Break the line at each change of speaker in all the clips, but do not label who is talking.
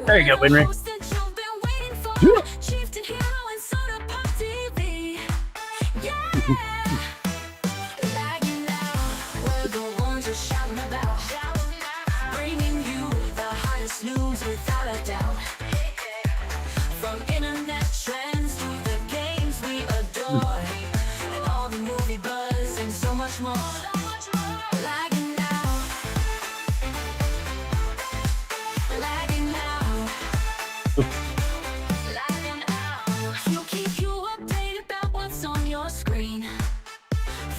There you go, Winry.
From internet trends to the games we adore, and all the movie buzz and so much more. Lagging now, lagging now, lagging now. We'll keep you updated about what's on your screen,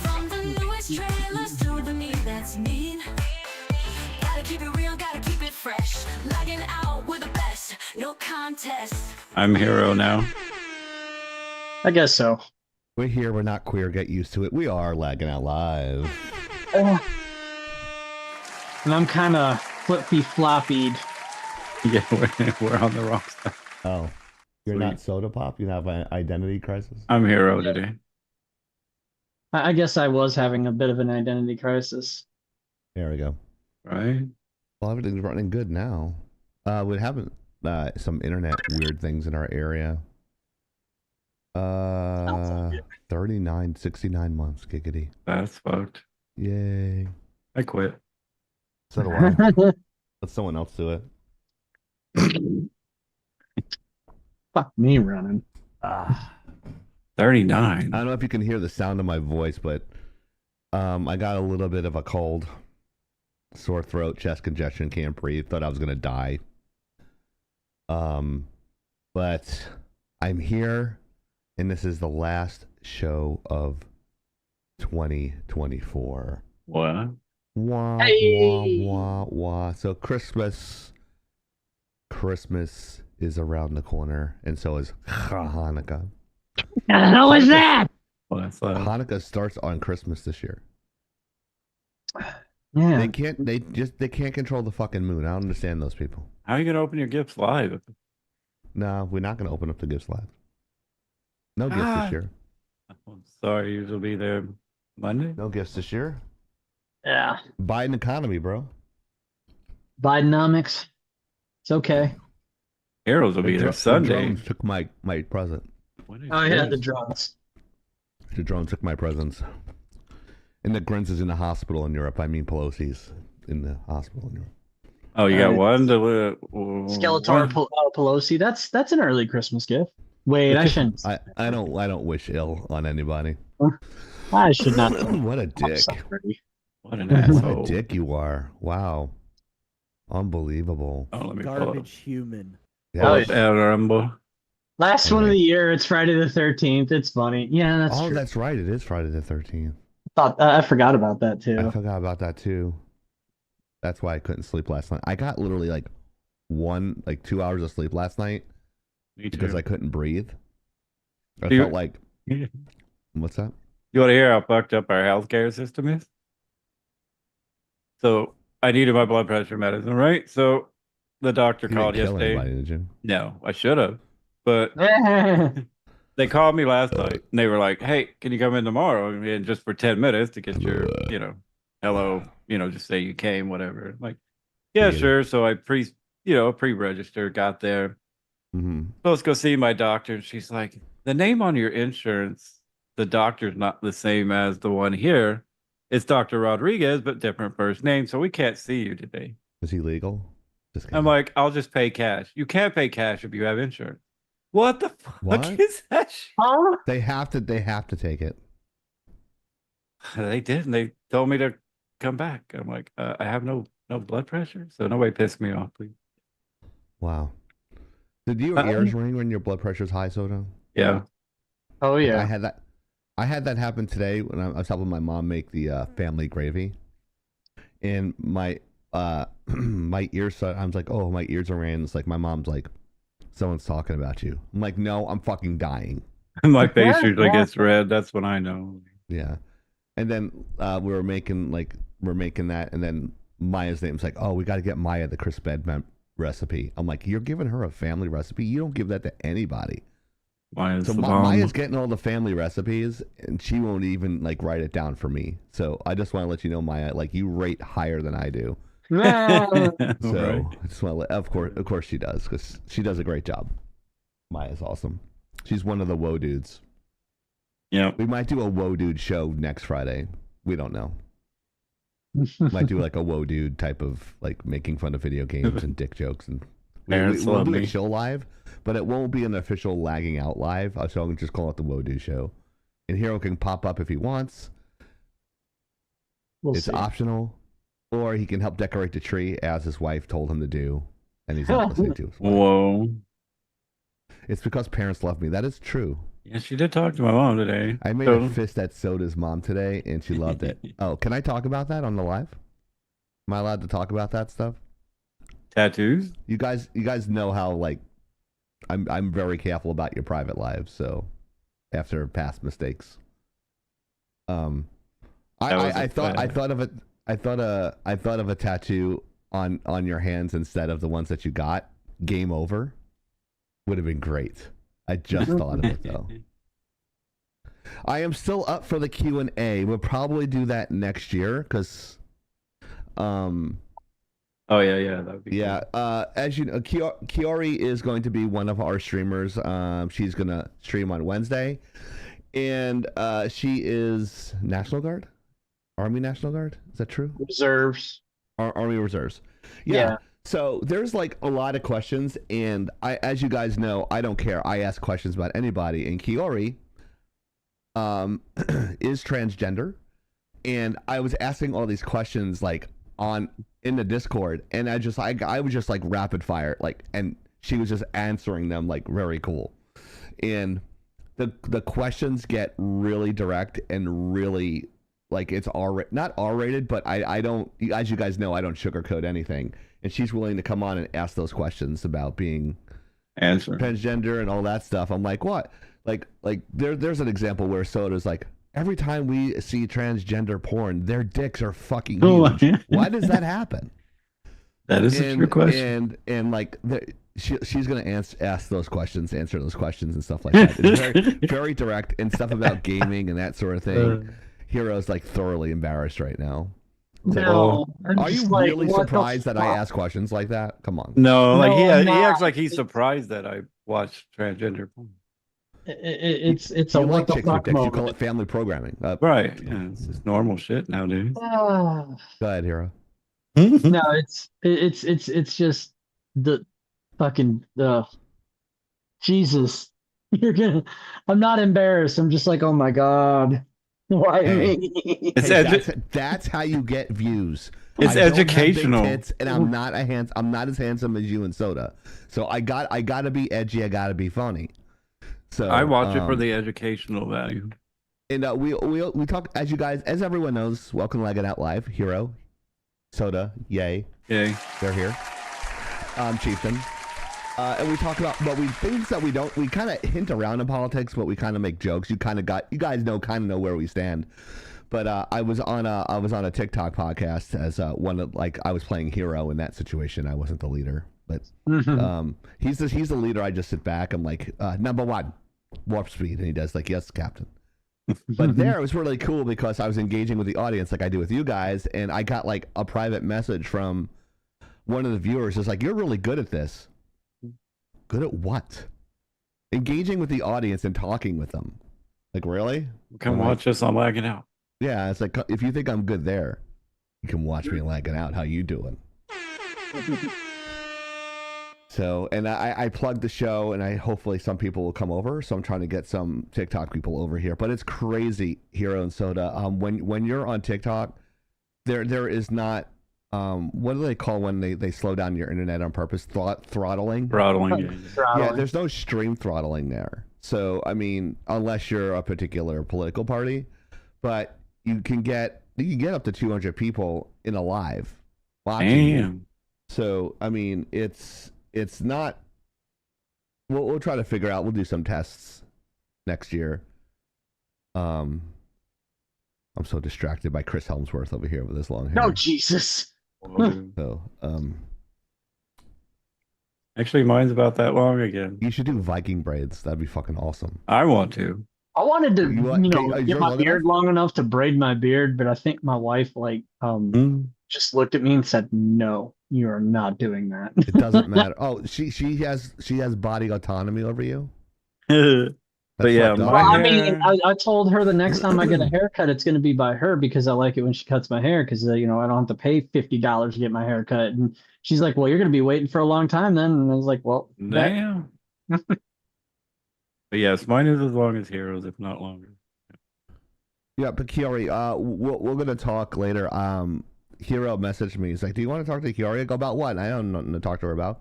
from the newest trailers to the me that's mean. Gotta keep it real, gotta keep it fresh. Lagging out with the best, no contest.
I'm hero now.
I guess so.
We're here. We're not queer. Get used to it. We are lagging out live.
And I'm kind of flippy-floppied.
Yeah, we're on the wrong side.
Oh, you're
Sweet.
not Soda Pop. You have an identity crisis.
I'm hero today.
I guess I was having a bit of an identity crisis.
There we go.
Right?
Well, everything's running good now. We haven't some internet weird things in our area. 69 months, giggity.
That's fucked.
Yay.
I quit.
So do I. Let someone else do it.
Fuck me running.
39.
I don't know if you can hear the sound of my voice, but I got a little bit of a cold, sore throat, chest congestion, can't breathe. Thought I was gonna die. But I'm here, and this is the last show of 2024.
What?
Wah,
Hey!
wah, wah, wah. So Christmas is around the corner, and so is Hanukkah.
The hell is that?
Well, that's
Hanukkah starts on Christmas this year.
Yeah.
They can't control the fucking moon. I don't understand those people.
how are you gonna open your gifts live?
No, we're not gonna open up the gifts live. No gifts
Ah.
this year.
I'm sorry, you'll be there Monday.
No gifts this year.
Yeah.
Biden economy, bro.
Bidenomics. It's okay.
Heroes will be there
The
Sunday.
drones took my present.
What is
Oh, yeah,
this?
the drones.
The drone took my presents. And the Grinch is in the hospital in Europe. I mean, Pelosi's in the hospital in Europe.
Oh, you got one to
Skeletor Pelosi. That's an early Christmas gift. Wait, I shouldn't.
I don't wish ill on anybody.
I should not.
What a dick.
Sorry.
What an
What
asshole.
a dick you are. Wow. Unbelievable.
Oh, let me pull up.
Garbage human.
Yeah.
Oh,
El Rumble.
Last one of the year. It's Friday the 13th. It's funny. Yeah, that's
Oh,
true.
that's right. It is Friday the 13th.
I forgot about that
I
too.
forgot about that too. That's why I couldn't sleep last night. I got literally like 2 hours of sleep last night
Me too.
because I couldn't breathe. I
Do you-
felt like,
You
what's that?
want to hear how fucked up our healthcare system is? So I needed my blood pressure medicine, right? So the doctor
You
called
didn't kill
yesterday.
anybody, did you?
No, I should have, but they called me last night and they were like, "Hey, can you come in tomorrow and just for 10 minutes to get your, hello, just say you came, whatever." I'm like, yeah,
Yeah.
sure. So I pre-registered, got there.
Mm-hmm.
Let's go see my doctor. And she's like, the name on your insurance, the doctor's not the same as the one here. It's Dr. Rodriguez, but different first name. So we can't see you today.
Is he legal? Just kidding.
I'm like, I'll just pay cash. You can't pay cash if you have insurance. What the fuck
What?
is that shit?
Huh?
They have to take it.
They did, and they told me to come back. I'm like, I have no blood pressure, so nobody pissed me off, please.
Wow. Did your ears ring when your blood pressure's high, Soda?
Yeah.
Oh
I
yeah.
had that happen today when I was helping my mom make the family gravy, and my my ears. I was like, "Oh, my ears are ringing." It's like my mom's like, "Someone's talking about you." I'm like, "No, I'm fucking dying."
My face usually gets red. That's when I know.
Yeah, and then we're making that, and then Maya's name's like, "Oh, we got to get Maya the crisp bed recipe." I'm like, "You're giving her a family recipe? You don't give that to anybody."
Why is
So
the bomb?
Maya's getting all the family recipes, and she won't even write it down for me. So I just want to let you know, Maya, you rate higher than I do.
Nah.
So
Right.
I just want to, of course she does, because she does a great job. Maya's awesome. She's one of the Woe dudes.
Yeah.
We might do a Woe dude show next Friday. We don't know. Might do like a Woe dude type of like making fun of video games and dick jokes, and
Parents
we'll
love
do a
me.
show live, but it won't be an official lagging out live. So I'll just call it the Woe dude show, and Hero can pop up if he wants.
We'll
It's
see.
optional, or he can help decorate the tree as his wife told him to do, and he's not listening to his wife.
Whoa.
It's because parents love me. That is true.
Yeah, she did talk to my mom today.
I made a fist at Soda's mom today, and she loved it. Oh, can I talk about that on the live? Am I allowed to talk about that stuff?
Tattoos?
You guys know how like I'm very careful about your private lives. So after past mistakes, I thought of a tattoo on your hands instead of the ones that you got. Game over would have been great. I just thought of it though. I am still up for the Q&A. We'll probably do that next year because,
Oh yeah, that would be
yeah. As you know, Kiori is going to be one of our streamers. She's gonna stream on Wednesday, and she is National Guard, Army National Guard. Is that true?
Reserves.
Army Reserves. Yeah.
Yeah.
So there's like a lot of questions, and as you guys know, I don't care. I ask questions about anybody, and Kiori is transgender, and I was asking all these questions like in the Discord, and I was just like rapid fire, like, and she was just answering them like very cool, and the questions get really direct and really like it's not R-rated, but I don't, as you guys know, I don't sugarcoat anything. And she's willing to come on and ask those questions about being
answer.
transgender and all that stuff. I'm like, what? Like there's an example where Soda's like, every time we see transgender porn, their dicks are fucking huge. Why does that happen?
That is a true question.
And like she's gonna ask those questions, answer those questions and stuff like that. It's very very direct, and stuff about gaming and that sort of thing. Hero's like thoroughly embarrassed right now.
No,
Are you really surprised that I ask questions like that? Come on.
No, like
No, I'm
he acts
not.
like he's surprised that I watched transgender porn.
It's a
You
what
like
the
chicks with
fuck
dicks. You
moment.
call it family programming.
Right. Yeah, it's just normal shit now, dude.
Ah.
Go ahead, Hero.
No, it's just the fucking Jesus. I'm not embarrassed. I'm just like, oh my God. Why
Hey.
me?
It's
Hey, that's how you get views.
It's
I don't have big
educational.
tits, and I'm not as handsome as you and Soda. So I gotta be edgy. I gotta be funny. So
I watch it for the educational value.
And we talk, as everyone knows. Welcome to Legged Out Live. Hero, Soda, yay,
Okay.
they're here. Chieftain. And we talk about, but things that we kind of hint around in politics, but we kind of make jokes. You guys know where we stand. But I was on a TikTok podcast as I was playing Hero in that situation. I wasn't the leader, but he's the leader. I just sit back. I'm like, number one, warp speed, and he does like, yes, Captain. But there it was really cool because I was engaging with the audience like I do with you guys, and I got like a private message from one of the viewers. It's like, you're really good at this. Good at what? Engaging with the audience and talking with them. Like, really?
Come
I'm
watch us on Lagging Out.
Yeah, it's like, if you think I'm good there, you can watch me lagging out. How you doing? So, and I plugged the show, and hopefully some people will come over. So I'm trying to get some TikTok people over here. But it's crazy, Hero and Soda. When you're on TikTok, there is not what do they call when they slow down your internet on purpose? Throttling.
Throttling.
Yeah, there's no stream throttling there. So I mean, unless you're a particular political party, but you can get up to 200 people in a live watching you.
Damn.
So I mean, it's not. We'll try to figure out. We'll do some tests next year. I'm so distracted by Chris Helmsworth over here with his long hair.
No, Jesus.
So
Actually, mine's about that long again.
you should do Viking braids. That'd be fucking awesome.
I want to.
I wanted to,
You want-
get
you're
my
long
beard long enough to braid my beard, but I think my wife just looked at me and said, "No, you are not doing that."
It doesn't matter. Oh, she has body autonomy over you.
But yeah,
fucked up.
Well,
my
I mean,
hair.
I told her the next time I get a haircut, it's going to be by her because I like it when she cuts my hair because I don't have to pay $50 to get my hair cut. And she's like, "Well, you're going to be waiting for a long time then." And I was like, "Well,
Damn. But yes, mine is as long as Heroes, if not longer.
Yeah, but Kiori, we're gonna talk later. Hero messaged me. He's like, "Do you want to talk to Kiori?" I go, "About what?" I don't know nothing to talk to her about.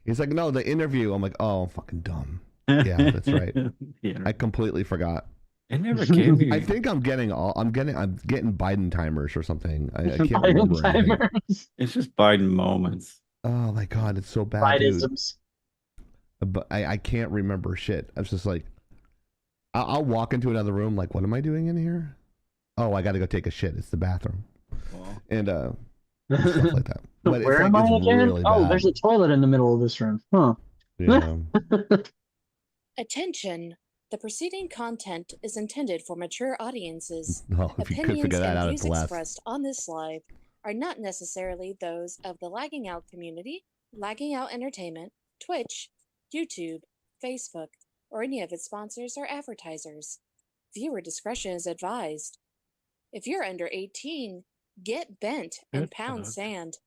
He's like, "No, the interview." I'm like, "Oh, I'm fucking dumb." Yeah, that's right.
Yeah.
I completely forgot.
It never gave me.
I think I'm getting Biden timers or something. I can't
Biden
remember anything.
timers,
It's just Biden moments.
Oh my god, it's so bad, dude.
Bideisms.
But I can't remember shit. I was just like, I'll walk into another room like, what am I doing in here? Oh, I got to go take a shit. It's the bathroom,
Well,
and stuff like that. But it's
Where
like,
am I
it's
again?
really
Oh,
bad.
there's a toilet in the middle of this room. Huh.
Yeah.
Attention! The preceding content is intended for mature audiences.
No, if you could
Opinions
figure that
and
out,
views
it's less.
expressed on this live are not necessarily those of the Lagging Out community, Lagging Out Entertainment, Twitch, YouTube, Facebook, or any of its sponsors or advertisers. Viewer discretion is advised. If you're under 18, get bent and
Good
pound
fuck.
sand.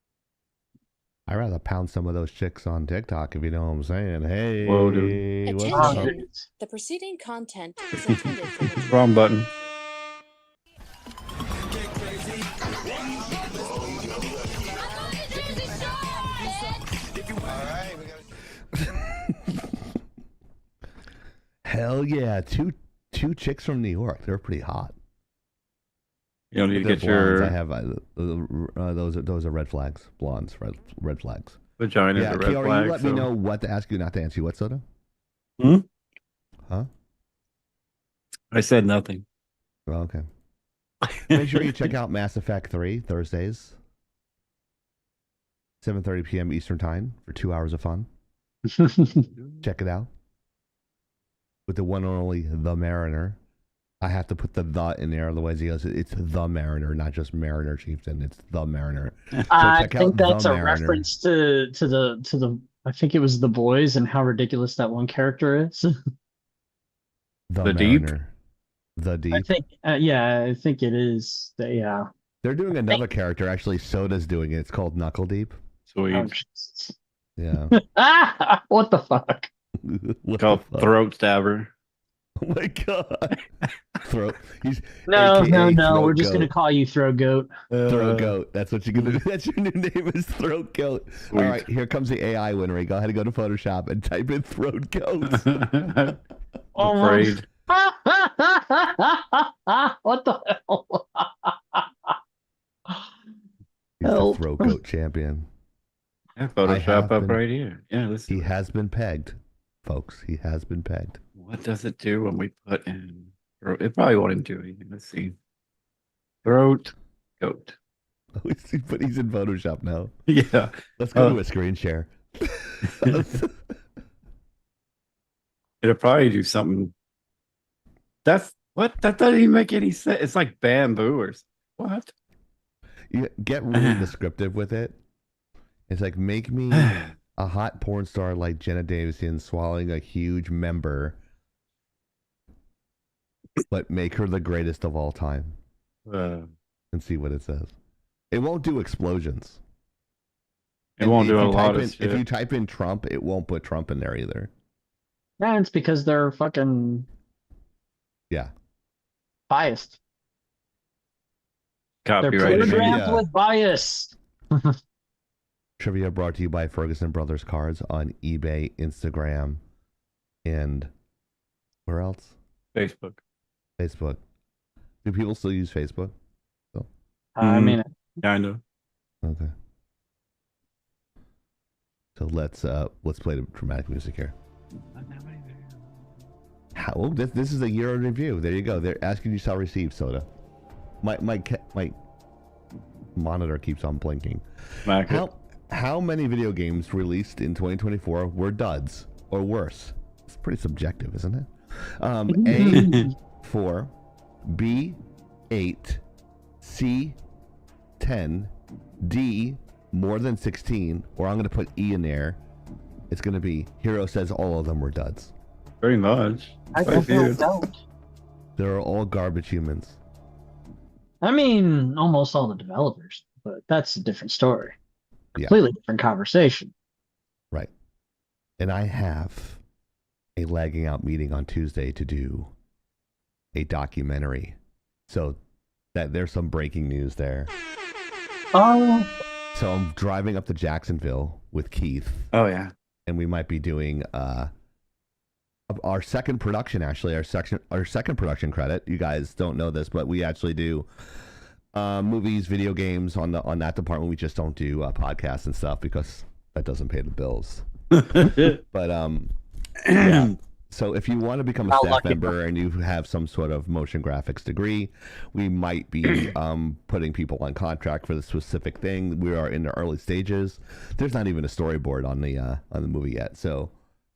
I'd rather pound some of those chicks on TikTok, if you know what I'm saying. Hey,
Whoa, dude.
what's
Oh,
up?
Attention.
dude.
The preceding content is intended for mature
Wrong button.
Hell yeah, two chicks from New York. They're pretty hot.
You don't need to
They're
get
blondes.
your
I have those are red flags. Blondes, red flags.
vagina
Yeah,
to red
Kiara,
flag.
you let me
so-
know what to ask you, not to answer you. What, Soda?
Hmm?
Huh?
I said nothing.
Oh, okay. Make sure you check out Mass Effect 3 Thursdays, 7:30 p.m. Eastern Time for 2 hours of fun. Check it out. With the one and only The Mariner. I have to put the in there, otherwise he goes, it's The Mariner, not just Mariner Chieftain. It's The Mariner.
I
check out
think that's
The
a
Mariner.
reference to the I think it was The Boys and how ridiculous that one character is.
The Deep?
Mariner. The Deep.
I think yeah, I think it is. Yeah.
They're doing another character. Actually, Soda's doing it. It's called Knuckle Deep.
Oh,
Sweet.
Jesus.
Yeah.
Ah, what the fuck?
What
Called
the fuck?
throat stabber.
Oh my god. Throat. He's
No,
AKA
no. We're
Throat
just gonna
Goat.
call you Throat Goat.
Throat Goat. That's what you're gonna do. That's your new name is Throat Goat.
Sweet.
All right, here comes the AI winner. Go ahead and go to Photoshop and type in Throat Goat.
I'm
Oh,
afraid.
what the hell?
He's the
Help.
Throat Goat champion.
Yeah, Photoshop
have
up
been-
right here. Yeah, let's
He has been pegged, folks. He has been pegged.
What does it do when we put in throat? It probably won't do anything. Let's see. Throat goat.
But he's in Photoshop now.
Yeah.
Let's go
Oh.
to a screen share.
It'll probably do something. That's what? That doesn't even make any sense. It's like bamboo or what?
You get really descriptive with it. It's like, make me a hot porn star like Jenna Davidson swallowing a huge member, but make her the greatest of all time.
Uh,
And see what it says. It won't do explosions.
it
And
won't
if
do a
you
lot
type
of
in,
shit.
If you type in Trump, it won't put Trump in there either.
Yeah, it's because they're fucking
Yeah.
biased. They're
Copyrighted.
programmed
Yeah.
with bias.
Trivia brought to you by Ferguson Brothers Cards on eBay, Instagram, and where else?
Facebook.
Facebook. Do people still use Facebook?
I mean,
Kind of.
Okay. So let's play the dramatic music here. Oh, this is a year in review. There you go. They're asking you shall receive, Soda. My monitor keeps on blinking.
Smack it.
How many video games released in 2024 were duds or worse? It's pretty subjective, isn't it? A 4, B 8, C 10, D, more than 16, or I'm going to put E in there. It's going to be Hero says all of them were duds.
Pretty much.
I
Quite a few.
don't.
They're all garbage humans.
I mean, almost all the developers, but that's a different story.
Yeah.
Completely different conversation.
Right. And I have a lagging out meeting on Tuesday to do a documentary. So that there's some breaking news there.
Oh,
So I'm driving up to Jacksonville with Keith,
Oh yeah.
and we might be doing our second production. Actually, our second production credit. You guys don't know this, but we actually do movies, video games on that department. We just don't do podcasts and stuff because that doesn't pay the bills. But yeah. So if you want to become a
How
staff
lucky.
member and you have some sort of motion graphics degree, we might be putting people on contract for the specific thing. We are in the early stages. There's not even a storyboard on the movie yet. So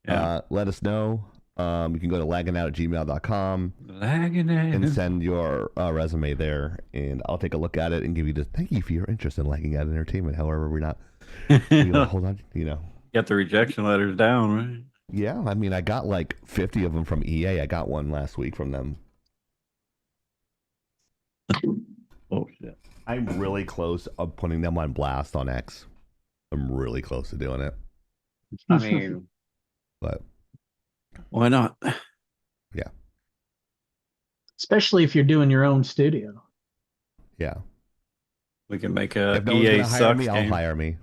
Yeah.
let us know. You can go to lagginout@gmail.com
Lagging out.
and send your resume there, and I'll take a look at it and give you the thank you for your interest in Lagging Out Entertainment. However, we're not. Hold on,
Get the rejection letters down, right?
Yeah, I mean, I got like 50 of them from EA. I got one last week from them.
Oh shit.
I'm really close of putting them on blast on X. I'm really close to doing it,
I mean,
but
why not?
especially if you're doing your own studio.
yeah.
We can make a
If no one's
EA
gonna hire
sucks
me, I'll
game.
hire me.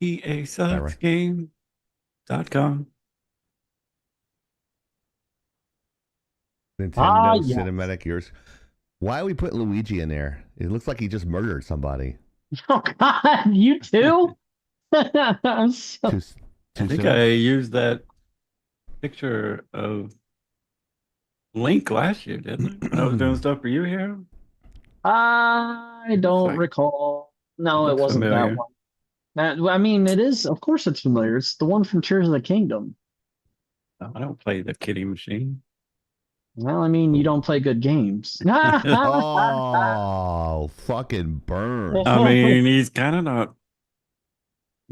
EA sucks
Alright.
game.com.
Nintendo
yes.
Cinematic Years. Why are we putting Luigi in there? It looks like he just murdered somebody.
Oh God, you too? I'm so-
Too
I think
soon?
I used that picture of Link last year, didn't I? When I was doing stuff for you here.
I don't
like-
recall. No, it
looks
wasn't
familiar.
that one. I mean, it is. Of course, it's familiar. It's the one from Tears of the Kingdom.
I don't play the kiddie machine.
Well, I mean, you don't play good games.
Oh, fucking burn.
I mean, he's kind of not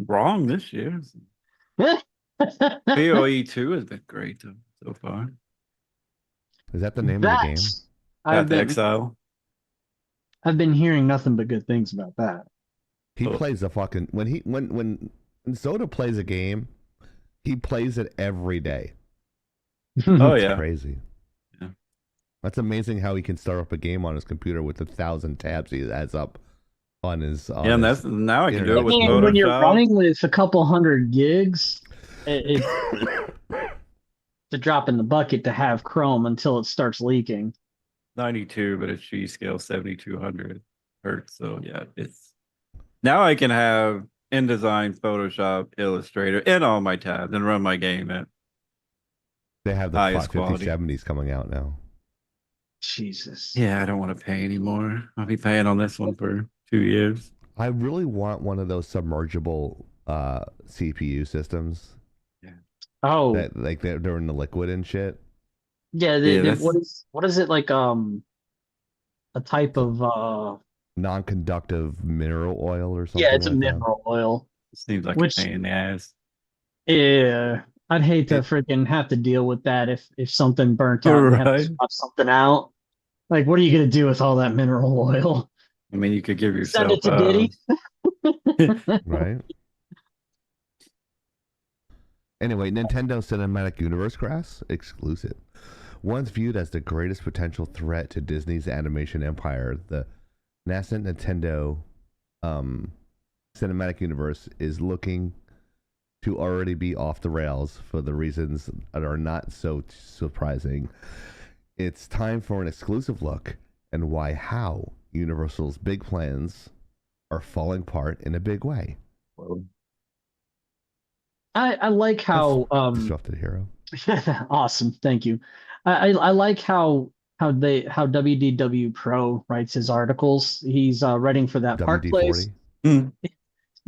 wrong this year. PoE 2 has been great so far.
Is that the name of the game?
That's-
Got
I've
the
been,
Exile.
I've been hearing nothing but good things about that.
He
Oh.
plays the fucking when Soda plays a game, he plays it every day.
Oh
It's
yeah.
crazy.
Yeah.
That's amazing how he can start up a game on his computer with 1,000 tabs he has up on his.
Yeah, and that's now I can do
internet.
it with
And when you're
Photoshop.
running with a couple hundred gigs, it's a drop in the bucket to have Chrome until it starts leaking.
92, but it's G scale 7200 hertz. So yeah, it's now I can have InDesign, Photoshop, Illustrator, in all my tabs and run my game at
They have the
highest
5070s coming out now.
Jesus.
Yeah, I don't want to pay anymore. I'll be paying on this one for 2 years.
I really want one of those submergible CPU systems
Oh,
that like they're in the liquid and shit.
yeah.
Yeah, that's-
What is it like? A type of
Non-conductive mineral oil or something.
yeah, it's a
like that.
mineral oil.
It seems like
Which-
a pain in the ass.
Yeah, I'd hate to
It-
freaking have to deal with that if something burnt out. And have to
Right.
swap something out. Like, what are you gonna do with all that mineral oil?
I mean, you could give
Send
yourself
it to Diddy.
Right? Anyway, Nintendo Cinematic Universe Grass exclusive. Once viewed as the greatest potential threat to Disney's animation empire, the nascent Nintendo Cinematic Universe is looking to already be off the rails for the reasons that are not so surprising. It's time for an exclusive look and how Universal's big plans are falling apart in a big way.
I like how
Disrupted Hero.
awesome, thank you. I like how WDW Pro writes his articles. He's writing for that Park Place.
WD-40.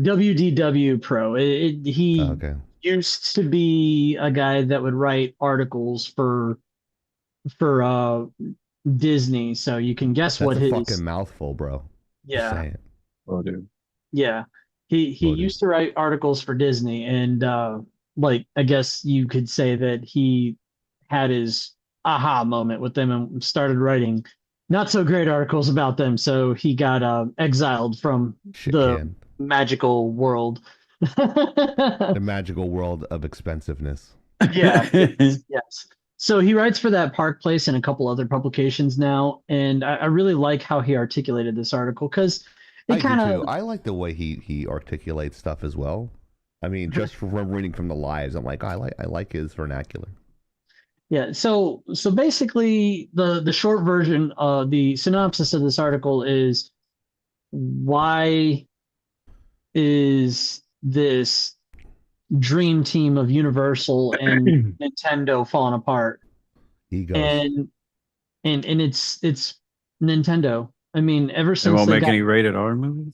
WDW Pro. He
Oh, okay.
used to be a guy that would write articles for Disney. So you can guess
That's
what
a
his
fucking mouthful, bro. Just
yeah.
saying.
Oh, dude.
Yeah. He
Loaded.
used to write articles for Disney, and like I guess you could say that he had his aha moment with them and started writing not so great articles about them. So he got exiled from
Shit
the
can.
magical world.
The magical world of expensiveness.
Yeah, yes. So he writes for that Park Place and a couple other publications now, and I really like how he articulated this article because
I
it
do
kind
too.
of
I like the way he articulates stuff as well. I mean, just from reading from the lives, I'm like, I like his vernacular.
yeah. So basically, the short version, the synopsis of this article is why is this dream team of Universal and Nintendo falling apart?
Egos.
And it's Nintendo. I mean, ever
They
since
won't
they
make
got
any rated R movies.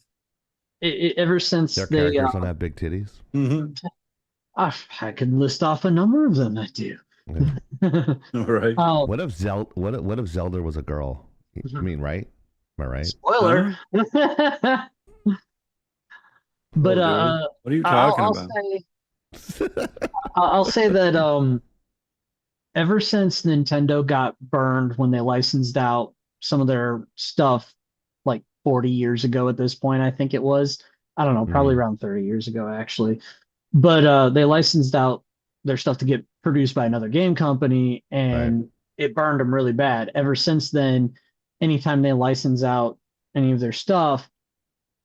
ever since
Their
they
characters don't have big titties.
I could list off a number of them that do.
Yeah.
All right.
Oh,
What if Zelda was a girl? I mean, right? Am I right?
spoiler. But
Oh, dude. What are you
I'll,
talking
I'll
about?
say I'll say that ever since Nintendo got burned when they licensed out some of their stuff like 40 years ago at this point, I think it was. I don't know, probably around 30 years ago actually. But they licensed out their stuff to get produced by another game company, and it burned them really bad. Ever since then, anytime they license out any of their stuff,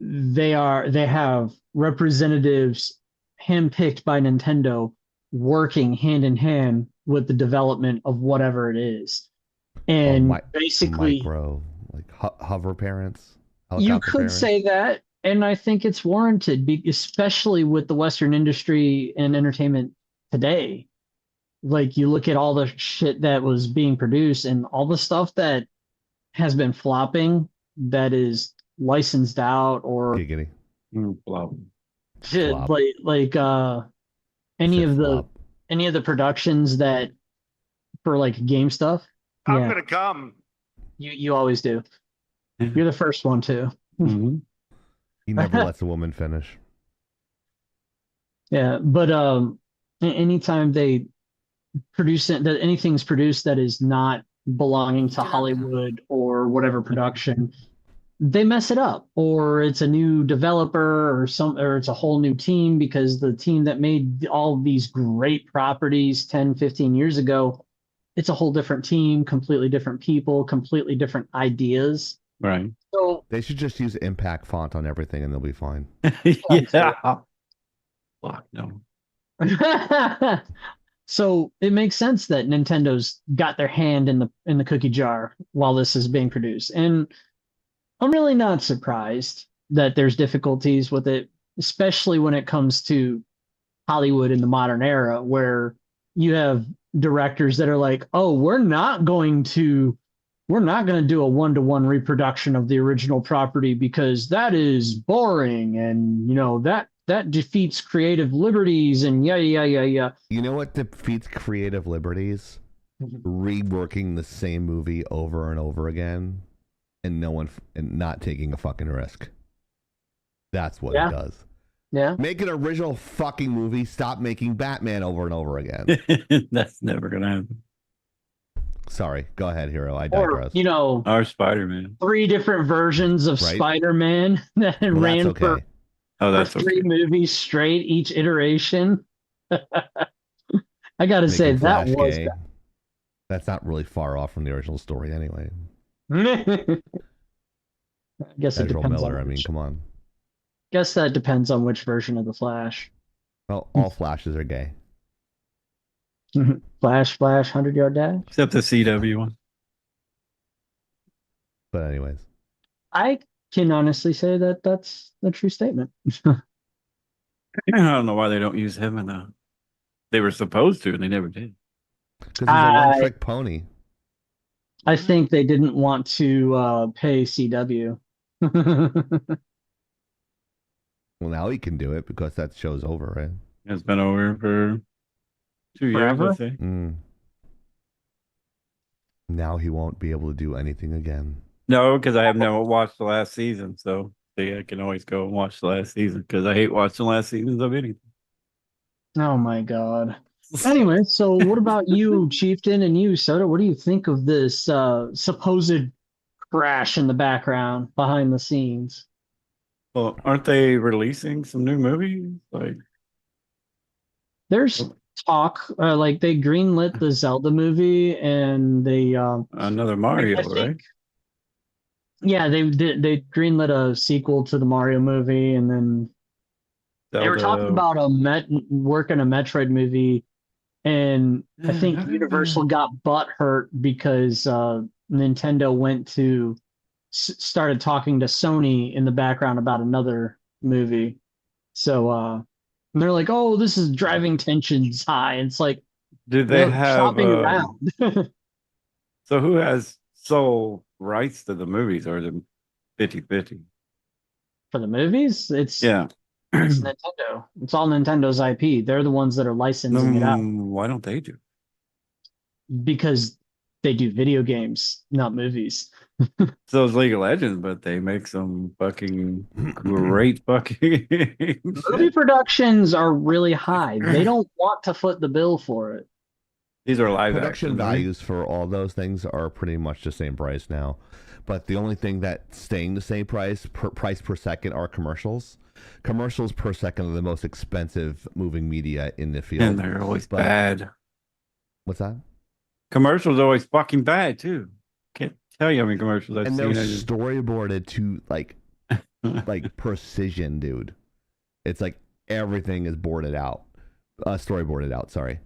they have representatives handpicked by Nintendo working hand in hand with the development of whatever it is. And basically
micro, like hover parents.
you
helicopter
could
parents.
say that, and I think it's warranted, especially with the Western industry and entertainment today. Like you look at all the shit that was being produced and all the stuff that has been flopping that is licensed out or
Giggity.
Flop.
shit,
Flop.
like any
Shit
of the
flop.
any of the productions that for like game stuff.
I'm
Yeah,
gonna come.
you always do. You're the first one too.
Mhm.
He never lets a woman finish.
Yeah, but anytime they produce it, that anything's produced that is not belonging to Hollywood or whatever production, they mess it up, or it's a new developer or it's a whole new team because the team that made all these great properties 10, 15 years ago, it's a whole different team, completely different people, completely different ideas.
Right.
So
They should just use impact font on everything and they'll be fine.
Yeah. Fuck no.
so it makes sense that Nintendo's got their hand in the cookie jar while this is being produced. And I'm really not surprised that there's difficulties with it, especially when it comes to Hollywood in the modern era, where you have directors that are like, "Oh, we're not going to do a one-to-one reproduction of the original property because that is boring, and that defeats creative liberties, and yeah."
You know what defeats creative liberties? Reworking the same movie over and over again, and not taking a fucking risk. That's what it does.
Yeah.
Make an original fucking movie. Stop making Batman over and over again.
That's never gonna happen.
Sorry, go ahead, Hero. I
Or
digress.
Our Spider-Man.
3 different versions of
Right.
Spider-Man that
Well,
ran
that's okay.
Oh,
for
that's
3
okay.
movies straight, each iteration. I gotta say
Making
that
Flash
was
gay. That's not really far off from the original story, anyway.
I guess it
Ezra
depends
Miller.
on
I mean,
which,
come on.
guess that depends on which version of the Flash.
Well, all Flashes are gay.
Flash, 100-yard dash.
Except the CW one.
But anyways,
I can honestly say that that's a true statement.
I don't know why they don't use him in the. They were supposed to, and they never did.
because he's a
I-
one-trick pony.
I think they didn't want to pay CW.
Well, now he can do it because that show's over, right?
It's been over for 2 years,
Forever?
I think.
Now he won't be able to do anything again.
No, because I have never watched the last season, so see, I can always go and watch the last season because I hate watching the last seasons of anything.
Oh my God. Anyway, so what about you, Chieftain, and you, Soda? What do you think of this supposed crash in the background behind the scenes?
Well, aren't they releasing some new movies? Like,
There's talk, like they greenlit the Zelda movie, and they,
another
I
Mario,
think,
right?
yeah, they greenlit a sequel to the Mario movie, and then they were talking
Zelda.
about working a Metroid movie, and I think Universal got butthurt because Nintendo went to started talking to Sony in the background about another movie. So they're like, "Oh, this is driving tensions high." And it's like
Do they
they're
have
shopping around
so who has sole rights to the movies or the 50-50?
for the movies.
Yeah.
It's Nintendo. It's all Nintendo's IP. They're the ones that are licensing it out
Why don't they do?
because they do video games, not movies.
So it's League of Legends, but they make some fucking great fucking
Movie productions are really high. They don't want to foot the bill for it.
These are live
Production
action, right?
values for all those things are pretty much the same price now. But the only thing that's staying the same price per second are commercials. Commercials per second are the most expensive moving media in the field.
And they're always
But-
bad.
What's that?
Commercials are always fucking bad too. Can't tell you how many commercials I've
And
seen.
they're
I just-
storyboarded to like precision, dude. It's like everything is boarded out, storyboarded out. Sorry,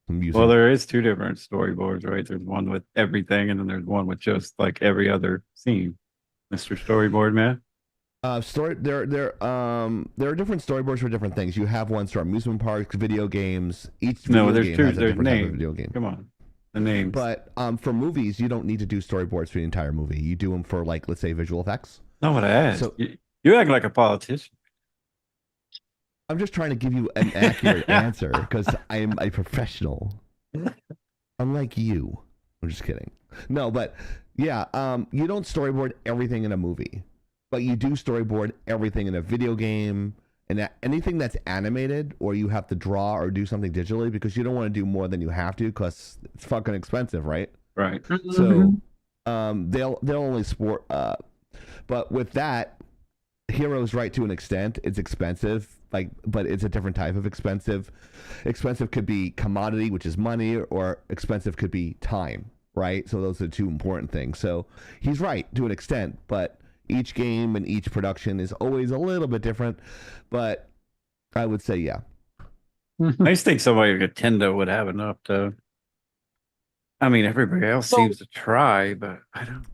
I'm using.
Well, there is two different storyboards, right? There's one with everything, and then there's one with just like every other scene. Mr. Storyboard Man.
There are different storyboards for different things. You have ones for amusement parks, video games. Each
No,
video
there's
game
two.
has a
There's
different type of
names.
video game.
Come on, the names.
But for movies, you don't need to do storyboards for the entire movie. You do them for, like, let's say, visual effects.
Not what I asked.
So-
You act like a politician.
I'm just trying to give you an accurate answer because I am a professional. Unlike you. I'm just kidding. No, but yeah, you don't storyboard everything in a movie, but you do storyboard everything in a video game and anything that's animated or you have to draw or do something digitally because you don't want to do more than you have to because it's fucking expensive, right?
Right.
So they'll only sport but with that, Heroes right to an extent. It's expensive, but it's a different type of expensive. Expensive could be commodity, which is money, or expensive could be time, right? So those are two important things. So he's right to an extent, but each game and each production is always a little bit different. But I would say, yeah.
I just think somebody like Nintendo would have enough to. I mean, everybody else
So-
seems to try, but I don't.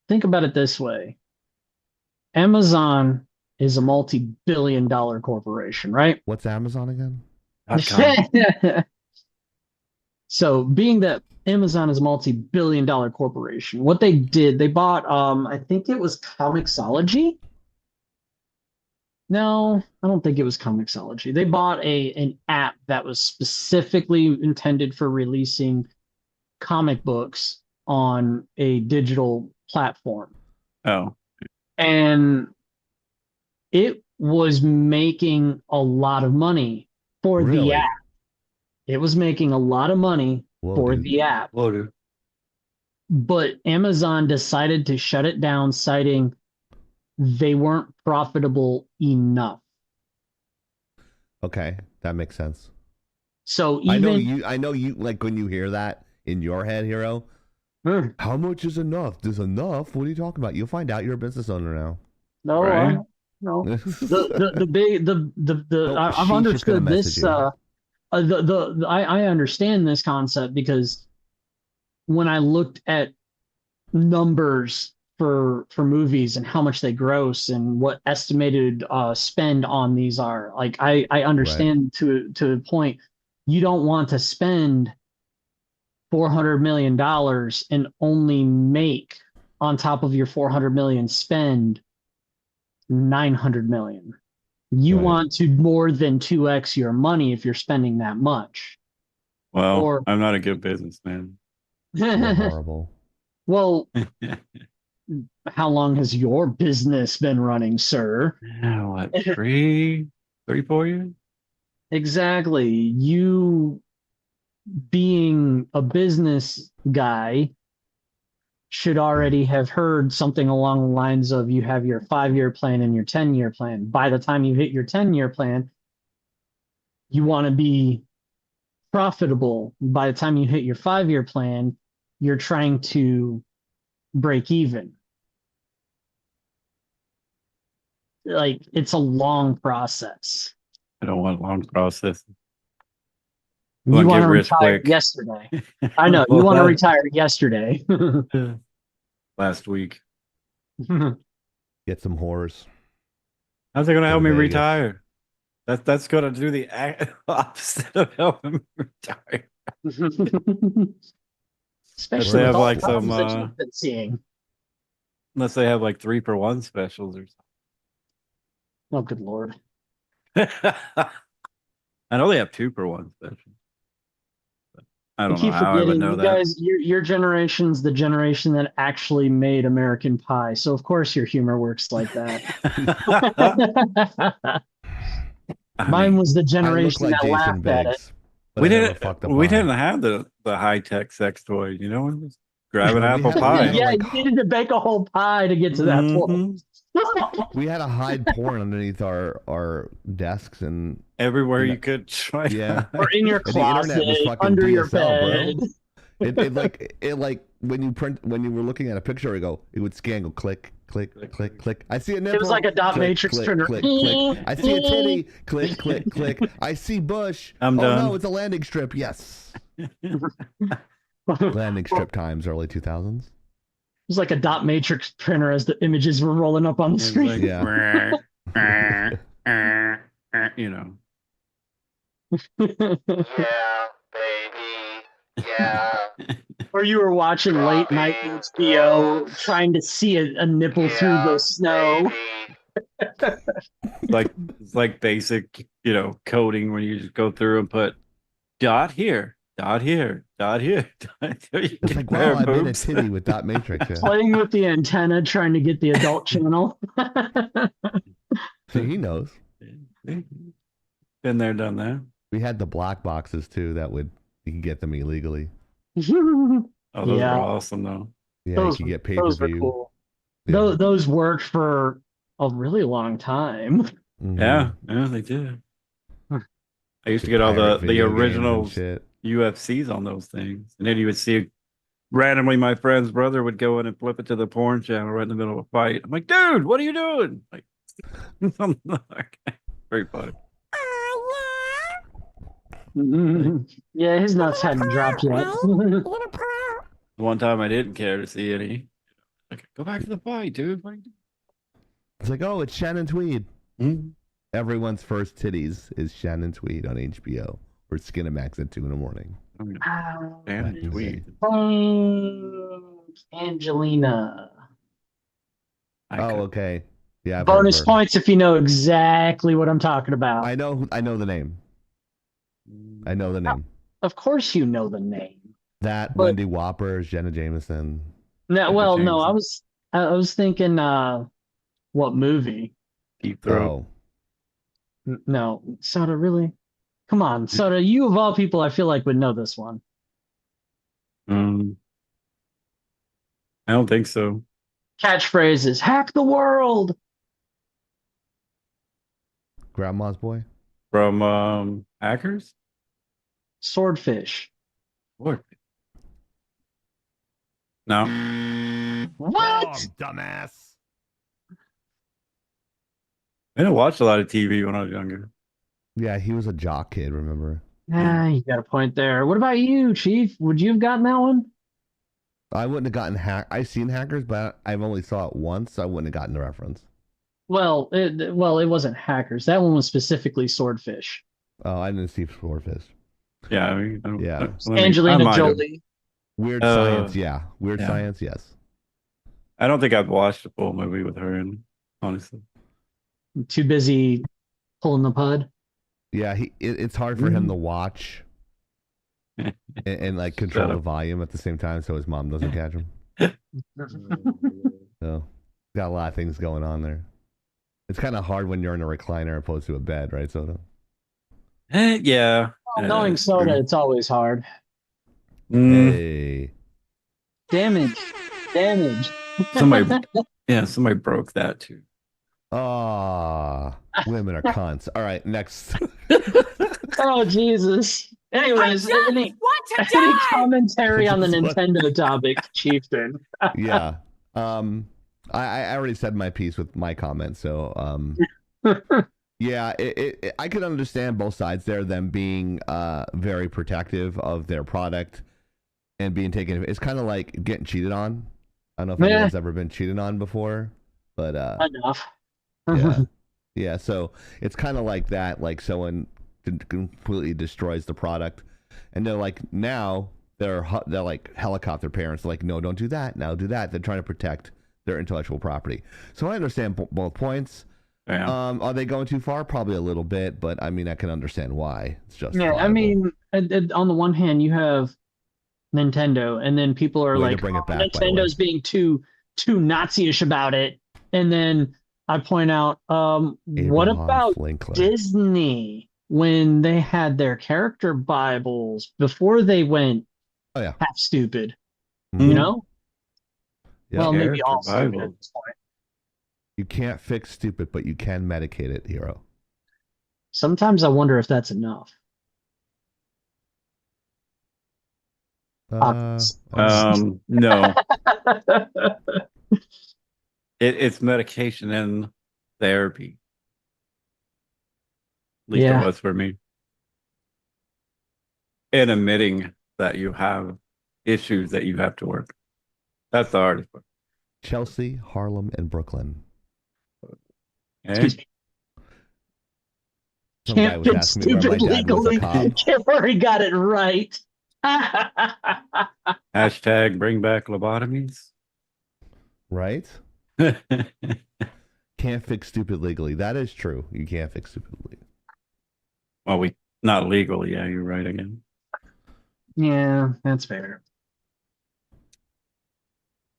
Think about it this way. Amazon is a multi-billion-dollar corporation, right?
What's Amazon again?
So, being that Amazon is a multi-billion-dollar corporation, what they did, they bought, I think it was Comixology. No, I don't think it was Comixology. They bought an app that was specifically intended for releasing comic books on a digital platform.
Oh,
And it was making a lot of money for
Really?
the app. It was making a lot of money
Whoa,
for
dude.
the app,
well, dude.
but Amazon decided to shut it down, citing they weren't profitable enough.
Okay, that makes sense.
So
I know
even
you. I know you. Like when you hear that in your head, Hero.
Mm,
How much is enough? There's enough. What are you talking about? You'll find out. You're a business owner now.
no,
Right.
no. The big
Oh,
I've
she's just gonna
understood
message
this.
you.
I understand this concept because when I looked at numbers for movies and how much they gross and what estimated spend on these are, like I understand to a point. You don't want to spend $400 million and only make on top of your 400 million spend 900 million. You
Right.
want to more than 2x your money if you're spending that much.
Well,
Or-
I'm not a good businessman.
You're horrible.
Well, how long has your business been running, sir?
Yeah, what, 4 years?
Exactly. You being a business guy should already have heard something along the lines of you have your 5 year plan and your 10 year plan. By the time you hit your 10 year plan, you want to be profitable. By the time you hit your 5 year plan, you're trying to break even. Like it's a long process.
I don't want long process.
You
Wanna
want
get
to
rich
retire
quick.
yesterday. I know you want to retire yesterday.
Last week.
Get some whores.
How's it going to
Go
help
to
me
Vegas.
retire? That's going to do the opposite of helping me retire.
Especially
They
with
have
all
like
the problems
some,
that you've been seeing.
Unless they have like 3-for-1 specials or
Oh, good lord.
something. I know they have 2-for-1 specials. But I
I
don't know
keep
how I would
forgetting
know
you
that.
guys, your generation's the generation that actually made American Pie. So of course your humor works like that.
I
Mine
mean,
was the
I look
generation
like
that
Jason
laughed at it.
Biggs, but I never fucked a
we
pie.
didn't have the high tech sex toys, you know, just grab an
No, we
apple
had- we
pie.
had a,
Yeah,
like,
you needed to bake a whole pie to get to that
Mhm.
point.
We had to hide porn underneath our desks, and
Everywhere
You
you
know,
could try.
yeah.
Or in your
And the internet
closet,
was fucking
under your
DSL,
bed.
bro. It like when you were looking at a picture, it would scan, go click, click, click, click. I see a nipple.
It was like a dot
click,
matrix
click,
printer.
click, click. I see a titty. Click, click, click. I see bush.
I'm
oh
done.
no, it's a landing strip. Yes. Landing strip times, early 2000s.
It was like a dot matrix printer as the images were rolling up on the
It's
screen.
like, you know.
Yeah, baby. Yeah.
Or you were watching late night HBO trying to see a nipple through the snow.
Baby.
It's like basic, coding when you just go through and put dot here, dot here, dot here. Dot here. You
It's
get
like,
bare
wow, I made a
boobs.
titty with dot matrix. Yeah.
Playing with the antenna, trying to get the adult channel.
So he knows.
Been there, done that.
We had the black boxes too. You could get them illegally.
Oh, those
Yeah.
were awesome though.
Yeah,
Those-
you could get pay per
Those were
view.
cool.
Yeah.
Those worked for a really long time.
Mhm.
Yeah, they did.
Hmm.
I used to get all
Pirate
the
video games and
original
shit.
UFCs on those things, and then you would see randomly my friend's brother would go in and flip it to the porn channel right in the middle of a fight. I'm like, dude, what are you doing? Like, very funny.
Yeah, his nuts hadn't dropped yet.
One time I didn't care to see any. Like, go back to the fight, dude. What are you
It's like, oh, it's Shannon Tweed.
doing?
Everyone's first titties is Shannon Tweed on HBO or Skinamax at 2 a.m.
Damn,
That's
tweet.
Angelina.
Oh, okay. Yeah. I've heard
Bonus
of her.
points if you know exactly what I'm talking about.
I know the name. I know the name.
Of course you know the name.
That
but-
Wendy Whopper, Jenna Jameson.
No, well, no,
Jameson.
I was thinking what movie?
Deep throat.
Oh,
No, Soda, really? Come on, Soda, you of all people I feel like would know this one.
I don't think so.
Catchphrase is hack the world.
Grandma's Boy.
From Hackers?
Swordfish.
What? No.
What?
Oh, dumbass.
I didn't watch a lot of TV when I was younger.
Yeah, he was a jock kid. Remember?
Ah, you got a point there. What about you, Chief? Would you have gotten that one?
I wouldn't have gotten I've seen Hackers, but I've only saw it once. So I wouldn't have gotten the reference.
Well, it wasn't Hackers. That one was specifically Swordfish.
Oh, I didn't see Swordfish.
Yeah, I mean,
Yeah.
I
Angelina
might have.
Jolie.
Weird
Uh,
Science, yeah. Weird
yeah.
Science, yes.
I don't think I've watched a full movie with her in, honestly.
Too busy pulling the pud.
Yeah, it's hard for him to watch and like control
Shut
the
up.
volume at the same time so his mom doesn't catch him. So got a lot of things going on there. It's kind of hard when you're in a recliner opposed to a bed, right, Soda?
Yeah.
Well, knowing Soda, it's always hard.
Mm,
Hey.
Damage.
somebody broke that too.
Ah, women are cunts. All right, next.
Oh, Jesus. Anyways, any commentary on the Nintendo topic, Chieftain?
Yeah. I already said my piece with my comments, so yeah, I could understand both sides there, them being very protective of their product and being taken. It's kind of like getting cheated on. I don't know if anyone's ever been cheated on before, but
Enough.
yeah. So it's kind of like that. Like someone completely destroys the product, and they're like now they're like helicopter parents. They're like, no, don't do that. Now do that. They're trying to protect their intellectual property. So I understand both points.
Yeah.
Are they going too far? Probably a little bit, but I mean, I can understand why. It's just
I mean, on the one hand, you have Nintendo, and then people are
Way to
like,
bring it back, by the way.
Nintendo's being too Nazi-ish about it. And then I point out, what
Abraham
about
Linkler.
Disney when they had their character Bibles before they went
Oh, yeah.
half stupid?
Mhm.
You know?
Yeah.
Well, maybe
Character
all stupid at
Bibles.
this point.
You can't fix stupid, but you can medicate it, Hero.
Sometimes I wonder if that's enough.
No. It's medication and therapy. At least it was for me. And admitting that you have issues that you have to work. That's the hardest part.
Chelsea, Harlem, and Brooklyn.
Excuse me.
Some guy
Can't
was
fix
asking me where my
stupid
dad was a
legally.
cop.
Can't worry, got it right.
Hashtag bring back lobotomies.
Right? Can't fix stupid legally. That is true. You can't fix stupid legally.
Well, not legally. Yeah, you're right again.
Yeah, that's fair.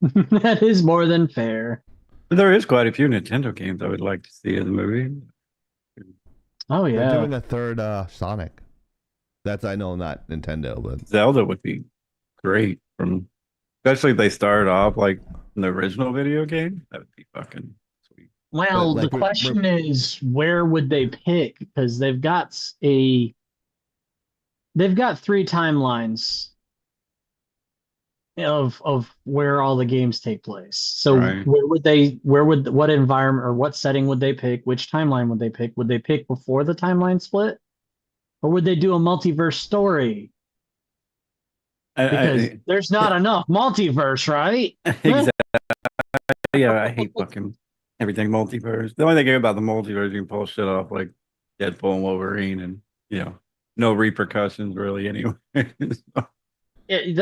That is more than fair.
But there is quite a few Nintendo games I would like to see in the movie.
Oh
They're
yeah.
doing a third Sonic. That's, I know, not Nintendo, but
Zelda would be great. Especially if they started off like in the original video game. That would be fucking sweet.
Well,
But, like,
the
we're-
question is, where would they pick? Because they've got three timelines of where all the games take place. So
Right.
what environment or what setting would they pick? Which timeline would they pick? Would they pick before the timeline split? Or would they do a multiverse story? Because there's not enough multiverse, right?
Exactly. Yeah, I hate fucking everything multiverse. The only thing about the multiverse, you can pull shit off like Deadpool and Wolverine, and no repercussions really anyway.
They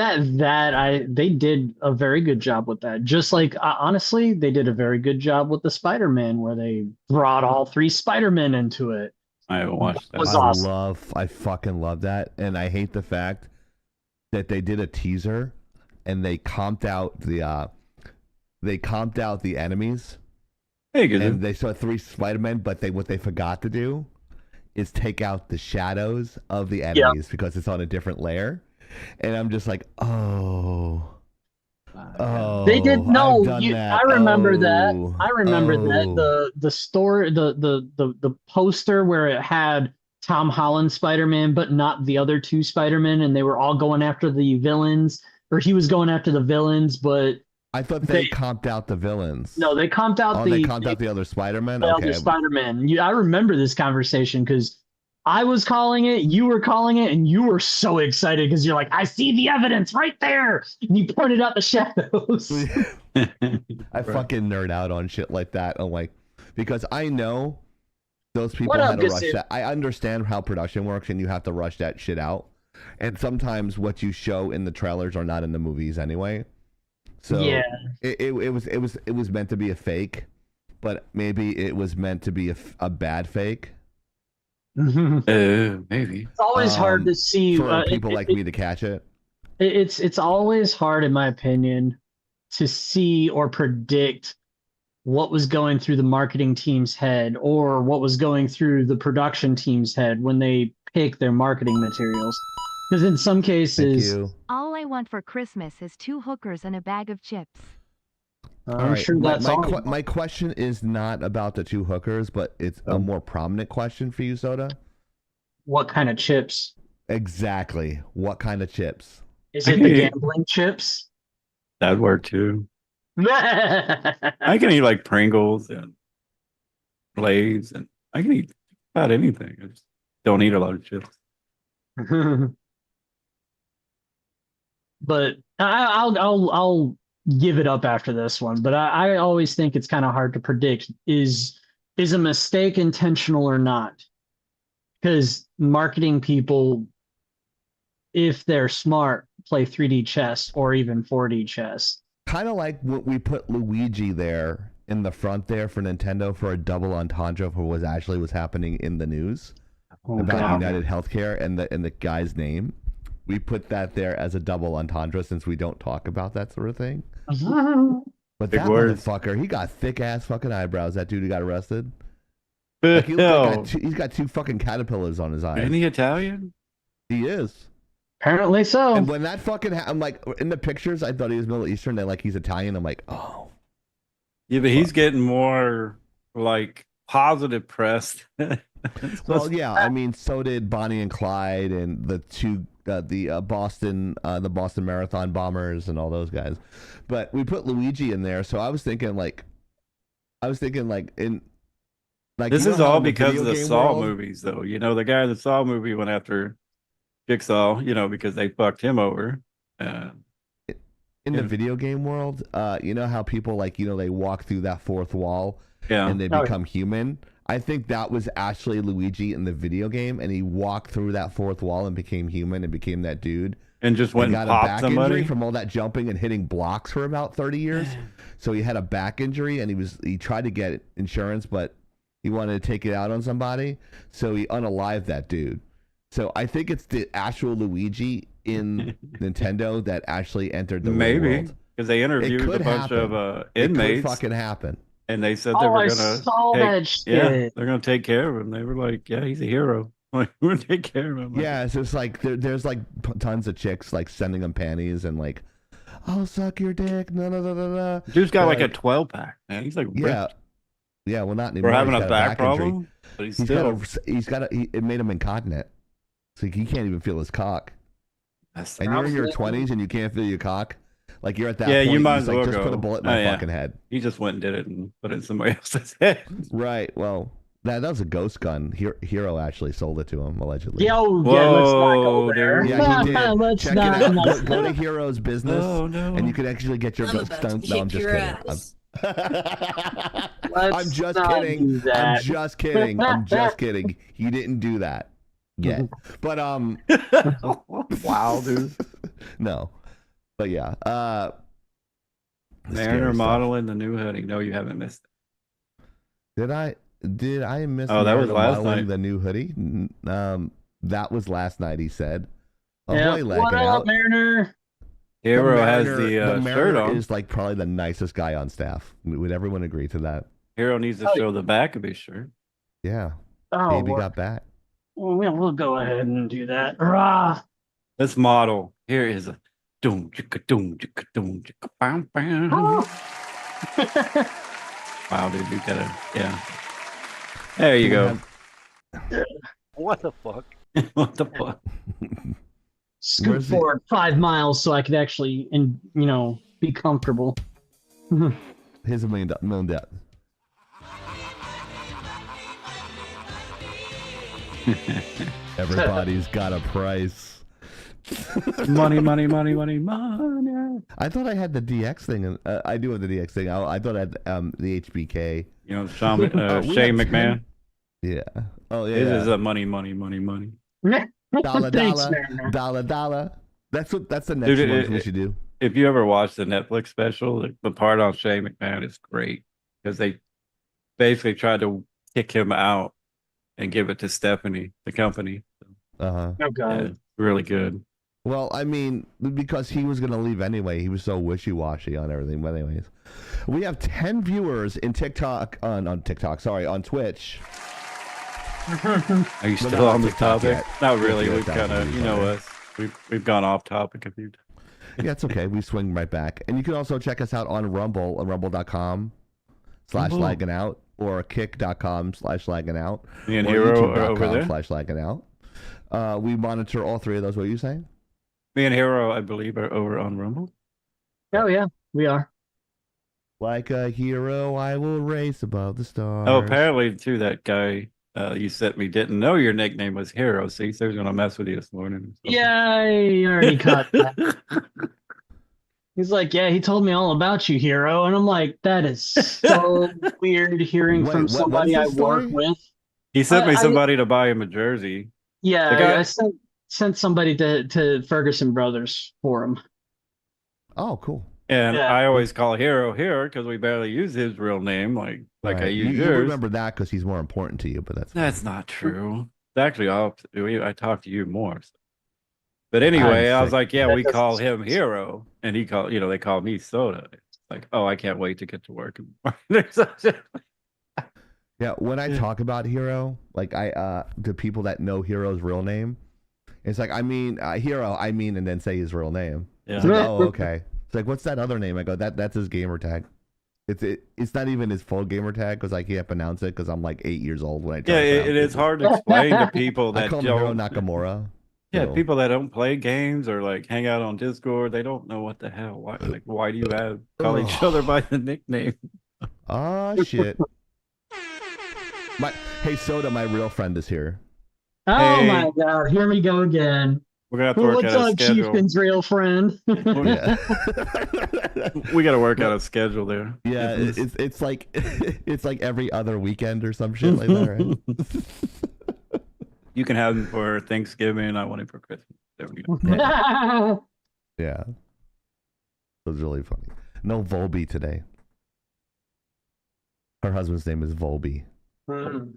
did a very good job with that. Just like honestly, they did a very good job with the Spider-Man, where they brought all three Spider-Men into it.
I haven't watched that.
Was awesome.
I fucking love that, and I hate the fact that they did a teaser and they comped out the enemies,
Hey, good.
and they saw three Spider-Men, but what they forgot to do is take out the shadows of the enemies because it's on a different layer, and I'm just like, oh.
They did
I've
no.
done that.
I remember that.
Oh,
I remember that
oh.
the story, the poster where it had Tom Holland Spider-Man, but not the other two Spider-Men, and they were all going after the villains, or he was going after the villains, but
I thought they comped out the villains.
no, they comped out
they comped out the other Spider-Man.
the
Okay,
other Spider-Man. I remember this conversation because I was calling it, you were calling it, and you were so excited because you're like, I see the evidence right there. And you pointed out the shadows.
I fucking nerd out on shit like that. I'm like, because I know those people
What up,
had to rush
Gasu?
that. I understand how production works, and you have to rush that shit out. And sometimes what you show in the trailers are not in the movies anyway. So
Yeah.
it was meant to be a fake, but maybe it was meant to be a bad fake.
Maybe.
It's always hard to see
for people like me to catch it.
It's always hard, in my opinion, to see or predict what was going through the marketing team's head or what was going through the production team's head when they pick their marketing materials. Because in some
Thank
cases,
you.
All I want for Christmas is 2 hookers and a bag of chips.
All
I'm
right.
sure
my,
that's
my,
all.
que- my question is not about the 2 hookers, but it's a more prominent question for you, Soda.
What kind of chips?
Exactly. What kind of chips?
Is it the gambling chips?
That'd work too.
I
I can eat like Pringles and Lay's, and I can eat about anything. I just don't eat a lot of chips.
But I'll give it up after this one. But I always think it's kind of hard to predict is a mistake intentional or not? Because marketing people, if they're smart, play 3D chess or even 4D chess.
Kind of like when we put Luigi there in the front there for Nintendo for a double entendre for what actually was happening in the news about United Healthcare and the guy's name. We put that there as a double entendre since we don't talk about that sort of thing. But
Big
that
words.
motherfucker, he got thick ass fucking eyebrows. That dude who got arrested. Like he looks like he's got 2 fucking caterpillars on his eyes.
Isn't he Italian?
He is.
Apparently so.
And when that fucking, I'm like, in the pictures, I thought he was Middle Eastern. They're like, he's Italian. I'm like, oh.
Yeah, but he's getting more like positive press.
Well, yeah. I mean, so did Bonnie and Clyde and the 2, the Boston Marathon bombers and all those guys. But we put Luigi in there, so I was thinking like in. Like,
This
you know
is
how
all
in the
because
video
of the
game
Saw
world-
movies, though. You know, the guy in the Saw movie went after Jigsaw, you know, because they fucked him over.
In the
Yeah.
video game world, you know how people like, you know, they walk through that 4th wall
Yeah.
and they
Oh, yeah.
become human. I think that was actually Luigi in the video game, and he walked through that 4th wall and became human and became that dude.
And just went
And
and
got a
popped
back
somebody.
injury from all that jumping and hitting blocks for about 30 years. So he had a back injury, and he tried to get insurance, but he wanted to take it out on somebody, so he unalived that dude. So I think it's the actual Luigi in Nintendo that actually entered the real
Maybe
world.
because they interviewed
could
a bunch
happen.
of
It could
inmates,
fucking happen.
and they said they
Oh,
were
I
gonna
saw that
yeah,
shit.
they're gonna take care of him. They were like, yeah, he's a hero. Like, we're gonna take care of him. Like,
Yeah, it's just like there's like tons of chicks like sending him panties and like, I'll suck your dick. No, no, no, no, no.
dude's got like a
Like,
12-pack, man. He's like,
Yeah,
ripped.
yeah. Well, not anymore.
We're having
He's
a
got
back
injury.
problem, but he's
He's
still.
it made him incontinent, so he can't even feel his cock.
That's
And you're in your
Absolutely.
20s and you can't feel your cock. Like you're at that
Yeah,
point.
you might
just
as well
just put a
go.
bullet in my
Oh, yeah.
fucking head.
He just went and did it and put it in somebody else's head.
Right. Well, that was a ghost gun. Hero actually sold it to him allegedly.
Yeah, let's not go
Whoa,
there.
dude.
Yeah, he did.
Let's
Check
not.
it out.
let's
Go to
not.
Hero's business,
Oh no!
and you can actually get your
I'm
ghost
about to
gun.
kick
No, I'm just
your
kidding.
ass.
Let's
I'm just
not
kidding.
do that.
I'm just kidding. I'm just kidding. He didn't do that yet. But
Wow, dude.
no. But yeah.
Mariner
scary stuff.
modeling the new hoodie. No, you haven't missed it.
Did I miss
Oh, that was
Mariner
last
modeling
night.
the new hoodie? That was last night, he said.
Yeah,
Ahoy,
what
lagging
up,
out.
Mariner?
Hero has
Mariner-
the shirt
Mariner
on.
is like probably the nicest guy on staff. Would everyone agree to that?
Hero needs to
Oh,
show the back of his shirt.
Yeah.
Oh,
Baby
well,
got back.
we'll go ahead and do that. Rah.
This model here is a doom chicka doom chicka doom chicka bam bam. Wow, dude, you gotta yeah. There you go.
What the fuck?
What the fuck?
Scoot
Where's the-
forward 5 miles so I could actually, be comfortable.
Here's $1 million. Everybody's got a price.
Money, money, money, money, money.
I thought I had the DX thing. And I do have the DX thing. I thought I had the HBK.
You know, Sean,
We
Shane
have
McMahon.
Yeah. Oh yeah.
This is a money, money, money, money.
Dollar,
Thanks,
dollar,
Mariner.
dollar, dollar. That's the next
Dude,
one we should do.
If you ever watch the Netflix special, the part on Shane McMahon is great because they basically tried to kick him out and give it to Stephanie, the company.
Uh huh.
Oh,
Yeah,
God.
it's really good.
Well, I mean, because he was gonna leave anyway. He was so wishy-washy on everything. But anyways, we have 10 viewers in TikTok on TikTok. Sorry, on Twitch.
Are you
But
still
not
on the
TikTok
topic?
yet.
Not really.
Yeah,
We've
that's
kind of,
what
you know
we
us. We've gone off topic a few times.
Yeah, it's okay. We swing right back. And you can also check us out on Rumble, on rumble.com/lagging out, or kick.com/lagging out,
Me and
or
Hero are over there.
youtube.com/lagging out. We monitor all three of those. What are you saying?
Me and Hero, I believe, are over on Rumble.
Oh yeah, we are.
Like a hero, I will race above the stars.
Oh, apparently, too, that guy you sent me didn't know your nickname was Hero. See, so he's going to mess with you this morning.
Yeah, I already caught that. He's like, yeah, he told me all about you, Hero. And I'm like, that is so weird hearing
Wait,
from
what is
somebody I
this
work
story?
with.
He sent me
I-
somebody to buy him a jersey.
Yeah,
The guy-
I sent somebody to Ferguson Brothers for him.
Oh, cool.
And
Yeah.
I always call Hero because we barely use his real name like I
Right.
use
you
yours.
remember that because he's more important to you, but
That's not true. Actually, I talk to you more. So. But anyway, I was
sick.
like, yeah,
That
we
doesn't
call
make
him Hero, and he call they call me Soda. It's like, oh, I can't wait to get to work.
Yeah, when I talk about Hero, like to people that know Hero's real name, it's like Hero, and then say his real name.
Yeah.
It's like, oh, okay. It's like, what's that other name? I go, that's his gamer tag. It's not even his full gamer tag because I can't pronounce it because I'm like 8 years old when I try
Yeah,
to
it
pronounce
is hard to explain to people
I
that
call him Hero
don't.
Nakamura.
Yeah,
So-
people that don't play games or like hang out on Discord, they don't know what the hell. Why do you call each other by the nickname?
Oh shit. Hey Soda, my real friend is here.
Oh
Hey.
my God, here we go again.
We're gonna have to work
What's
out a
up,
schedule.
Chieftain's real friend?
Yeah.
We got to work out a schedule there.
Yeah, it's like it's like every other weekend or some shit like that, right?
You can have him for Thanksgiving. I want him for Christmas. There we go.
Yeah. It was really funny. No Volby today. Her husband's name is Volby.
Hmm.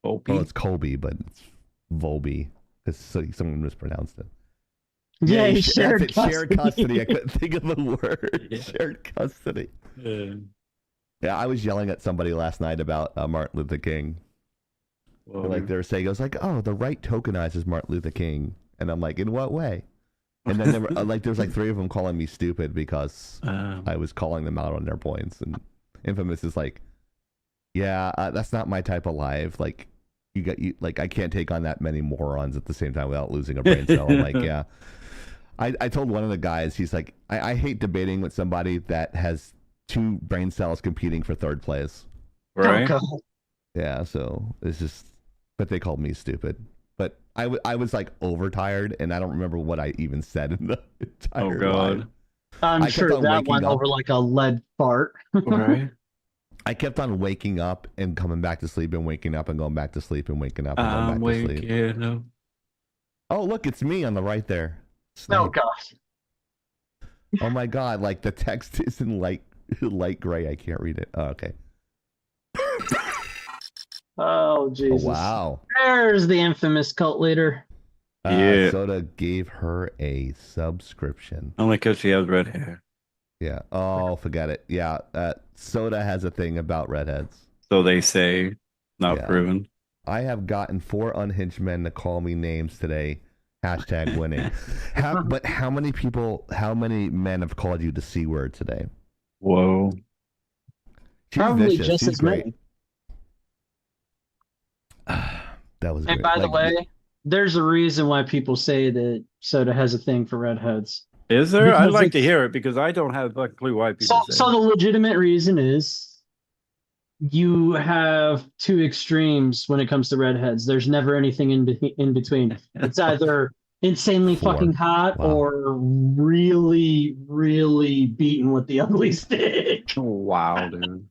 Well, it's Colby, but it's Volby because someone mispronounced it.
Yeah, he
that's
shared
it, shared custody. I couldn't think of the word.
Yeah.
Shared custody.
Yeah.
Yeah, I was yelling at somebody last night about Martin Luther King.
Well,
And, like they were saying, I was like, "Oh, the right tokenizes Martin Luther King," and I'm like, "In what way?" And then there were there was like 3 of them calling me stupid because I was calling them out on their points. And Infamous is like, "Yeah, that's not my type of life. Like, I can't take on that many morons at the same time without losing a brain cell." I'm like, "Yeah." I told one of the guys, he's like, I hate debating with somebody that has 2 brain cells competing for 3rd place.
right?
Oh, God.
Yeah, so it's just, but they called me stupid. But I was like overtired, and I don't remember what I even said in the entire
Oh God.
line.
I'm
I kept
sure
on
that
waking
went
up.
over like a lead fart.
Right.
I kept on waking up and coming back to sleep and waking up and going back to sleep and waking up and going
I'm
back to sleep.
waking up.
Oh, look, it's me on the right there.
Oh
Snipe.
gosh.
Oh my God, like the text is in light gray. I can't read it. Oh, okay.
Oh
Oh,
Jesus.
wow.
There's the infamous cult leader.
Yeah.
Soda gave her a subscription.
Only because she has red hair.
Yeah. Oh, forget it. Yeah. Soda has a thing about redheads.
So they say, not
Yeah.
proven.
I have gotten 4 unhinged men to call me names today. Hashtag winning. But how many men have called you the C word today?
Whoa.
She's
Probably
vicious.
just
She's
as
great.
many.
That was
And
great.
by the
Like,
way, there's a reason why people say that Soda has a thing for redheads.
Is there? I'd
Because
like to
it's-
hear it because I don't have a clue why people
So,
say
so
it.
the legitimate reason is you have 2 extremes when it comes to redheads. There's never anything in between. It's either insanely
4.
fucking hot
Wow.
or really, really beaten with the ugly stick.
Wow, dude.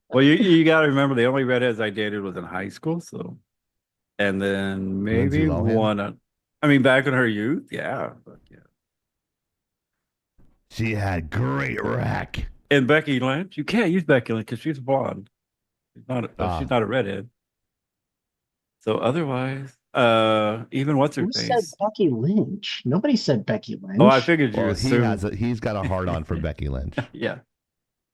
Well, you got to remember the only redheads I dated was in high school, so, and then
Lindsay
maybe
Lohan?
one. I mean, back in her youth, yeah, but yeah.
she had great rack.
And Becky Lynch, you can't use Becky Lynch because she's blonde. She's not.
Ah.
She's not a redhead. So otherwise, Even what's her
Who said
face?
Becky Lynch? Nobody said Becky Lynch.
Oh, I figured you
Well,
assumed.
he's got a hard on for Becky Lynch.
Yeah,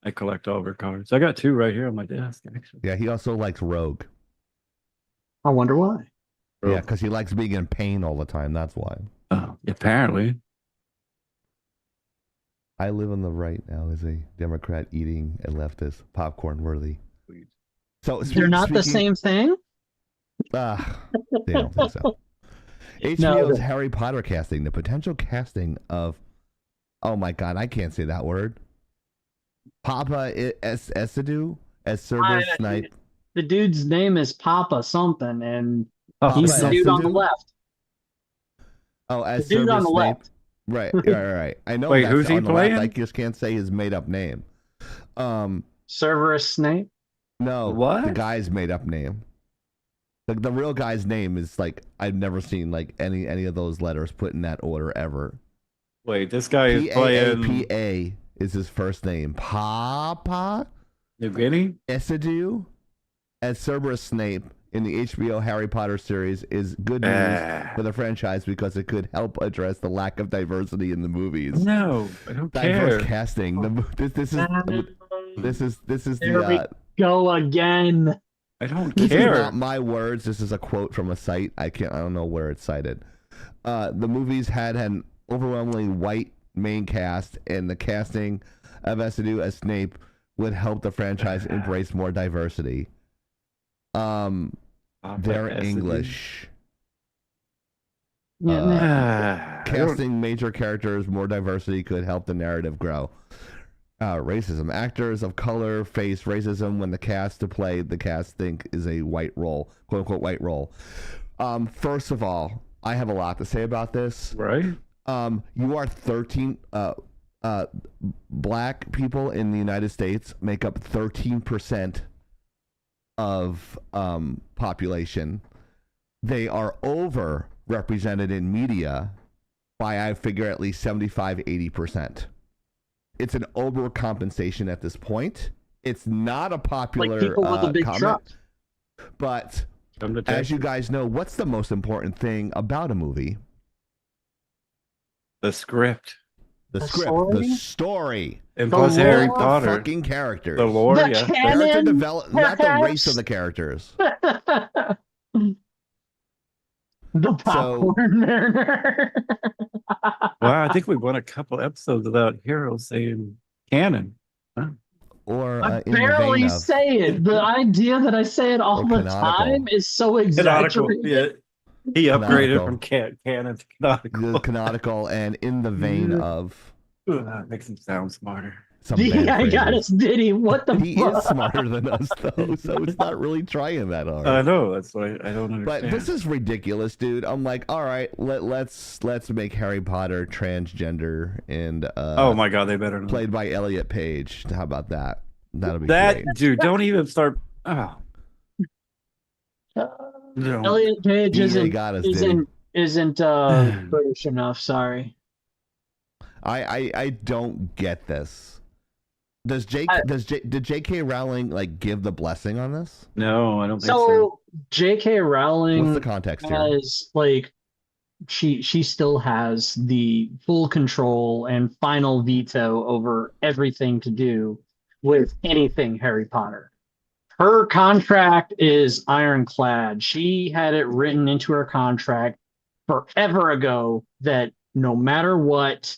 I collect all of her cards. I got 2 right here on my desk, actually.
Yeah, he also likes Rogue.
I wonder why.
Yeah, because he likes being in pain all the time. That's why.
Apparently.
I live on the right now as a Democrat eating a leftist popcorn worthy. So
They're not the same thing?
They don't think so. HBO's Harry Potter casting, the potential casting of, oh my God, I can't say that word. Papa Essedu as Cerberus Snape.
The dude's name is Papa something, and
Papa
he's the dude on the
Essedu?
left.
Oh, as
The dude on
Cerberus
the
Snape.
left.
Right. I know.
Wait,
that's
who's he
on the left.
playing?
I just can't say his made up name.
Severus Snape.
No,
What?
the guy's made up name. The real guy's name is like I've never seen like any of those letters put in that order ever.
Wait, this guy is playing
P-A-A-P-A is his first name. Papa
New Guinea?
Essedu as Cerberus Snape in the HBO Harry Potter series is good news for the franchise because it could help address the lack of diversity in the movies.
No, I don't
Diverse
care.
casting. This is
There we go again.
I don't
This
care.
is not my words. This is a quote from a site. I don't know where it's cited. The movies had an overwhelmingly white main cast, and the casting of Essedu as Snape would help the franchise embrace more diversity. They're English. Casting major characters, more diversity could help the narrative grow. Racism. Actors of color face racism when the cast think is a white role, quote unquote white role. First of all, I have a lot to say about this.
Right?
You are 13 black people in the United States make up 13% of population. They are overrepresented in media by, I figure, at least 75-80%. It's an overcompensation at this point. It's not a popular
Like people with a big
comment,
truck.
but as you guys know, what's the most important thing about a movie?
The script.
The script,
story?
the story,
And plus Harry
the
Potter.
fucking characters.
The lore,
The
yeah.
Character
canon,
development, not the race
perhaps?
of the characters.
The popcorn burner.
Wow, I think we won a couple episodes without Hero saying canon. Huh?
Or
I
in the
barely
vein of,
say it. The idea that I say it all
Or
the
canonical.
time is so
Canonical.
exaggerated.
Yeah. He upgraded
Canonical.
from canon to canonical.
the canonical and in the vein of
That makes him sound smarter.
some bad
I got
phrases.
us, did he? What the
He
fuck?
is smarter than us, though, so it's not really trying that hard.
I know, that's why I don't understand.
But this is ridiculous, dude. I'm like, all right, let's make Harry Potter transgender and
oh my god, they better not.
played by Elliot Page. How about that? That'll be
That
great.
dude, don't even start. Oh. No.
Elliot Page
They got us, dude.
isn't British enough. Sorry.
I don't get this. Did J.K. Rowling like give the blessing on this?
No, I don't think so.
So J.K. Rowling
What's the context here?
has like she still has the full control and final veto over everything to do with anything Harry Potter. Her contract is ironclad. She had it written into her contract forever ago that no matter what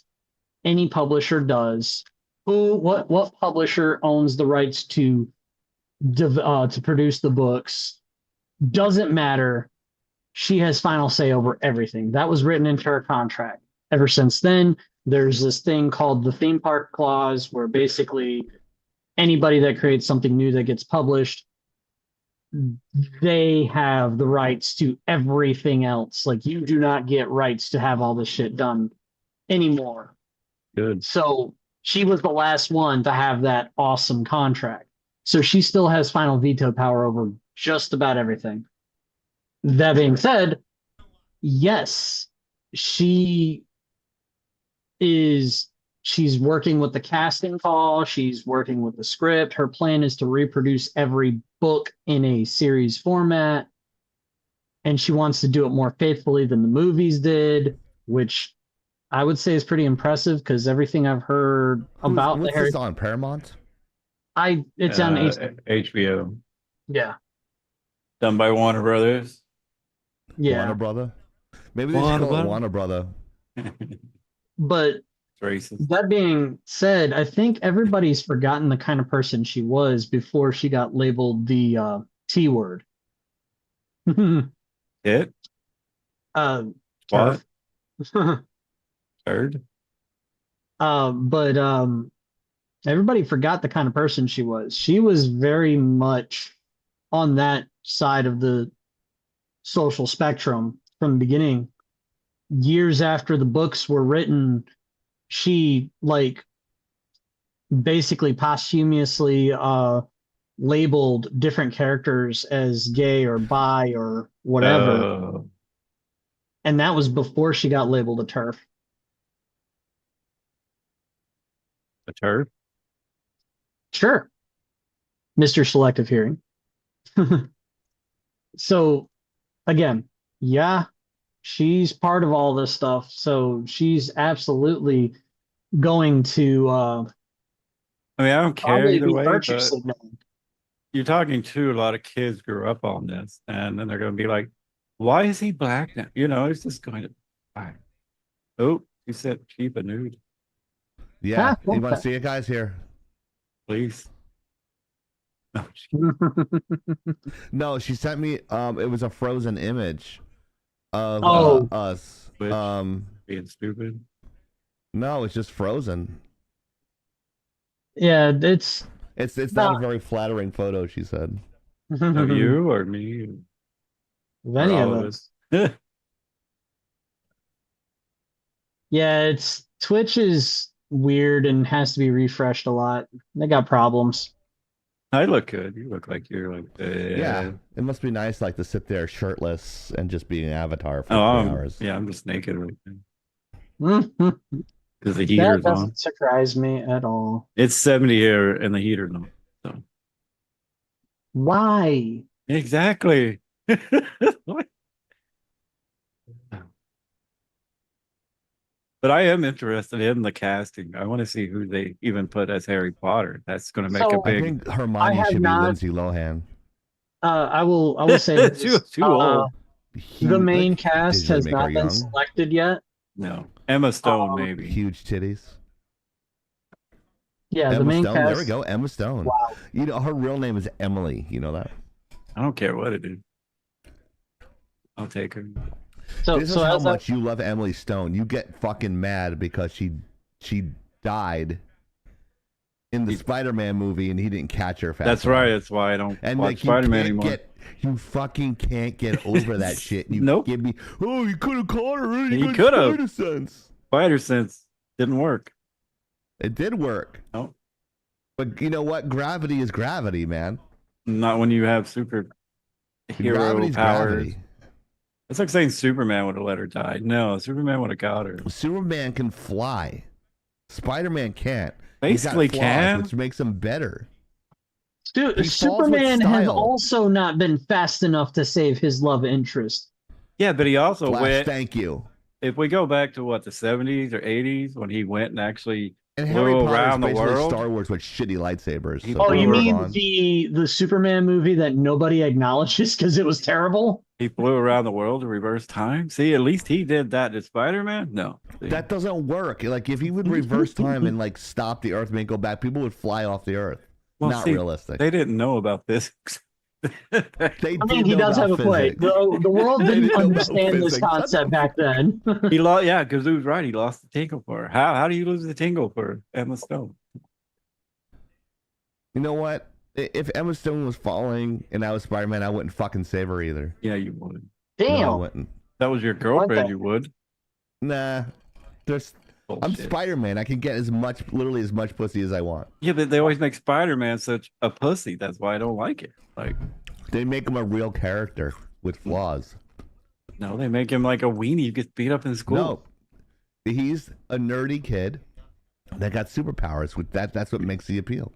any publisher does, what publisher owns the rights to produce the books doesn't matter. She has final say over everything. That was written into her contract. Ever since then, there's this thing called the theme park clause, where basically anybody that creates something new that gets published, they have the rights to everything else. Like, you do not get rights to have all this shit done anymore.
Good.
So she was the last one to have that awesome contract. So she still has final veto power over just about everything. That being said, yes, she's working with the casting call. She's working with the script. Her plan is to reproduce every book in a series format. and she wants to do it more faithfully than the movies did, which I would say is pretty impressive because everything I've heard about the
what's
Harry,
this on Paramount?
it's on
HBO,
yeah,
done by Warner Brothers.
yeah,
Warner Brother. Maybe they should
Warner
call it
Brother?
Warner Brother.
but
It's racist.
that being said, I think everybody's forgotten the kind of person she was before she got labeled the T word.
It?
uh,
What?
turf.
Third?
But everybody forgot the kind of person she was. She was very much on that side of the social spectrum from the beginning. Years after the books were written, she like basically posthumously labeled different characters as gay or bi or whatever. And that was before she got labeled a turf.
A turd?
Sure. Mr. Selective Hearing. So again, yeah, she's part of all this stuff. So she's absolutely going to
I mean, I don't care
probably
either
be
way,
virtue
but
signaling.
you're talking to a lot of kids grew up on this, and then they're going to be like, why is he black now? You know, it's just going to. Right. Oh, you said cheap a nude,
Yeah,
Huh?
you want to see it, guys? Here.
please. No,
No, she sent me. It was a frozen image of
Oh.
us.
Which? Being stupid.
No, it's just frozen.
Yeah, it's
It's not
No.
a very flattering photo. She said.
Of you or me?
Of
Or
any
all
of
of
us.
us?
Yeah, it's Twitch is weird and has to be refreshed a lot. They got problems.
I look good. You look like you're like.
Yeah, it must be nice, like to sit there shirtless and just be an avatar for
Oh,
3 hours.
yeah, I'm just naked right now
Mhm.
because the
That
heater's
doesn't
on.
surprise me at all.
It's 70 here and the heater's on. So
Why?
exactly. But I am interested in the casting. I want to see who they even put as Harry Potter. That's going to make
So-
a
I
big.
think
I
Hermione
have
should
not-
be Lindsay Lohan.
I will say this.
Too old.
The main
Like,
cast
did you
has
make her
not been
young?
selected yet.
No, Emma Stone maybe.
Huge titties.
Yeah, the
Emma
main
Stone.
cast.
There we go. Emma Stone.
Wow.
You know her real name is Emily. You know that.
I don't care what it is. I'll take her.
So,
This is
so
how
as I-
much you love Emily Stone. You get fucking mad because she died in the Spider-Man movie and he didn't catch her fast
That's
enough.
right. That's why I don't
And
watch
like
Spider-Man anymore.
you fucking can't get over that shit. You
Nope.
give me, oh, you could have caught her.
He
You got
could've.
Spider sense.
Spider Sense didn't work.
It did work.
No,
But you know what? Gravity is gravity, man.
not when you have super hero
Gravity's
powers.
gravity.
It's like saying Superman would have let her die. No, Superman would have got her.
Superman can fly. Spider-Man can't. He's got
Basically
flaws,
can.
which makes him better.
Dude,
He falls with
Superman has
style.
also not been fast enough to save his love interest.
Yeah, but he also
Flash,
went.
thank you.
If we go back to what the 70s or 80s when he went and actually
And
flew
Harry Potter's
around the
basically
world.
Star Wars with shitty lightsabers.
He
So
Oh,
flew
you
Move
mean
on.
the Superman movie that nobody acknowledges because it was terrible?
He flew around the world to reverse time. See, at least he did that to Spider-Man. No, See?
That doesn't work. Like if he would reverse time and like stop the Earth and go back, people would fly off the Earth.
Well,
Not
see,
realistic.
They didn't know about this.
They
I mean,
did
he
know
does have a
about
point.
physics.
The world
They
didn't
didn't know about
understand this
physics. Shut
concept
the
back then.
He lost. Yeah, because was right. He lost the tingle for her. How do you lose the tingle for Emma Stone?
You know what? If Emma Stone was falling and I was Spider-Man, I wouldn't fucking save her either.
Yeah, you would.
No, I
Damn.
wouldn't.
That was your girlfriend.
Okay.
You would.
Nah. There's I'm
Bullshit.
Spider-Man. I can get literally as much pussy as I want.
Yeah, but they always make Spider-Man such a pussy. That's why I don't like it. Like,
They make him a real character with flaws.
no, they make him like a weenie. You get beat up in school.
No, he's a nerdy kid that got superpowers. With that's what makes the appeal.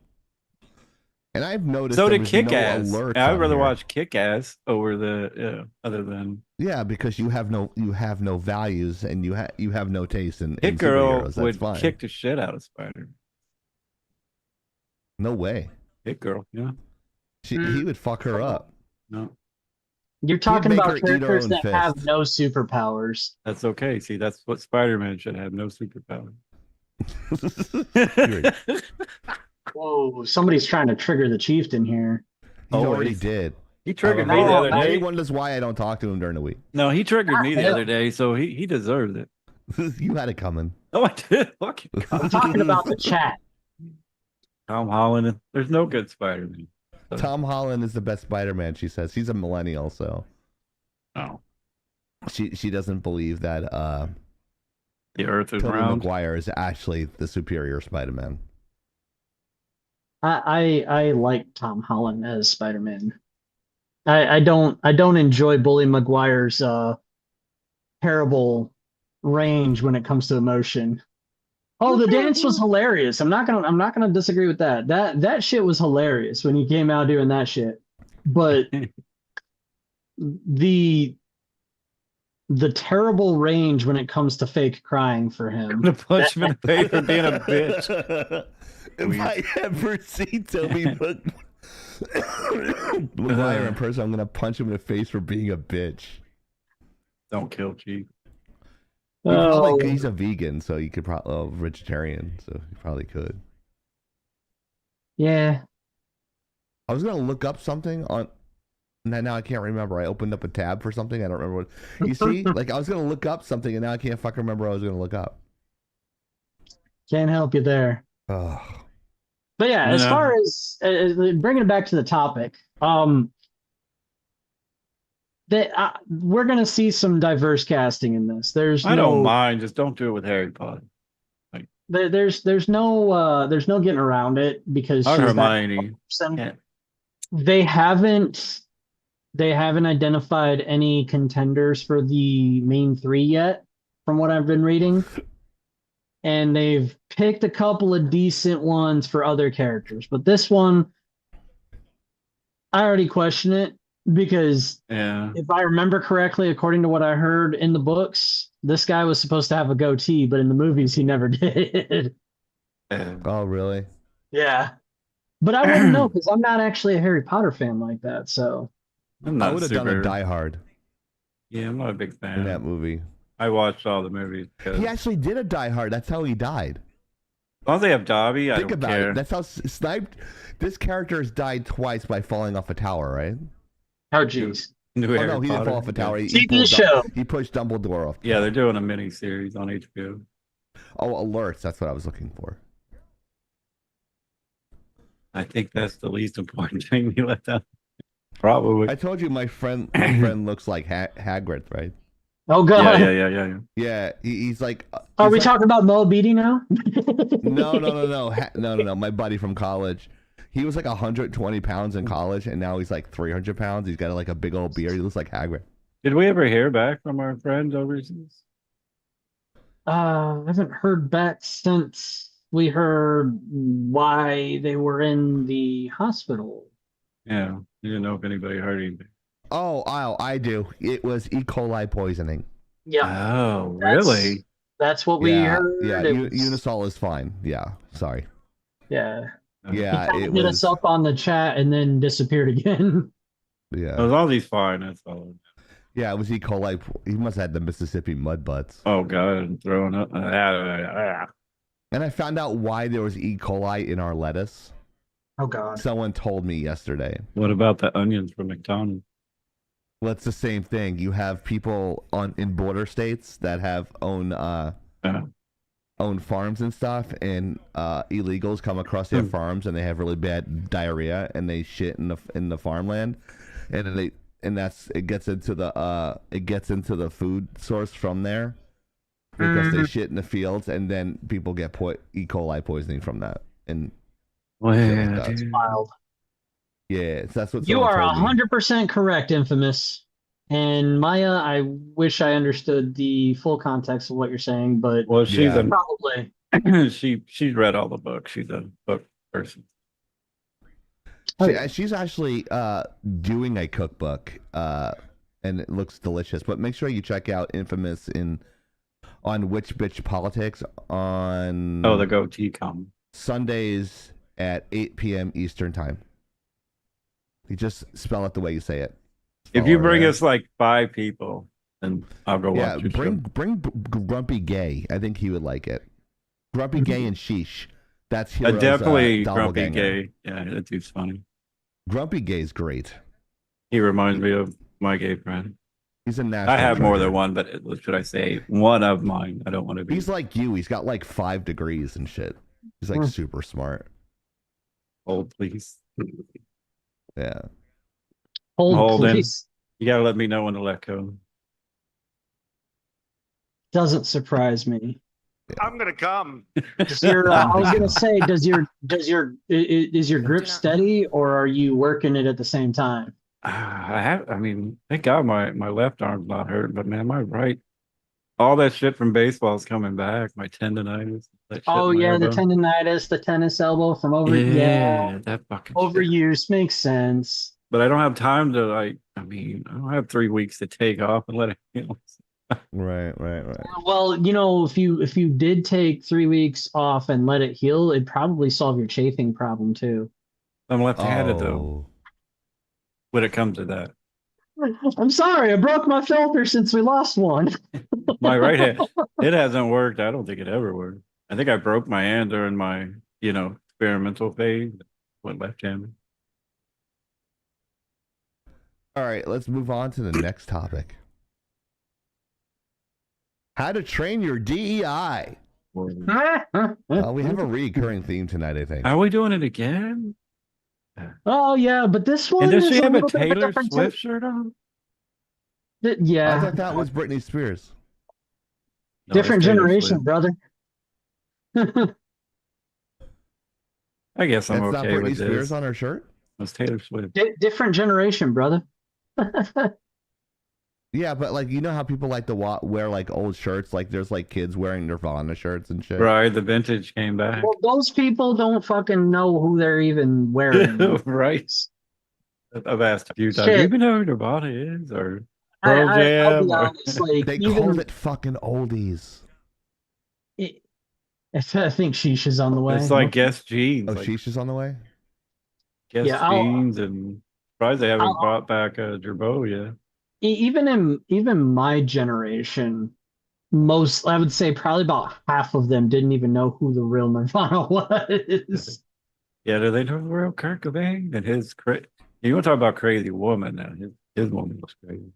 And I've noticed
So
there
did
was
Kick
no
Ass.
alerts
I'd
on
rather
here.
watch Kick Ass over the other than
Yeah, because you have no values and you have no taste in
Hit Girl
superheroes. That's
would
fine.
kick the shit out of Spider.
No way.
Hit Girl, yeah.
He would fuck her up.
No,
You're talking
make
about
her eat her
characters
own
that have
fist.
no superpowers.
that's okay. See, that's what Spider-Man should have, no superpower.
Whoa, somebody's trying to trigger the chieftain here.
He already
Always.
did.
He triggered me
know.
the other
Oh,
day.
Maybe wonders why I don't talk to him during the week.
No, he triggered me the
hell.
other day, so he deserves it.
You had it coming.
Oh, I did. Fuck you.
I'm talking about the chat.
Tom Holland. There's no good Spider-Man. So,
Tom Holland is the best Spider-Man, she says. He's a millennial, so
no.
she doesn't believe that
The Earth is
Tobey
round.
Maguire is actually the superior Spider-Man.
I like Tom Holland as Spider-Man. I don't enjoy Bully Maguire's terrible range when it comes to emotion. Oh, the dance was hilarious. I'm not gonna disagree with that. That shit was hilarious when he came out doing that shit. But the terrible range when it comes to fake crying for him.
I'm gonna punch him in the face for being a bitch.
If I ever see Tobey Maguire in person, I'm gonna punch him in the face for being a bitch.
Don't kill Chief.
Oh,
He's a vegan, so you could probably vegetarian, so you probably could.
yeah.
I was gonna look up something on. Now I can't remember. I opened up a tab for something. I don't remember what. You see, like I was gonna look up something, and now I can't fucking remember what I was gonna look up.
Can't help you there.
Oh,
But yeah, as
No.
far as bringing it back to the topic, we're gonna see some diverse casting in this.
I don't mind. Just don't do it with Harry Potter.
There's no getting around it because
Or
she's that
Hermione.
person.
Yeah.
They haven't identified any contenders for the main three yet, from what I've been reading. And they've picked a couple of decent ones for other characters. But this one, I already question it because
Yeah.
if I remember correctly, according to what I heard in the books, this guy was supposed to have a goatee, but in the movies, he never did.
Yeah.
oh, really?
Yeah. But I wouldn't know because I'm not actually a Harry Potter fan like that. So
I'm
I
not
would have done a
super.
Die Hard
Yeah, I'm not a big
in
fan.
that movie.
I watched all the movies. Because
He actually did a Die Hard. That's how he died.
as long as they have Dobby, I
Think
don't
about
care.
it. That's how sniped. This character has died twice by falling off a tower, right?
oh jeez.
New
Oh
Harry
no, he didn't
Potter.
fall off a tower. He
TV
pulled
show.
He pushed Dumbledore off.
Yeah, they're doing a mini series on HBO.
Oh, alerts. That's what I was looking for.
I think that's the least important thing you let down. Probably.
I told you my friend looks like Hagrid, right?
Oh god.
Yeah.
Yeah, he's like.
Are
he's
we
like-
talking about Mo Beatty now?
No. My buddy from college. He was like 120 pounds in college, and now he's like 300 pounds. He's got like a big old beard. He looks like Hagrid.
Did we ever hear back from our friends overseas?
I haven't heard back since we heard why they were in the hospital.
Yeah, you didn't know if anybody heard anything.
Oh, I do. It was E. coli poisoning.
Yeah,
Oh, really?
that's what we
yeah,
heard.
yeah.
It was-
Unisol is fine. Yeah, sorry.
yeah.
Yeah,
He kinda
it
hit
was.
us up on the chat and then disappeared again.
Yeah,
As long as he's fine, that's all.
yeah. It was E. coli. He must have had the Mississippi mud butts.
Oh God, I'm throwing up.
And I found out why there was E. coli in our lettuce.
Oh god.
Someone told me yesterday.
What about the onions from McDonald's?
Well, it's the same thing. You have people in border states that have own farms and stuff, and illegals come across their farms and they have really bad diarrhea and they shit in the farmland, and then it gets into the food source from there because they shit in the fields, and then people get E. coli poisoning from that. And
Well,
That's
Wild.
yeah, so that's what
You
someone
are
told me.
100% correct, Infamous. And Maya, I wish I understood the full context of what you're saying, but
well, she's
Yeah.
probably.
she's read all the books. She's a book person.
Oh, yeah.
She's actually doing a cookbook, and it looks delicious. But make sure you check out Infamous on Witch Bitch Politics on
Oh, the goatee come.
Sundays at 8 p.m. Eastern time. You just spell it the way you say it.
If you
Follow her
bring
there.
us like 5 people, then I'll go
Yeah,
watch your
bring Grumpy Gay. I think he would like it. Grumpy Gay and Sheesh. That's
show.
Hero's,
Definitely Grumpy
doppelganger.
Gay. Yeah, that dude's funny.
Grumpy Gay's great.
He reminds me of my gay friend.
He's a national.
I have more
treasure.
than one, but should I say one of mine? I don't want to be.
He's like you. He's got like 5 degrees and shit. He's like super smart.
Old, please.
Yeah.
Hold,
in.
please.
You gotta let me know when to let go.
Doesn't surprise me.
I'm gonna come.
Does your, I was gonna say, is your grip steady, or are you working it at the same time?
I mean, thank God my left arm's not hurt, but man, my right, all that shit from baseball is coming back. My tendonitis. That shit
Oh
in my
yeah, the
elbow.
tendonitis, the tennis elbow from over. Yeah,
that fucking shit.
overuse makes sense.
But I don't have time to I don't have 3 weeks to take off and let it heal.
Right.
Well, if you did take 3 weeks off and let it heal, it'd probably solve your chafing problem too.
I'm left-handed though.
Oh.
When it comes to that,
I'm sorry, I broke my filter since we lost one.
my right hand, it hasn't worked. I don't think it ever worked. I think I broke my hand during my experimental phase. Went left-handed.
All right, let's move on to the next topic. How to train your DEI. We have a recurring theme tonight, I think.
Are we doing it again?
Oh yeah, but this one
And does
is
she have a
little bit of
Taylor
different
Swift
take.
shirt on?
I
Yeah,
thought that was Britney Spears.
No,
different
it's Taylor
generation,
Swift.
brother.
I guess I'm
That's not
okay
Britney
with
Spears
this.
on her shirt?
It's Taylor Swift.
Different generation, brother.
Yeah, but like how people like to wear like old shirts, like there's like kids wearing Nirvana shirts and shit.
Right, the vintage came back.
Well, those people don't fucking know who they're even wearing.
Right. I've asked a few times.
Shit.
Do you even know who Nirvana is? Or
I'll
Pearl
be
Jam? Or...
honest, like,
They
even,
called it fucking oldies.
I think Sheesh is on the way.
It's like Guess Jeans.
Oh,
like
Sheesh is on the way?
Guess
Yeah, I'll-
Jeans, and surprised they haven't brought back Gerbo yet.
Even my generation, I would say probably about half of them didn't even know who the real Nirvana was.
Yeah, do they know the real Kurt Cobain and his You want to talk about crazy woman now? His woman was crazy.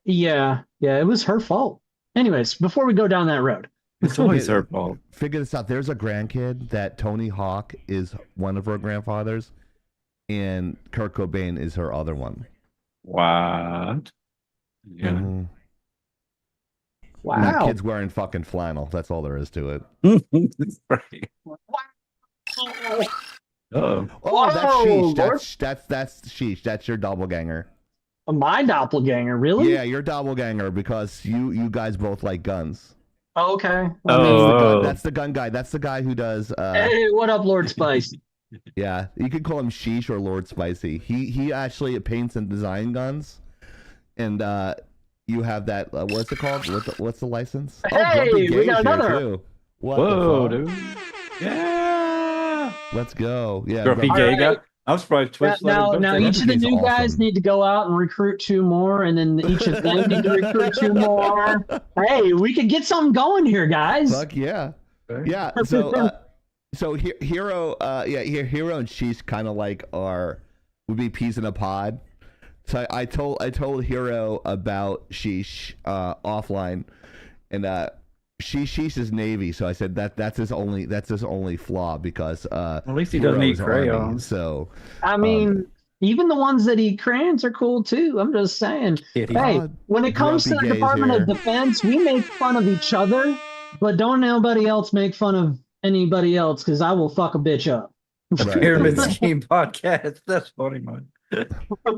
Yeah, it was her fault. Anyways, before we go down that road,
It's always her fault.
Figure this out. There's a grandkid that Tony Hawk is one of her grandfathers, and Kurt Cobain is her other one.
What? Yeah.
Mhm.
wow.
And that kid's wearing fucking flannel. That's all there is to it.
Right. Oh,
Oh, that's
Whoa,
Sheesh.
Lord.
That's Sheesh. That's your doppelganger.
My doppelganger, really?
Yeah, your doppelganger because you guys both like guns.
Oh, okay.
That's the gun guy. That's the guy who does.
Hey, what up, Lord Spice?
Yeah, you could call him Sheesh or Lord Spicy. He actually paints and designs guns, and you have that. What's it called? What's the license?
Hey,
Grumpy
we got
Gay's here,
another.
too. What
whoa,
the fuck?
dude. Yeah.
Let's go. Yeah,
Grumpy
All
Gay
right.
guy. I'm surprised Twitch let him
Now
go.
each of the
Grumpy Gay's
new guys
awesome.
need to go out and recruit 2 more, and then each of them need to recruit 2 more. Hey, we could get something going here, guys.
Fuck yeah.
Okay.
Yeah. So Hero, Hero and Sheesh kind of like would be peas in a pod. So I told Hero about Sheesh offline, and Sheesh is Navy. So I said that's his only flaw because
At least he
Hero
doesn't eat
is Army,
crayons.
so
I mean, even the ones that eat crayons are cool too. I'm just saying.
Kitty.
Hey, when it comes to
Grumpy
the
Gay's
Department
here.
of Defense, we make fun of each other, but don't nobody else make fun of anybody else, because I will fuck a bitch up.
Right.
Pyramid Scheme podcast. That's funny, man.
Don't tell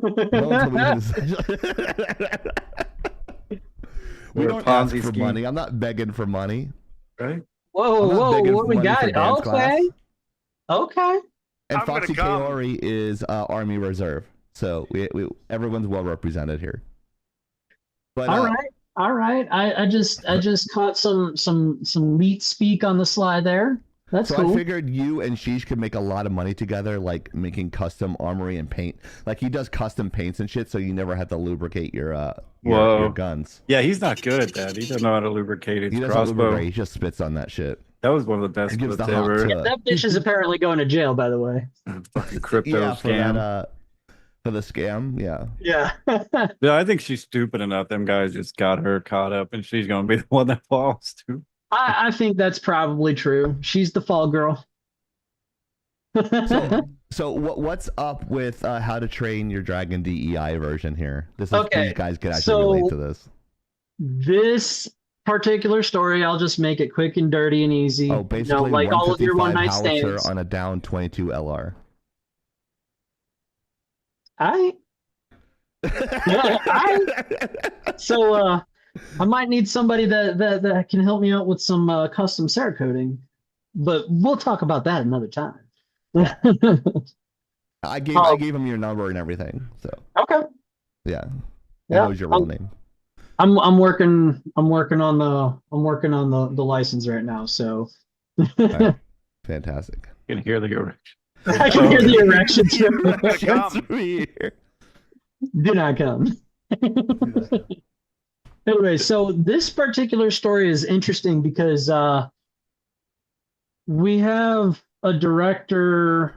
me what to say. We
Or a
don't ask
Ponzi
for
scheme.
money. I'm not begging for money.
Right?
Whoa,
I'm not
whoa,
begging
what
for
we
money
got?
for dance class.
Okay.
And
I'm gonna
Foxy
come.
Kaori is Army Reserve. So we everyone's well represented here. But
All right. I just caught some meat speak on the slide there. That's
so
cool.
I figured you and Sheesh could make a lot of money together, like making custom armory and paint. Like he does custom paints and shit, so you never have to lubricate your guns.
Yeah, he's not good at that. He doesn't know how to lubricate his
He doesn't
crossbow.
lubricate. He just spits on that shit.
That was one of the best
He gives
clips
the hot
ever.
tip.
That bitch is apparently going to jail, by the way.
Fucking crypto
Yeah, for
scam.
that for the scam. Yeah.
Yeah.
Yeah, I think she's stupid enough. Them guys just got her caught up, and she's gonna be the one that falls too.
I think that's probably true. She's the fall girl.
So what's up with How to Train Your Dragon DEI version here? This is
Okay,
these guys could actually
so-
relate to this.
This particular story, I'll just make it quick and dirty and easy.
Oh, basically,
like all of your
155
one-night
howitzer
stands.
on a down 22 LR.
So I might need somebody that can help me out with some custom Cerakoting, but we'll talk about that another time.
I gave him your number and everything. So
Okay.
yeah,
Yeah,
that was your real name.
I'm working on the license right now, so
All right. Fantastic.
You can hear the erection.
I can hear the erections.
Come.
Do not come. Anyway, so this particular story is interesting because we have a director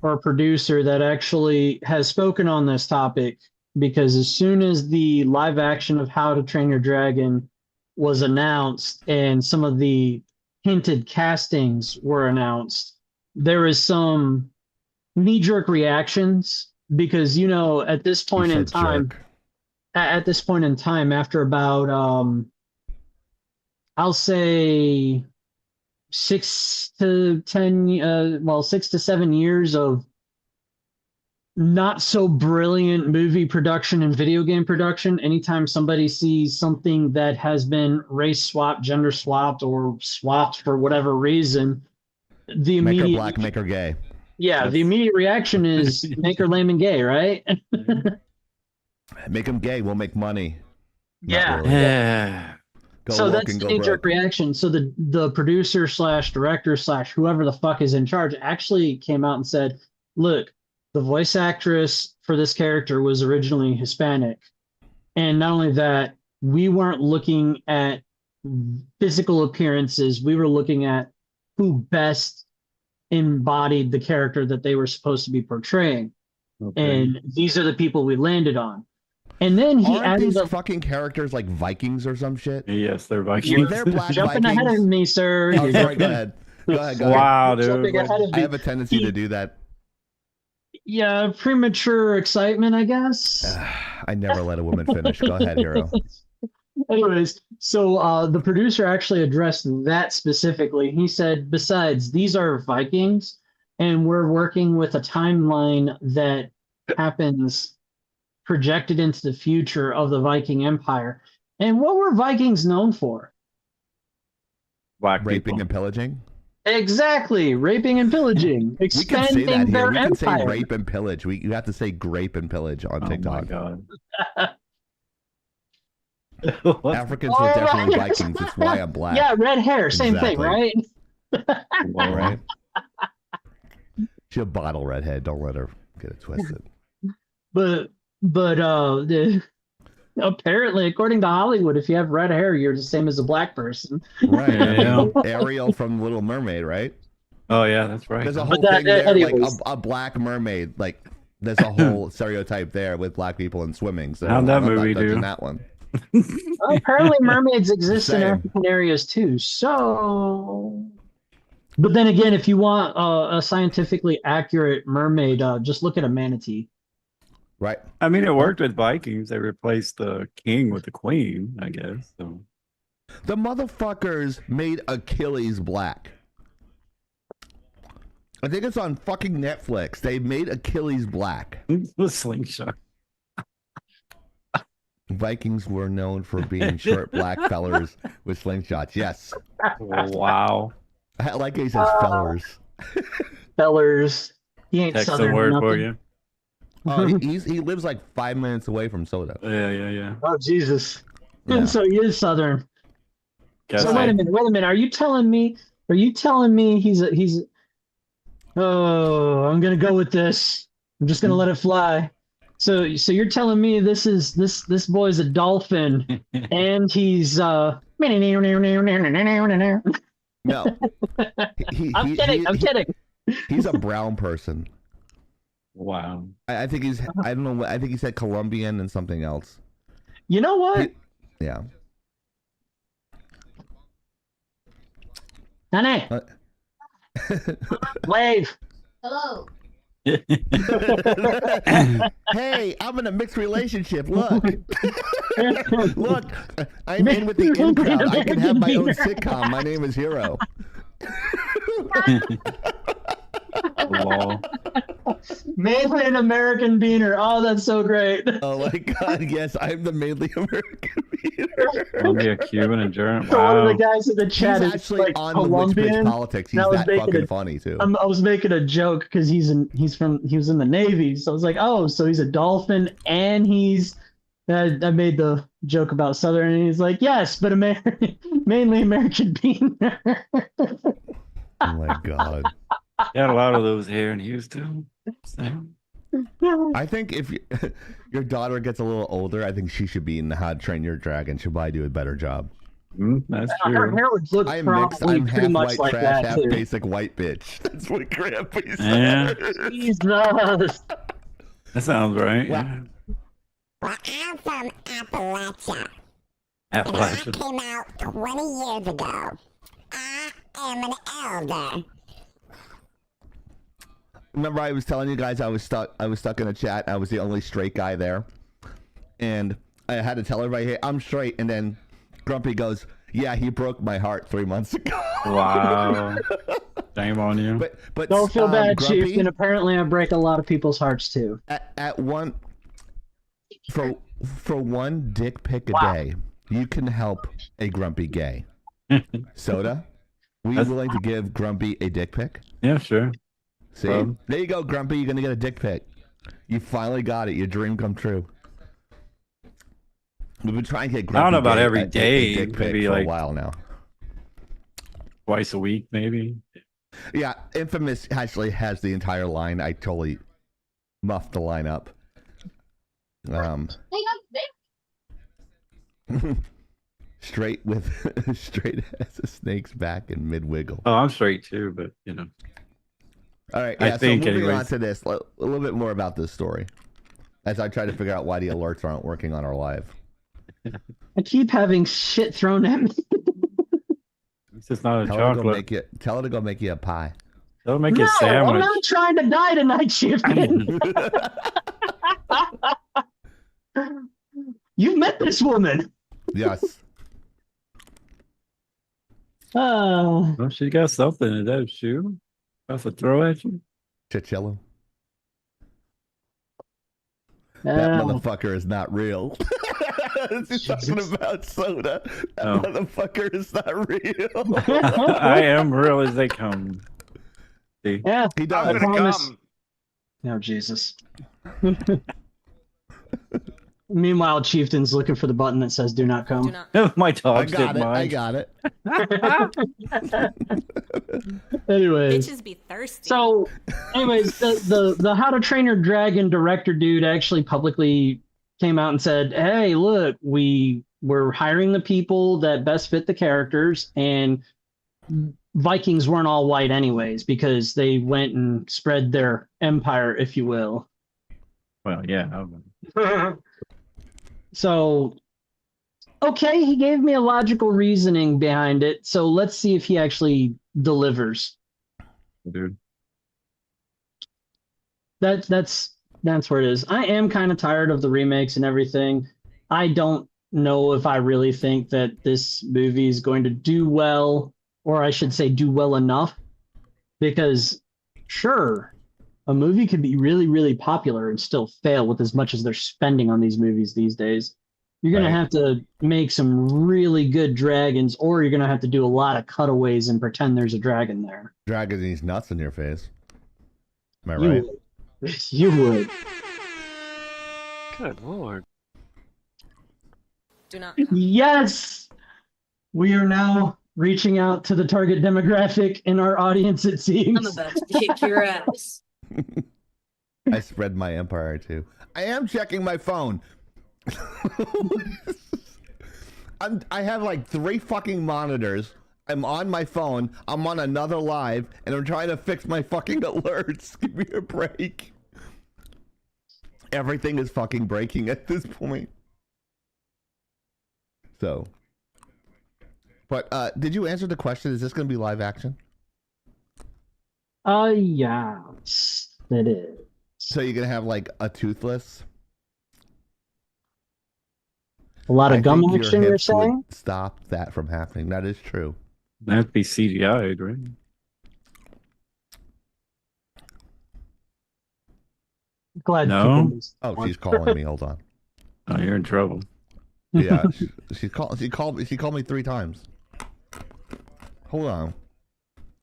or producer that actually has spoken on this topic, because as soon as the live action of How to Train Your Dragon was announced and some of the hinted castings were announced, there is some knee-jerk reactions because, you know, at this point in time, after about I'll say 6 to 7 years of not so brilliant movie production and video game production, anytime somebody sees something that has been race swapped, gender swapped, or swapped for whatever reason, the
Make her
immediate
black, make her gay.
the immediate reaction is make her lame and gay, right?
Make them gay. We'll make money. Not
Yeah.
really.
Yeah.
Go
So
woke
that's
and
the
go
knee-jerk
broke.
reaction. So the producer / director / whoever the fuck is in charge actually came out and said, look, the voice actress for this character was originally Hispanic. And not only that, we weren't looking at physical appearances. We were looking at who best embodied the character that they were supposed to be portraying.
Okay.
And these are the people we landed on. And then he
Aren't
added
these
the
fucking characters like Vikings or some shit?
Yes, they're Vikings.
They're black
jumping ahead of
Vikings.
me, sir.
Oh, sorry, go ahead. Go ahead.
Wow,
You're jumping
dude.
ahead of
I
me.
have a tendency to do that.
Yeah, premature excitement, I guess.
I never let a woman finish. Go ahead, hero.
Anyways, so the producer actually addressed that specifically. He said, besides, these are Vikings, and we're working with a timeline that happens projected into the future of the Viking Empire. And what were Vikings known for?
Black
Raping
people.
and pillaging.
Exactly, raping and pillaging,
We can say
expanding
that here.
their
We can say
empire.
rape and pillage. You have to say grape and pillage on
Oh my
TikTok.
god.
Africans were definitely Vikings. That's why I'm black.
Yeah, red hair, same thing,
Exactly.
right?
All right.
She's a bottle redhead. Don't let her get it twisted.
But apparently, according to Hollywood, if you have red hair, you're the same as a black person.
Right.
Yeah.
Ariel from Little Mermaid, right?
Oh yeah, that's right.
There's a
But
whole
that-
thing there, like
anyways.
a black mermaid. Like there's a whole stereotype there with black people in swimming. So
How'd that
I'm not
movie
touching
do?
that one.
Well, apparently, mermaids exist in
Same.
African areas too. So, but then again, if you want a scientifically accurate mermaid, just look at a manatee.
Right.
I mean, it worked with Vikings. They replaced the king with the queen, I guess. So
The motherfuckers made Achilles black. I think it's on fucking Netflix. They made Achilles black.
the slingshot.
Vikings were known for being short black fellers with slingshots. Yes.
Wow.
I like how he says fellers.
Fellers. He ain't
Text the
southern or
word for
nothing.
you.
Oh, he lives like 5 minutes away from Soda.
Yeah.
Oh Jesus!
Yeah.
So he is southern.
Guess
So wait a minute. Are you telling me? He's? Oh, I'm gonna go with this. I'm just gonna let it fly. So you're telling me this boy's a dolphin and he's
No.
I'm kidding.
He's a brown person.
Wow.
I think he's. I don't know. I think he said Colombian and something else.
You know what?
Yeah.
Honey, wave.
Hello.
Hey, I'm in a mixed relationship. Look. Look, I'm in with the in crowd. I can have my own sitcom. My name is Hero.
Lol.
Mainly an American beaner. Oh, that's so great.
Oh my god, yes, I'm the mainly American beater.
Colombia, Cuban, and German.
So one of the
Wow.
guys in the chat
He's
is
actually
like
on the Witch Bitch
Colombian.
Politics. He's
And I was
that
making
fucking
a-
funny too.
I was making a joke because he was in the Navy. So I was like, oh, so he's a dolphin and he's. I made the joke about Southern, and he's like, yes, but mainly American beaner.
Oh my god.
Got a lot of those here in Houston. Same.
I think if your daughter gets a little older, I think she should be in the How to Train Your Dragon. She'll probably do a better job.
That's
Her
true.
hair would look
I'm mixed.
probably
I'm
pretty
half
much
white
like
trash,
that
half
too.
basic white bitch. That's what Grandpa said.
Yeah.
Jesus.
That sounds right.
Well-
Yeah.
Well, I'm from Appalachia, and I
Appalachian.
came out 20 years ago. I am an elder.
Remember, I was telling you guys I was stuck in a chat. I was the only straight guy there, and I had to tell everybody, "Hey, I'm straight." And then Grumpy goes, "Yeah, he broke my heart 3 months ago."
Wow. Shame on you.
But
Don't feel bad,
Grumpy,
Chief. And apparently, I break a lot of people's hearts too.
at one for one dick pic a
Wow.
day, you can help a Grumpy gay. Soda, were you
That's-
willing to give Grumpy a dick pic?
Yeah, sure.
See,
Well-
there you go, Grumpy. You're gonna get a dick pic. You finally got it. Your dream come true. We've been trying to get Grumpy
I don't know about
gay
every
a
day,
dick pic
maybe
for a
like-
while now.
Twice a week, maybe.
Yeah, Infamous actually has the entire line. I totally muffed the line up. Straight as a snake's back and mid wiggle.
Oh, I'm straight too, but you know.
All right,
I
yeah.
think
so moving on
anyways.
to this, a little bit more about this story, as I try to figure out why the alerts aren't working on our live.
I keep having shit thrown at me.
It's just not a
Tell her to go
chocolate.
make you. Tell her to go make you a pie.
Don't make
No,
a
I'm
sandwich.
not trying to die tonight, Chieftain. You've met this woman.
Yes.
Oh,
Well, she got something in that shoe. About to throw at you.
Chichello. That motherfucker is not real. She's talking
Jesus.
about Soda. That
Oh.
motherfucker is not real.
I am real as they come. See?
yeah.
He
I'm
does.
gonna
promise.
come.
Oh, Jesus. Meanwhile, Chieftain's looking for the button that says "Do not come."
My
I
dogs
got
did
it. I
mine.
got it.
Anyways,
Bitches be thirsty.
so, anyways, the How to Train Your Dragon director dude actually publicly came out and said, "Hey, look, we're hiring the people that best fit the characters, and Vikings weren't all white anyways because they went and spread their empire, if you will."
Well, yeah.
So, okay, he gave me a logical reasoning behind it. So let's see if he actually delivers.
Dude.
That's where it is. I am kind of tired of the remakes and everything. I don't know if I really think that this movie is going to do well, or I should say do well enough, because sure, a movie could be really, really popular and still fail with as much as they're spending on these movies these days. You're going
Right.
to have to make some really good dragons, or you're going to have to do a lot of cutaways and pretend there's a dragon there.
Dragging these nuts in your face. Am I
You
right?
would. You would.
Good lord.
Do not.
Yes! We are now reaching out to the target demographic in our audience, it seems.
I'm about to kick your ass.
I spread my empire too. I am checking my phone. I have like 3 fucking monitors. I'm on my phone. I'm on another live, and I'm trying to fix my fucking alerts. Give me a break. Everything is fucking breaking at this point. So, but did you answer the question? Is this going to be live action?
Yes, it is.
So you're gonna have like a toothless?
A lot of
I
gum
think your
action, you're
hips would
saying?
stop that from happening. That is true.
That'd be CGI'd, right?
Glad
No?
people
Oh, she's calling me. Hold on.
Oh, you're in trouble.
Yeah, she called me 3 times. Hold on.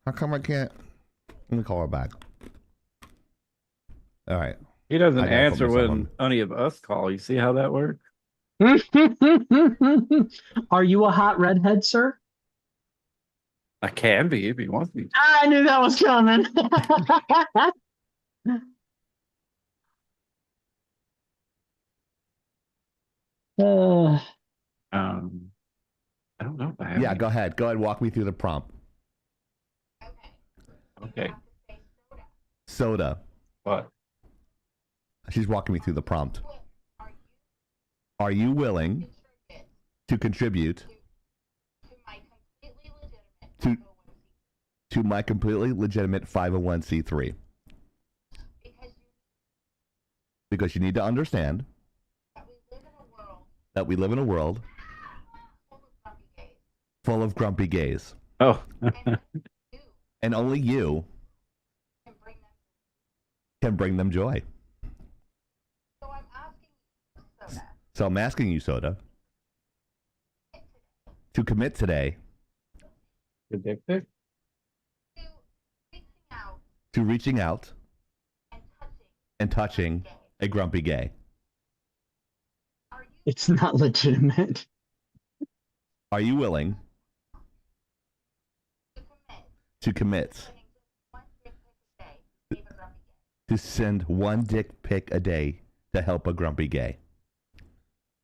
How come I can't? Let me call her back. All right.
He doesn't
I gotta
answer
focus
when
on-
any of us call. You see how that works?
Are you a hot redhead, sir?
I can be if he wants me to.
I knew that was coming. uh,
I don't know if I have.
Yeah,
any.
go ahead. Go ahead. Walk me through the prompt.
Okay.
Soda.
What?
She's walking me through the prompt. Are you willing to contribute to my completely legitimate 501c3? Because you need to understand that we live in a world full of grumpy gays.
Oh.
And only you can bring them joy. So I'm asking you, Soda, to commit today
The dick pic?
to reaching out and touching a grumpy gay.
it's not legitimate.
Are you willing to commit to send 1 dick pic a day to help a grumpy gay?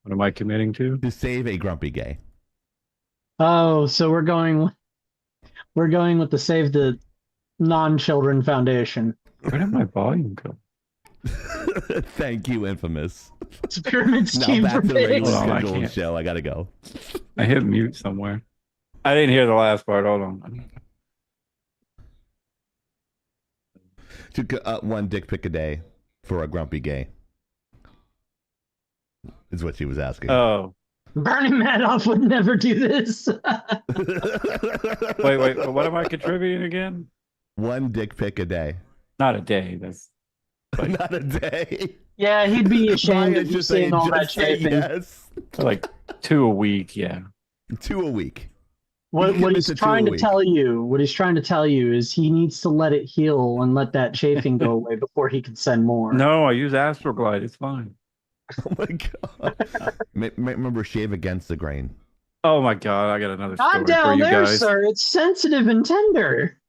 What am I committing to?
To save a grumpy gay.
Oh, so we're going with the Save the Non-Children Foundation.
Where did my volume go?
Thank you, Infamous.
It's a pyramid
Now
scheme
back
for
to the regular
pigs.
Hold on, I
scheduled
can't.
show. I gotta go.
I hit mute somewhere. I didn't hear the last part. Hold on.
To 1 dick pic a day for a grumpy gay. Is what she was asking.
Oh.
Bernie Madoff would never do this.
Wait. What am I contributing again?
1 dick pic a day.
Not a day. That's like,
Not a day.
Yeah, he'd be ashamed
Maya's
of you
just saying,
seeing all that
just say
chafing.
yes.
like 2 a week. Yeah.
2 a week.
What
commit
he's
to 2
trying
a
to
week.
tell you is he needs to let it heal and let that chafing go away before he can send more.
No, I use Astroglide. It's fine.
Oh my god. Remember, shave against the grain.
Oh my god, I got another story
Not
for
down
you
there,
guys.
sir. It's sensitive and tender.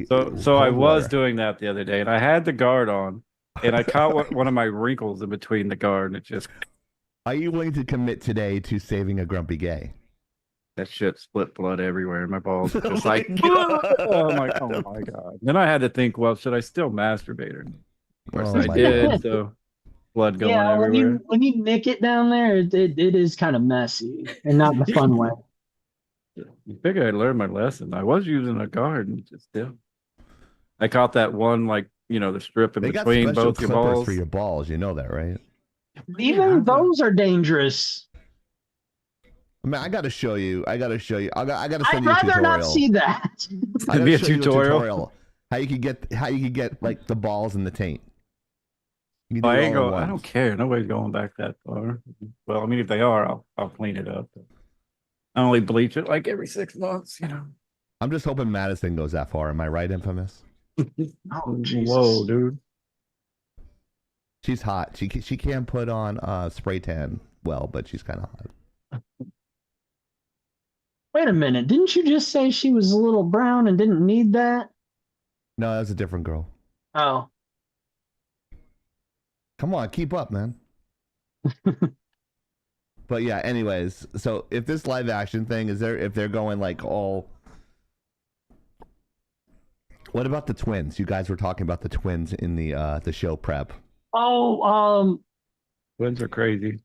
So I
Cold
was
water.
doing that the other day, and I had the guard on, and I caught one of my wrinkles in between the guard, and it just
Are you willing to commit today to saving a grumpy gay?
that shit split blood everywhere in my balls.
Oh
Just
my
like,
God.
oh my god. Then I had to think, well, should I still masturbate or not? Of course
Oh
I
my
did.
God.
So blood going
Yeah,
everywhere.
when you nick it down there, it is kind of messy and not in a fun way.
You figure I learned my lesson. I was using a guard, and just still. I caught that one, like, the strip in
They got
between
special
both your
clippers
balls.
for your balls. You know that, right?
Even those are dangerous.
I mean, I gotta show you. I gotta
I'd
send you a
rather
tutorial.
not see that.
I gotta
Be a
show you
tutorial.
how you could get like the balls in the taint. You can do
I
it
ain't
all at
go. I
once.
don't care. Nobody's going back that far. Well, I mean, if they are, I'll clean it up. I only bleach it like every 6 months.
I'm just hoping Madison goes that far. Am I right, Infamous?
Oh, Jesus.
Whoa, dude.
She's hot. She can put on spray tan well, but she's kind of hot.
Wait a minute. Didn't you just say she was a little brown and didn't need that?
No, that's a different girl.
Oh.
Come on, keep up, man. But yeah, anyways, so if this live action thing is there, if they're going like all, what about the twins? You guys were talking about the twins in the show prep.
Oh,
Twins are crazy.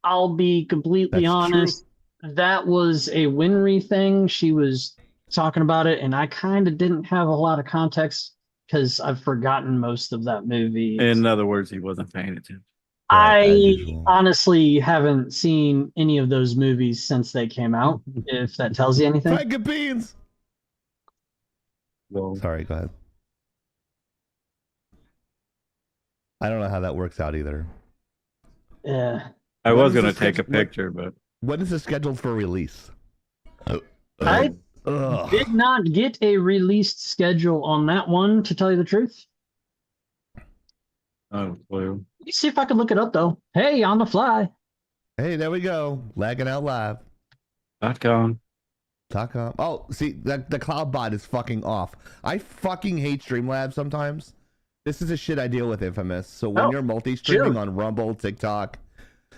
I'll be completely
That's
honest. That was a Winry thing. She was talking about it, and I kind of didn't have a lot of context because I've forgotten most of that movie.
In other words, he wasn't paying attention.
Right, as
I
usual.
honestly haven't seen any of those movies since they came out, if that tells you anything.
Frank and beans.
Well,
Sorry, go ahead. I don't know how that works out either.
Yeah.
I
When
was
is
going
this
to take a
scheduled-
picture, but
When is it scheduled for release?
I
Ugh.
did not get a released schedule on that one, to tell you the truth.
oh, clue.
Let me see if I can look it up, though. Hey, on the fly.
Hey, there we go. Lagging out live.
.com.
.com. Oh, see, the cloud bot is fucking off. I fucking hate Streamlabs sometimes. This is a shit I deal with, Infamous. So when
Oh,
you're multi-streaming
sure.
on Rumble, TikTok,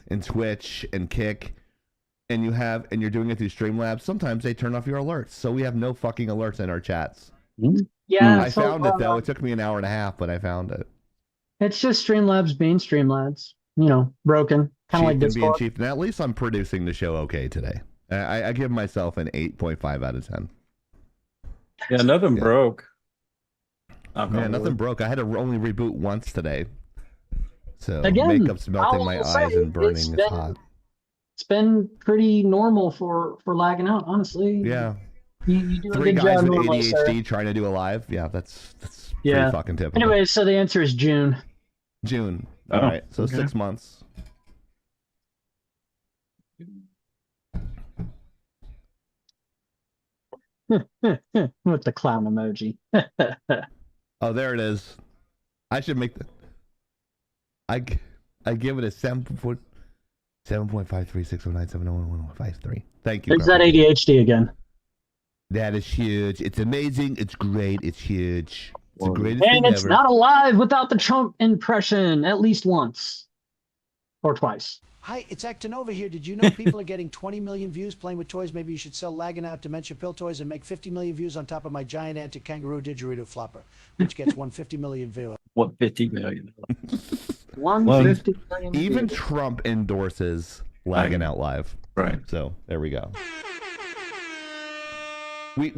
and Twitch, and Kick, and you're doing it through Streamlabs, sometimes they turn off your alerts. So we have no fucking alerts in our chats.
Yeah,
I
so,
found it though. It took me an hour and a half, but I found it.
It's just Streamlabs being Streamlabs. You know, broken. Kind of like
Chief and being
Discord.
chief. And at least I'm producing the show okay today. I give myself an 8.5 out of 10.
Yeah, nothing
Yeah.
broke.
Man, nothing broke. I had to only reboot once today. So
Again,
makeup's melting
I
my
will
eyes
say
and burning.
it's
It's
been-
hot.
It's been pretty normal for lagging out, honestly.
Yeah.
You do a
3
good
guys
job
with
normally, sir.
ADHD trying to do a live. Yeah, that's
Yeah.
pretty fucking typical.
Anyway, so the answer is June.
June.
Oh,
All right. So
okay.
6 months.
With the clown emoji.
Oh, there it is. I should make the. I give it a 7.53609701153. Thank you.
There's that
Pepper.
ADHD again.
That is huge. It's amazing. It's great. It's huge. It's the
Well,
greatest
And
thing
it's
ever.
not alive without the Trump impression at least once. Or twice.
Hi, it's Actinova here. Did you know people are getting 20 million views playing with toys? Maybe you should sell Lagging Out Dementia Pill toys and make 50 million views on top of my giant anti-kangaroo didgeridoo flopper, which gets 150 million views.
What, 50 million?
150 million
Even
views.
Trump endorses Lagging Out Live.
Right.
So there we go. We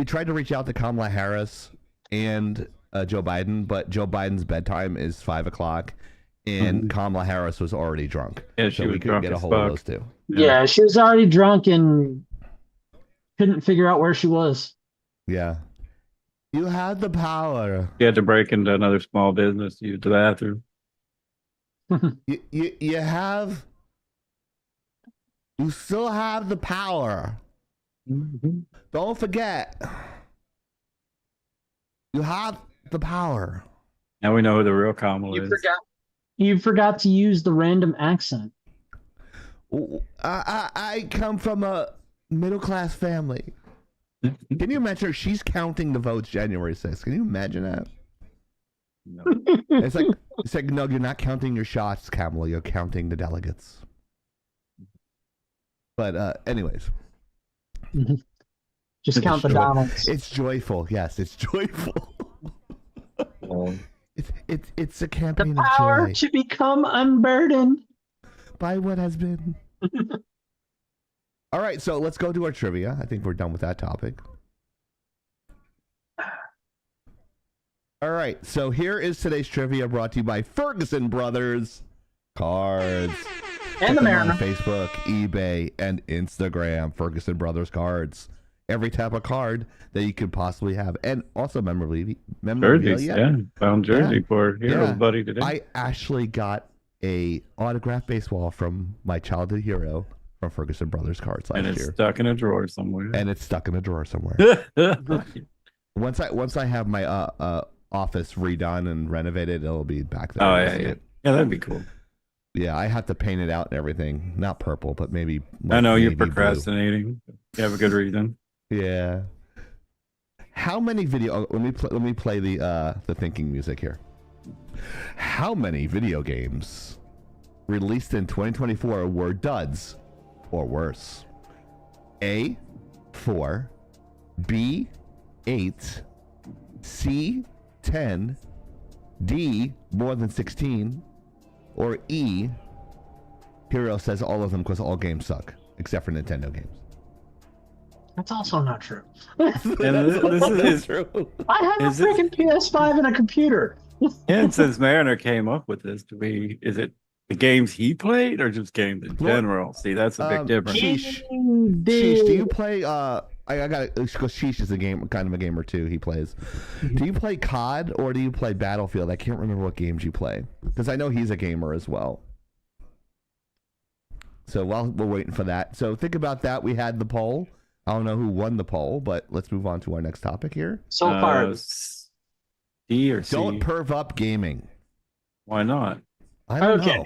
tried to reach out to Kamala Harris and Joe Biden, but Joe Biden's bedtime is 5 o'clock, and Kamala Harris was already drunk.
Yeah, she
so we
was
couldn't
drunk
get a
as
hold of
fuck.
those two.
Yeah, she was already drunk and couldn't figure out where she was.
Yeah. You had the power.
You had to break into another small business to use the bathroom.
You have. You still have the power. Don't forget. You have the power.
Now we know who the real Kamala
You
is.
forgot. You forgot to use the random accent.
I come from a middle class family. Can you imagine? She's counting the votes January 6th. Can you imagine that?
No.
It's like no, you're not counting your shots, Kamala. You're counting the delegates. But anyways,
Just count the
Joy-
Donalds.
it's joyful. Yes, it's joyful.
Well,
It's a
The
campaign of
power
joy
to become unburdened.
by what has been. All right, so let's go to our trivia. I think we're done with that topic. All right, so here is today's trivia brought to you by Ferguson Brothers Cards.
And the
Check them out
Mariner.
on Facebook, eBay, and Instagram. Ferguson Brothers Cards. Every type of card that you could possibly have, and also
jerseys,
memorabilia.
yeah. Found jersey
Yeah.
for Heroes
Yeah.
Buddy today.
I actually got a autographed baseball from my childhood hero from Ferguson Brothers Cards last
and it's
year,
stuck in a drawer somewhere.
and it's stuck in a drawer somewhere. Once I have my office redone and renovated, it'll be back there.
Oh,
You'll
yeah,
see
yeah.
it.
Yeah, that'd be cool.
Yeah, I have to paint it out and everything. Not purple, but maybe.
I know you're
navy blue.
procrastinating. You have a good reason.
Yeah. How many video? Oh, let me play the thinking music here. How many video games released in 2024 were duds or worse? A, 4, B, 8, C, 10, D, more than 16, or E, Hero says all of them because all games suck, except for Nintendo games.
That's also not true.
And this is
true.
I have
Is
a
this-
freaking PS5 and a computer.
And since Mariner came up with this, is it the games he played or just games in
Well,
general? See, that's a big difference.
Sheesh.
Ding,
Sheesh, do you
ding.
play I got because Sheesh is a game kind of a gamer too. He plays. Do you play COD or do you play Battlefield? I can't remember what games you play because I know he's a gamer as well. So while we're waiting for that, so think about that. We had the poll. I don't know who won the poll, but let's move on to our next topic here.
So far,
D or C?
Don't perv up gaming.
Why not?
I don't
Okay.
know.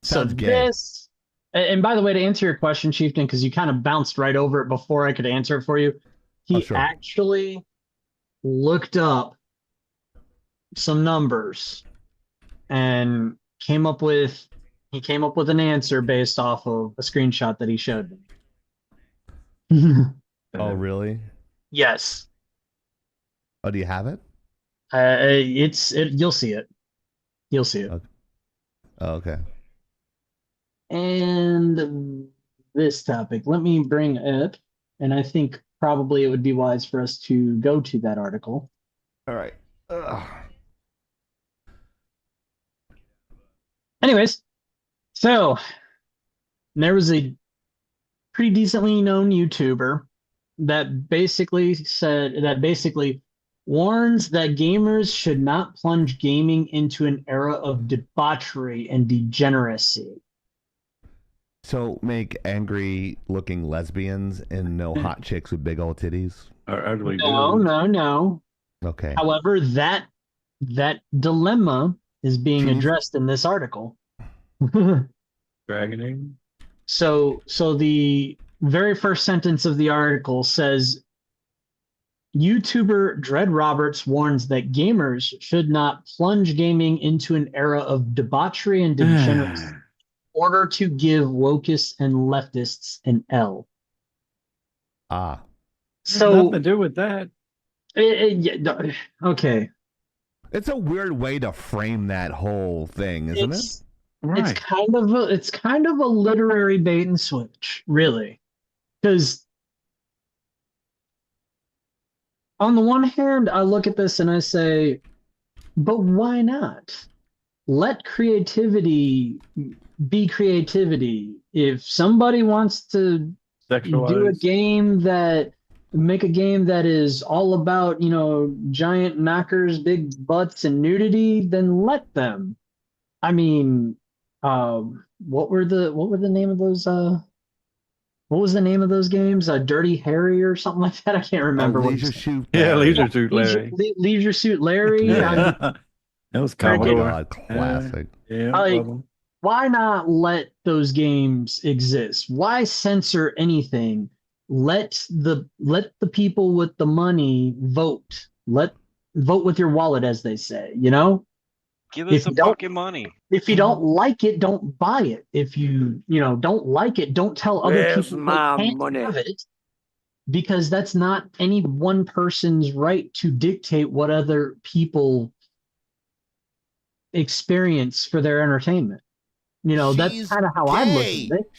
so
Sounds gay.
this, and by the way, to answer your question, Chieftain, because you kind of bounced right over it before I could answer it for you, he
Oh, sure.
actually looked up some numbers and came up with an answer based off of a screenshot that he showed me.
Oh, really?
Yes.
Oh, do you have it?
You'll see it. You'll see it.
Okay. Oh, okay.
And this topic, let me bring it, and I think probably it would be wise for us to go to that article.
All right. Ugh.
Anyways, so there was a pretty decently known YouTuber that basically warns that gamers should not plunge gaming into an era of debauchery and degeneracy.
So make angry looking lesbians and no hot chicks with big old titties.
Or ugly
No,
dudes.
no.
Okay.
However, that dilemma is being
Jeez.
addressed in this article.
Dragoning.
So the very first sentence of the article says, YouTuber Dread Roberts warns that gamers should not plunge gaming into an era of debauchery and degeneracy in order to give wokists and leftists an L.
Ah.
So,
nothing to do with that.
okay.
It's a weird way to frame that whole thing, isn't it?
It's
Right.
kind of a literary bait and switch, really. Because on the one hand, I look at this and I say, but why not? Let creativity be creativity. If somebody wants to do a
Sexualized.
make a game that is all about, giant knockers, big butts, and nudity, then let them. I mean, what were the name of those what was the name of those games? Dirty Harry or something like that? I can't remember. what
Leisure
it's-
Suit.
Yeah, Leisure Suit Larry.
Leisure Suit Larry.
That was
Oh my
Commodore.
God, classic.
Yeah.
Like-
love 'em.
Why not let those games exist? Why censor anything? Let the people with the money vote. Vote with your wallet, as they say.
Give
If
us the
you don't-
fucking money.
If you don't like it, don't buy it. If you don't like it, don't tell other
Where's
people
my
they can't
money?
have it, because that's not any one person's right to dictate what other people experience for their entertainment. That's
She's
kind of how I look
gay.
at it.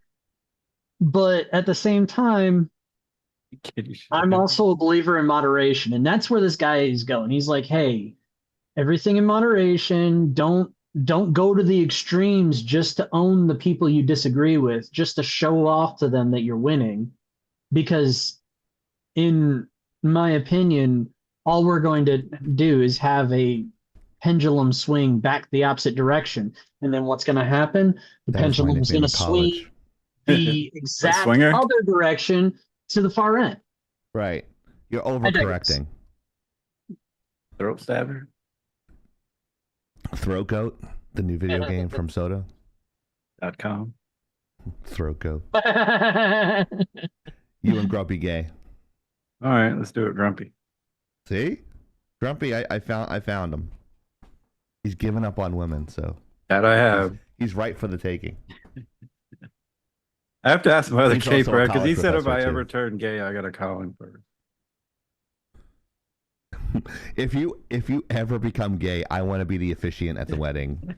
But at the same time,
Kid, you should-
I'm also a believer in moderation, and that's where this guy is going. He's like, hey, everything in moderation. Don't go to the extremes just to own the people you disagree with, just to show off to them that you're winning. Because in my opinion, all we're going to do is have a pendulum swing back the opposite direction. And then what's going to happen? The
That was my
pendulum's
nickname
going
in
to
college.
swing the exact
swinger?
other direction to the far end.
Right. You're
digress.
overcorrecting.
Throat stabber.
Throat goat. The new video game from Soda.
.com.
Throat go. You and Grumpy gay.
All right, let's do it, Grumpy.
See? Grumpy, I found him. He's given up on women, so
That I have.
he's right for the taking.
I have to ask my other
He's also a
caper because he
college
said if I
professor,
ever
too.
turn gay, I gotta call him first.
If you ever become gay, I want to be the officiant at the wedding.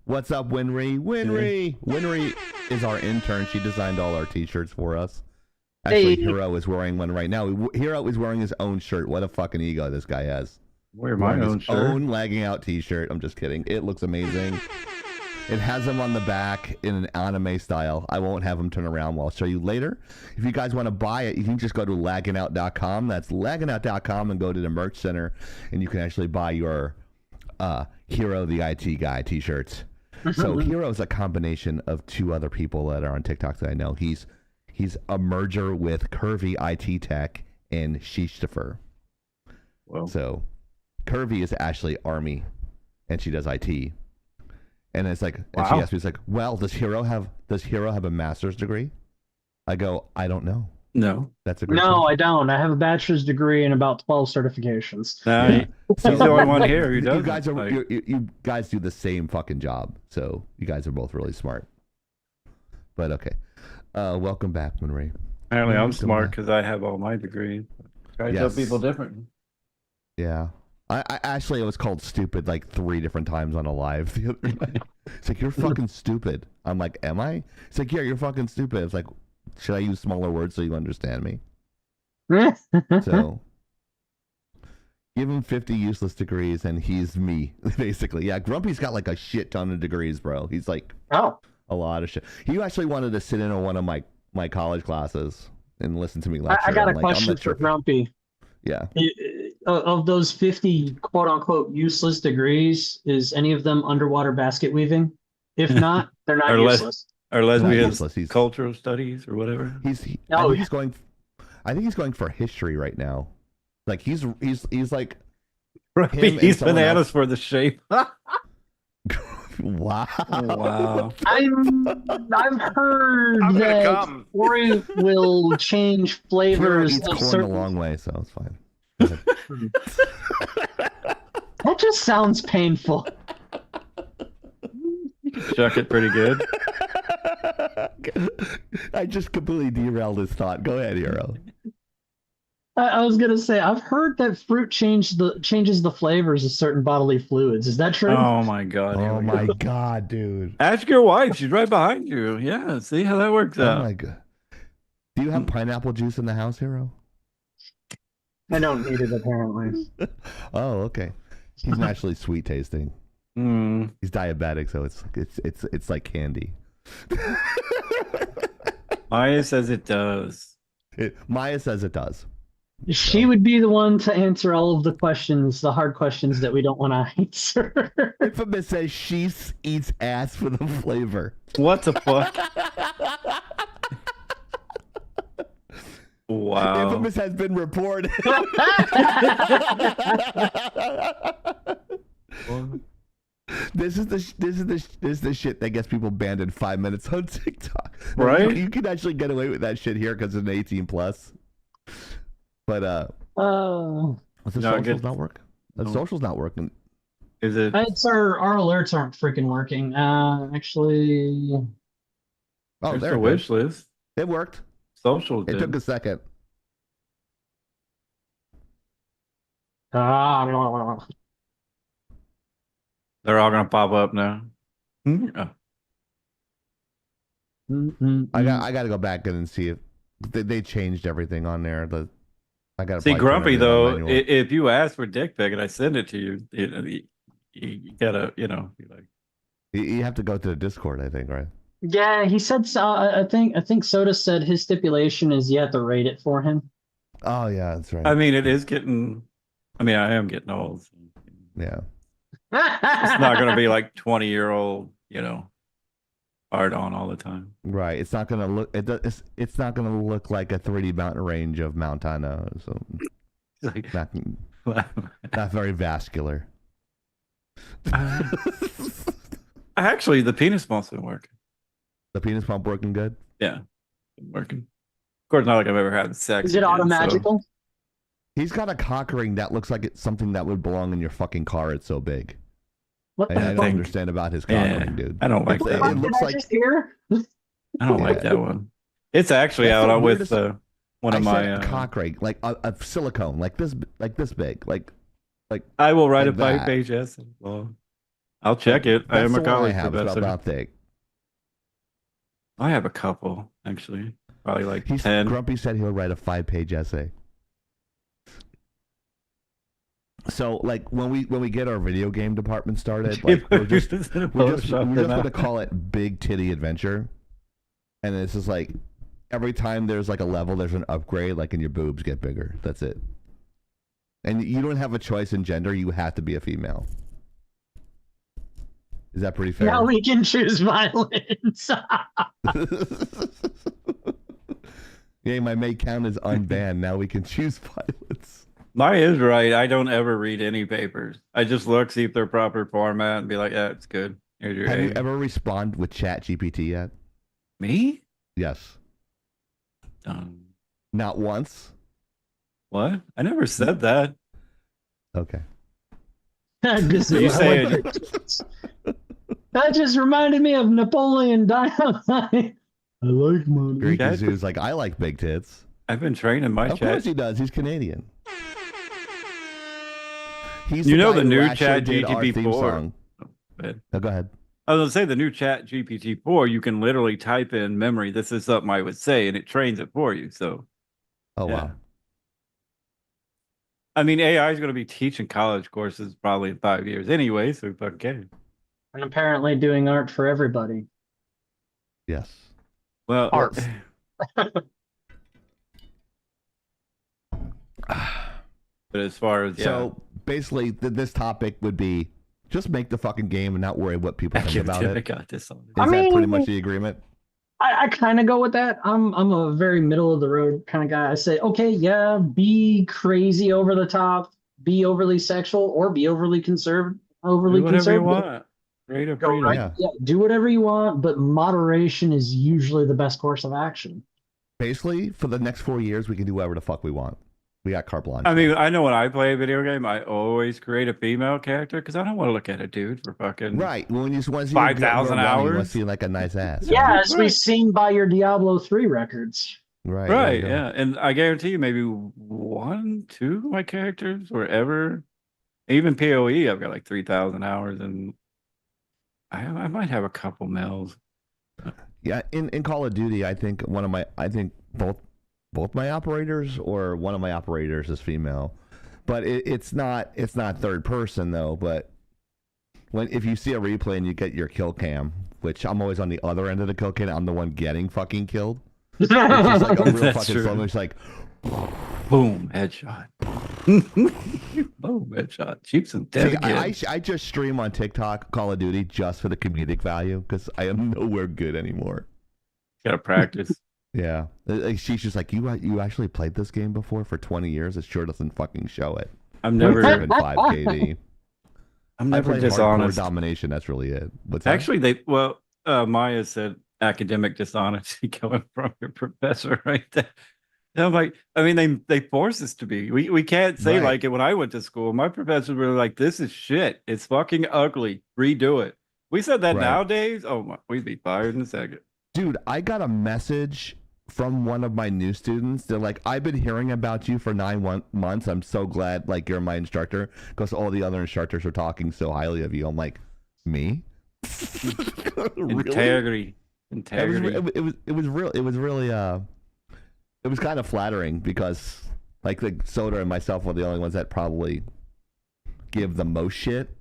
What's up, Winry? Winry is our intern. She designed all our t-shirts for us. Actually,
Hey.
Hero is wearing one right now. Hero is wearing his own shirt. What a fucking ego this guy has.
Wear my
Wearing
own
his
shirt.
own lagging out t-shirt. I'm just kidding. It looks amazing. It has him on the back in an anime style. I won't have him turn around. Well, I'll show you later. If you guys want to buy it, you can just go to lagginout.com. That's lagginout.com and go to the merch center, and you can actually buy your Hero the IT guy t-shirts. So Hero is a combination of two other people that are on TikTok that I know. He's a merger with Curvy IT Tech and Shishtifer.
Well,
So Curvy is Ashley Army, and she does IT. And it's like, and she
Wow.
asked me, it's like, well, does Hero have a master's degree? I go, I don't know.
no.
That's a great
No,
question.
I don't. I have a bachelor's degree and about 12 certifications.
No,
Yeah.
he's the only one here who
You
doesn't.
guys are
Like,
you guys do the same fucking job, so you guys are both really smart. But okay, welcome back, Monray.
apparently, I'm
Welcome
smart
back.
because I have all my degrees. I tell
Yes.
people different.
Yeah, I actually was called stupid like 3 different times on a live the other night. It's like, you're fucking stupid. I'm like, am I? It's like, yeah, you're fucking stupid. It's like, should I use smaller words so you understand me? So give him 50 useless degrees and he's me, basically. Yeah, Grumpy's got like a shit ton of degrees, bro. He's like
Oh,
a lot of shit. He actually wanted to sit in on one of my college classes and listen to me lecture.
I got a
I'm like, I'm
question
not
for
sure.
Grumpy.
Yeah.
Of those 50 quote unquote useless degrees, is any of them underwater basket weaving? If not, they're not
Or less-
useless.
Or lesbian
useless, he's-
cultural studies or whatever.
I
Oh,
think
yeah.
he's going for history right now. Like he's like
Right.
him and
He's
someone
bananas
else-
for the shape.
wow.
Wow.
I've heard
I'm gonna
that
come.
Ori will change
Hero
flavors
eats
of
corn
certain.
the long way, so it's fine. Go ahead.
That just sounds painful.
Chuck it pretty good.
I just completely derailed his thought. Go ahead, Hero.
I was gonna say I've heard that fruit changes the flavors of certain bodily fluids. Is that true?
Oh my god. here
Oh
we
my
go.
god, dude.
Ask your wife. She's right behind you. Yeah. See how that works
Oh
out.
my god. Do you have pineapple juice in the house, Hero?
I don't need it apparently.
Oh, okay. He's naturally sweet tasting.
Mm.
He's diabetic, so it's like candy.
Maya says it does.
Maya says it does.
She would be the one to answer all of the questions, the hard questions that we don't want to answer.
Infamous says she eats ass for the flavor.
What the fuck? Wow.
Infamous has been reported. This is the shit that gets people banned in 5 minutes on TikTok. No,
Right?
You can actually get away with that shit here because it's an 18 plus. But
Oh,
the
No,
socials
good.
not work. The
No.
socials not working.
Is it?
it's our alerts aren't freaking working. Actually,
Oh,
There's
there
the
it
wish
goes.
list.
It worked.
Social
It
did.
took a second.
ah,
They're all gonna pop up now. Oh.
I got to go back in and see if they changed everything on there. I got to
See, Grumpy though, if you ask for dick pic and I send it to you, you gotta, be like,
you have to go to the Discord, I think, right?
yeah, he said. I think Soda said his stipulation is you have to rate it for him.
Oh yeah, that's right.
I mean, it is getting. I mean, I am getting old. So,
Yeah.
it's not gonna be like 20-year-old, hard on all the time.
Right. It's not gonna look. It's not gonna look like a 3D mountain range of Montana. So
It's like,
not very vascular.
Actually, the penis pump's been working.
The penis pump working good?
Yeah, been working. Of course, not like I've ever had sex.
Is it
again,
automagical?
He's got a cock ring that looks like it's something that would belong in your fucking car. It's so big.
What
I
the
don't
fuck?
understand about his cock
Yeah,
ring, dude.
I don't like
It
that.
What
one.
did
looks
I
like
just hear?
I don't like that one. It's actually
That's
out
the
with
weirdest-
one
I
of
said
my.
cock ring, like a silicone, like this big, like
I will write
like
a
that.
5-page essay. Well, I'll check it. I
that's
am a
the one I
college
have. It's
professor.
about that thick.
I have a couple actually, probably like
He's
10.
Grumpy said he'll write a 5-page essay. So, like when we get our video game department started, like we're just gonna call it Big Titty Adventure, and it's just like every time there's like a level, there's an upgrade, like and your boobs get bigger. That's it. And you don't have a choice in gender; you have to be a female. Is that pretty fair?
Now we can choose violence.
Yeah, my mate count is unbanned. Now we can choose violence.
Mine is right. I don't ever read any papers. I just look, see if they're proper format, and be like, "Yeah, it's good." Here's your
Have you
A.
ever responded with Chat GPT yet?
Me?
Yes.
Um,
Not once.
what? I never said that.
Okay.
This
So you
is
saying-
hilarious. That just reminded me of Napoleon Dynamite. I like money.
Greek
Chat-
Zoo's like, I like big tits.
I've been training my
Of
chat.
course he does. He's Canadian. He's
You know
guy
the
who
new
actually
Chat
did our theme
GPT-4.
song.
But
Oh, go ahead.
I was gonna say the new Chat GPT-4. You can literally type in memory. This is something I would say, and it trains it for you. So,
Oh,
yeah.
wow.
I mean, AI is going to be teaching college courses probably in 5 years anyway. So okay.
And apparently doing art for everybody.
Yes.
Well,
Art.
but as far as
So basically, this topic would be just make the fucking game and not worry what people think about it.
I
Is
got this on.
I
that pretty
mean-
much the agreement?
I kind of go with that. I'm a very middle of the road kind of guy. I say, okay, yeah, be crazy over the top, be overly sexual, or be overly conservative.
Do whatever you want. Rate of
Go
freedom.
right.
Yeah.
Yeah, do whatever you want, but moderation is usually the best course of action.
Basically, for the next 4 years, we can do whatever the fuck we want. We got carte blanche.
I mean, I know when I play a video game, I always create a female character because I don't want to look at a dude for fucking
right. When you want to see
5,000
you want to
hours?
see like a nice ass.
Yeah, as
Right.
we've seen by your Diablo 3 records.
Right. there
Right,
you go.
yeah. And I guarantee you maybe 1, 2 of my characters were ever even PoE, I've got like 3,000 hours and I might have a couple males.
Yeah, in Call of Duty, I think both my operators or one of my operators is female, but it's not third person though. But if you see a replay and you get your kill cam, which I'm always on the other end of the kill cam, I'm the one getting fucking killed. It's just like a real
That's
fucking
true.
slow. It's like
Boom, headshot. Boom, headshot. Cheap some dead
see,
again.
I just stream on TikTok Call of Duty just for the comedic value because I am nowhere good anymore.
Gotta practice.
Yeah, like, she's just like, you actually played this game before for 20 years. It sure doesn't fucking show it.
I'm never
7.5 KD.
I'm
I
never
play hardcore
dishonest.
domination. That's really it. What's that?
Actually, Maya said academic dishonesty coming from your professor right there. And I'm like, I mean, they force us to be. We can't say
Right.
like it when I went to school. My professors were like, this is shit. It's fucking ugly. Redo it. We said that
Right.
nowadays. Oh my, we'd be fired in a second.
Dude, I got a message from one of my new students. They're like, I've been hearing about you for 9 months. I'm so glad like you're my instructor because all the other instructors are talking so highly of you. I'm like, me? Really?
Integrity.
It was really it was kind of flattering because like Soda and myself were the only ones that probably give the most shit.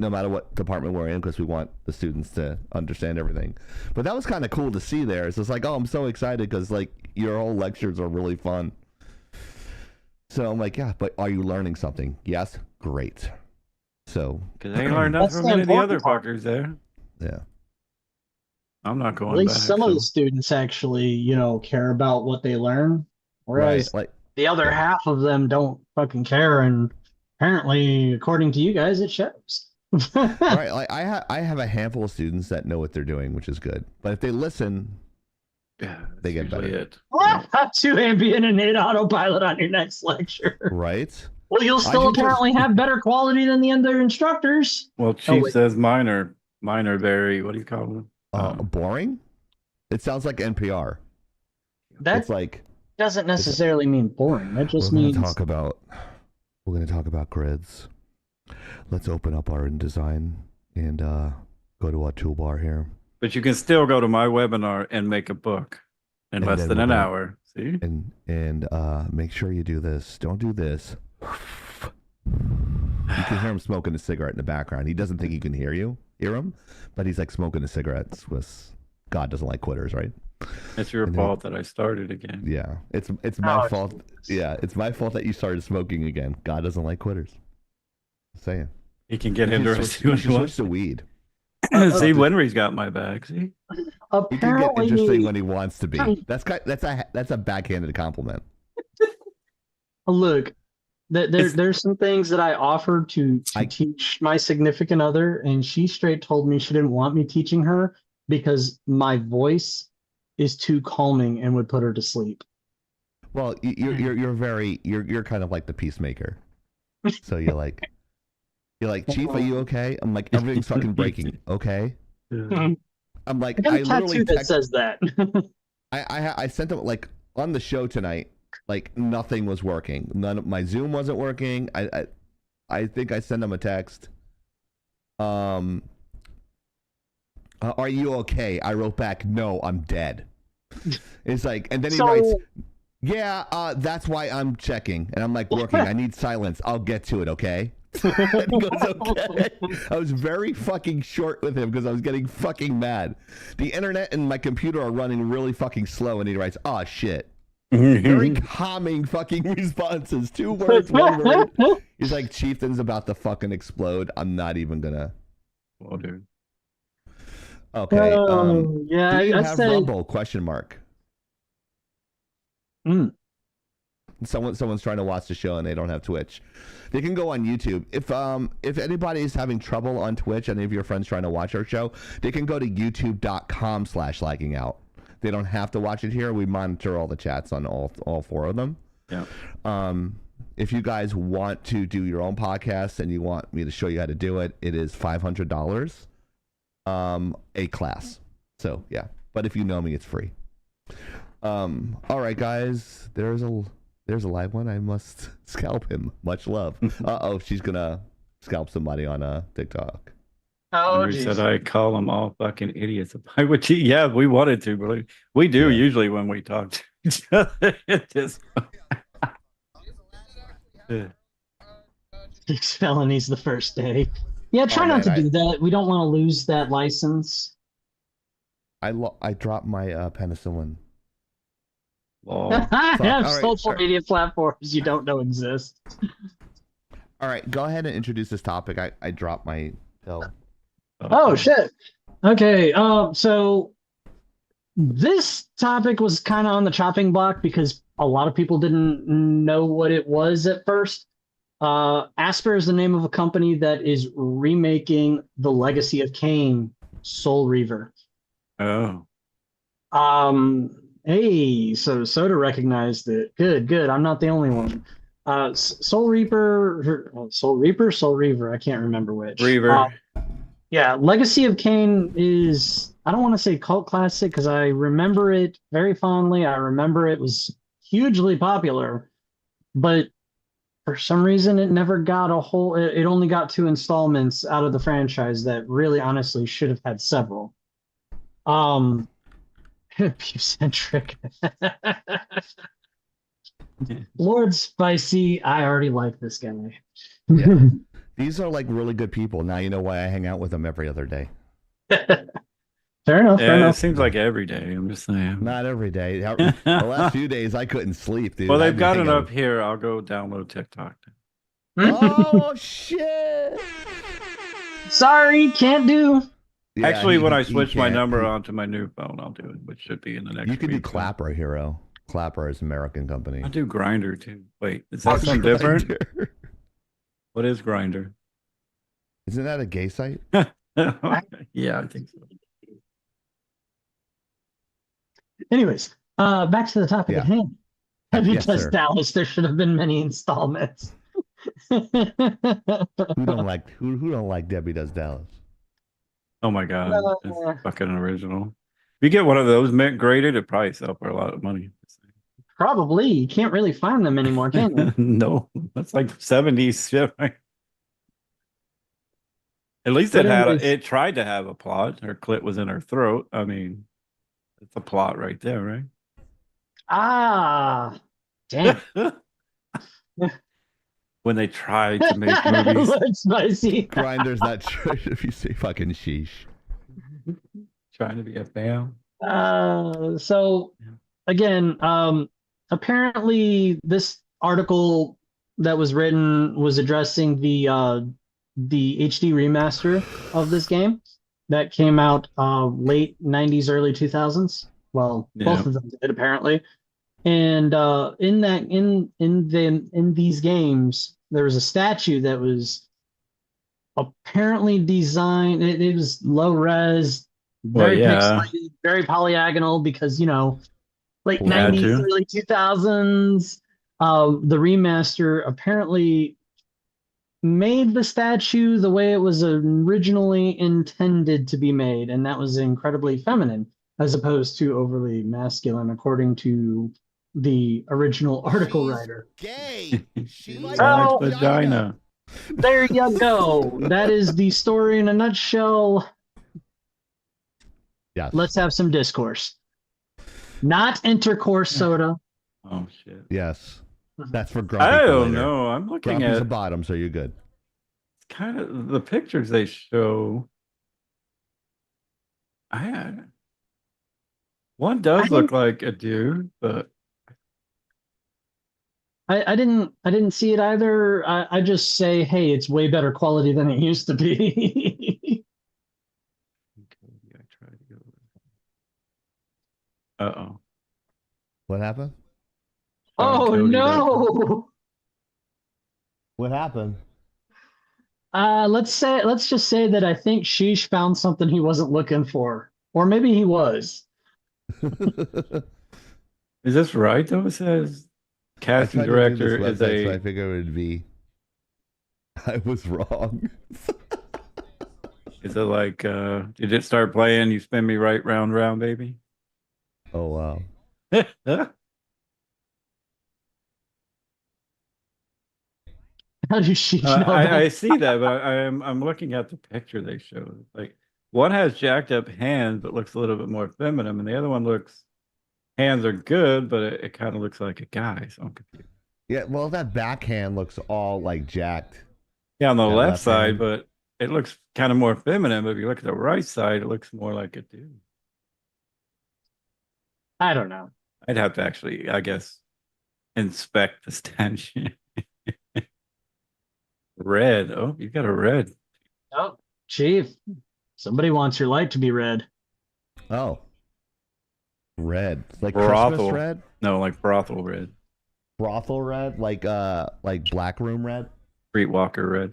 No matter what department we're in, because we want the students to understand everything. But that was kind of cool to see there. It's just like, oh, I'm so excited because like your whole lectures are really fun. So I'm like, yeah, but are you learning something? Yes, great. So
Because they learned nothing
That's
from
the
any of the other
important part.
fuckers there.
yeah,
I'm not going
At least
back.
some of
so-
the students actually, care about what they learn,
right.
whereas
Like
the other
yeah.
half of them don't fucking care and Apparently, according to you guys, it shows.
All right, like I have a handful of students that know what they're doing, which is good. But if they listen,
Yeah,
they get
usually
better.
it.
To ambient and innate autopilot on your next lecture.
Right?
Well, you'll still
do just-
apparently have better quality than the other instructors.
Well, Chief
wait.
says mine are very. What do you call them?
Boring? It sounds like NPR.
That
It's like
doesn't necessarily mean boring. That just
we're
means
gonna talk about grids. Let's open up our InDesign and go to our toolbar here.
But you can still go to my webinar and make a book in
And
less
then
than
we're
an
gonna-
hour. See?
And make sure you do this. Don't do this. You can hear him smoking a cigarette in the background. He doesn't think he can hear him, but he's like smoking a cigarette. With God doesn't like quitters, right?
It's your
And then-
fault that I started again.
Yeah, it's my
Oh,
fault. Yeah, it's my fault that you started smoking again. God doesn't like quitters. Just saying.
He can get
You should
interested
switch-
when
you
he
should
wants.
switch to weed.
See, Winry's got my back. See?
He can get
apparently
interesting when he wants to be. That's a backhanded compliment.
look. There's some things that I offered to
I-
teach my significant other, and she straight told me she didn't want me teaching her because my voice is too calming and would put her to sleep.
Well, you're kind of like the peacemaker. So you're like, Chief, are you okay? I'm like, everything's fucking breaking. Okay.
Yeah.
I'm like,
I got
I
a
literally
tattoo that
text,
says that.
I sent them like on the show tonight. Like nothing was working. None of my Zoom wasn't working. I think I sent him a text. Are you okay? I wrote back, no, I'm dead. It's like, and then he writes, yeah, that's why I'm checking. And I'm like, working. I need silence. I'll get to it, okay? And he goes, okay. I was very fucking short with him because I was getting fucking mad. The internet and my computer are running really fucking slow. And he writes, oh, shit. Very calming fucking responses. 2 words, 1 word. He's like, Chieftain's about to fucking explode. I'm not even gonna.
Well, dude.
Okay.
Yeah,
do you
I
have
said.
Rumble? Question mark.
Mm.
Someone's trying to watch the show and they don't have Twitch. They can go on YouTube. If anybody is having trouble on Twitch, any of your friends trying to watch our show, they can go to youtube.com/lagging-out. They don't have to watch it here. We monitor all the chats on all 4 of them.
Yeah.
If you guys want to do your own podcast and you want me to show you how to do it, it is $500 a class. So yeah, but if you know me, it's free. All right, guys, there's a live one. I must scalp him. Much love. She's gonna scalp somebody on TikTok.
Oh,
We
geez.
said I call them all fucking idiots. Why would you? Yeah, we wanted to, but we do usually when we talk to each other. It just
6 felonies the first day. Yeah, try
Oh,
not
man,
to do that. We don't want to lose that license.
I dropped my penicillin.
law.
I have
All right,
social
all right.
media platforms you don't know exist.
All right, go ahead and introduce this topic. I dropped my pill.
Oh shit. Okay, so this topic was kind of on the chopping block because a lot of people didn't know what it was at first. Asper is the name of a company that is remaking The Legacy of Kain, Soul Reaver.
Oh,
Hey, so Soda recognized it. Good. I'm not the only one. Soul Reaper, Soul Reaver. I can't remember which.
Reaver.
Yeah, Legacy of Kain is, I don't want to say cult classic because I remember it very fondly. I remember it was hugely popular, but for some reason it never got a whole, it only got 2 installments out of the franchise that really honestly should have had several. Pucentric. Lord Spicy, I already like this guy.
Yeah. These are like really good people. Now you know why I hang out with them every other day.
Fair enough.
Yeah, it seems like every day. I'm just saying.
Not every day. The last few days I couldn't sleep, dude.
Well,
I've
they've
been
got it
hanging
up here. I'll go download TikTok.
Oh shit!
Sorry, can't do.
Yeah,
Actually, when I
he
switch my
can't.
number onto my new phone, I'll do it, which should be in the next
You can do
week.
Clapper, hero. Clapper is an American company.
I do Grinder too. Wait, is that something different? What is Grinder?
Isn't that a gay site?
Yeah, I think so.
Anyways, back to the topic
Yeah.
at hand. Heavy
Yes,
Test
sir.
Dallas. There should have been many installments.
Who don't like Debbie Does Dallas?
Oh my god,
Uh,
it's fucking original. If you get one of those mint graded, it probably sell for a lot of money.
Probably. You can't really find them anymore, can you?
No, that's like 70s shit. Right? At least
But
it had
anyways-
it tried to have a plot. Her clit was in her throat. I mean, it's a plot right there, right?
Ah, damn.
When they tried to make movies.
That's spicy.
Grinder's not sure if you say fucking sheesh.
Trying to be a fan.
So again, apparently this article that was written was addressing the HD remaster of this game that came out late 90s, early 2000s. Well, both of them did apparently. And in these games, there was a statue that was apparently designed. It was low res, very pixelated, very polyagonal because, you know, late 90s, early 2000s. The remaster apparently made the statue the way it was originally intended to be made, and that was incredibly feminine as opposed to overly masculine, according to the original article writer.
Gay. She likes
Oh,
vagina.
There you go. That is the story in a nutshell.
Yes.
Let's have some discourse. Not intercourse soda.
Oh shit.
Yes. That's for grumpy.
I
for
don't
later.
know. I'm looking
Grumpy's
at
a bottom, so you're good.
kind of the pictures they show. One does look like a dude, but
I didn't see it either. I just say, hey, it's way better quality than it used to be.
uh-oh.
What happened?
Oh
Cody
no.
What happened?
Let's just say that I think Sheesh found something he wasn't looking for. Or maybe he was.
Is this right though? It says casting
I tried to do
director
this
is
website, so I
a
figured it would be. I was wrong.
is it like did it start playing You Spin Me Right Round Round Baby?
Oh wow.
How does Sheesh know that?
I see that, but I'm looking at the picture they showed. Like one has jacked up hands, but looks a little bit more feminine, and the other one looks hands are good, but it kind of looks like a guy. So I'm confused.
Yeah, well, that backhand looks all like jacked.
Yeah, on the
That
left
left
side,
hand.
but it looks kind of more feminine. But if you look at the right side, it looks more like a dude.
I don't know.
I'd have to actually, I guess, inspect the stanchion. Red. Oh, you got a red.
Oh, Chief. Somebody wants your light to be red.
Oh. Red. Like
Brothel.
Christmas red?
No, like brothel red.
Brothel red? Like black room red?
Streetwalker red.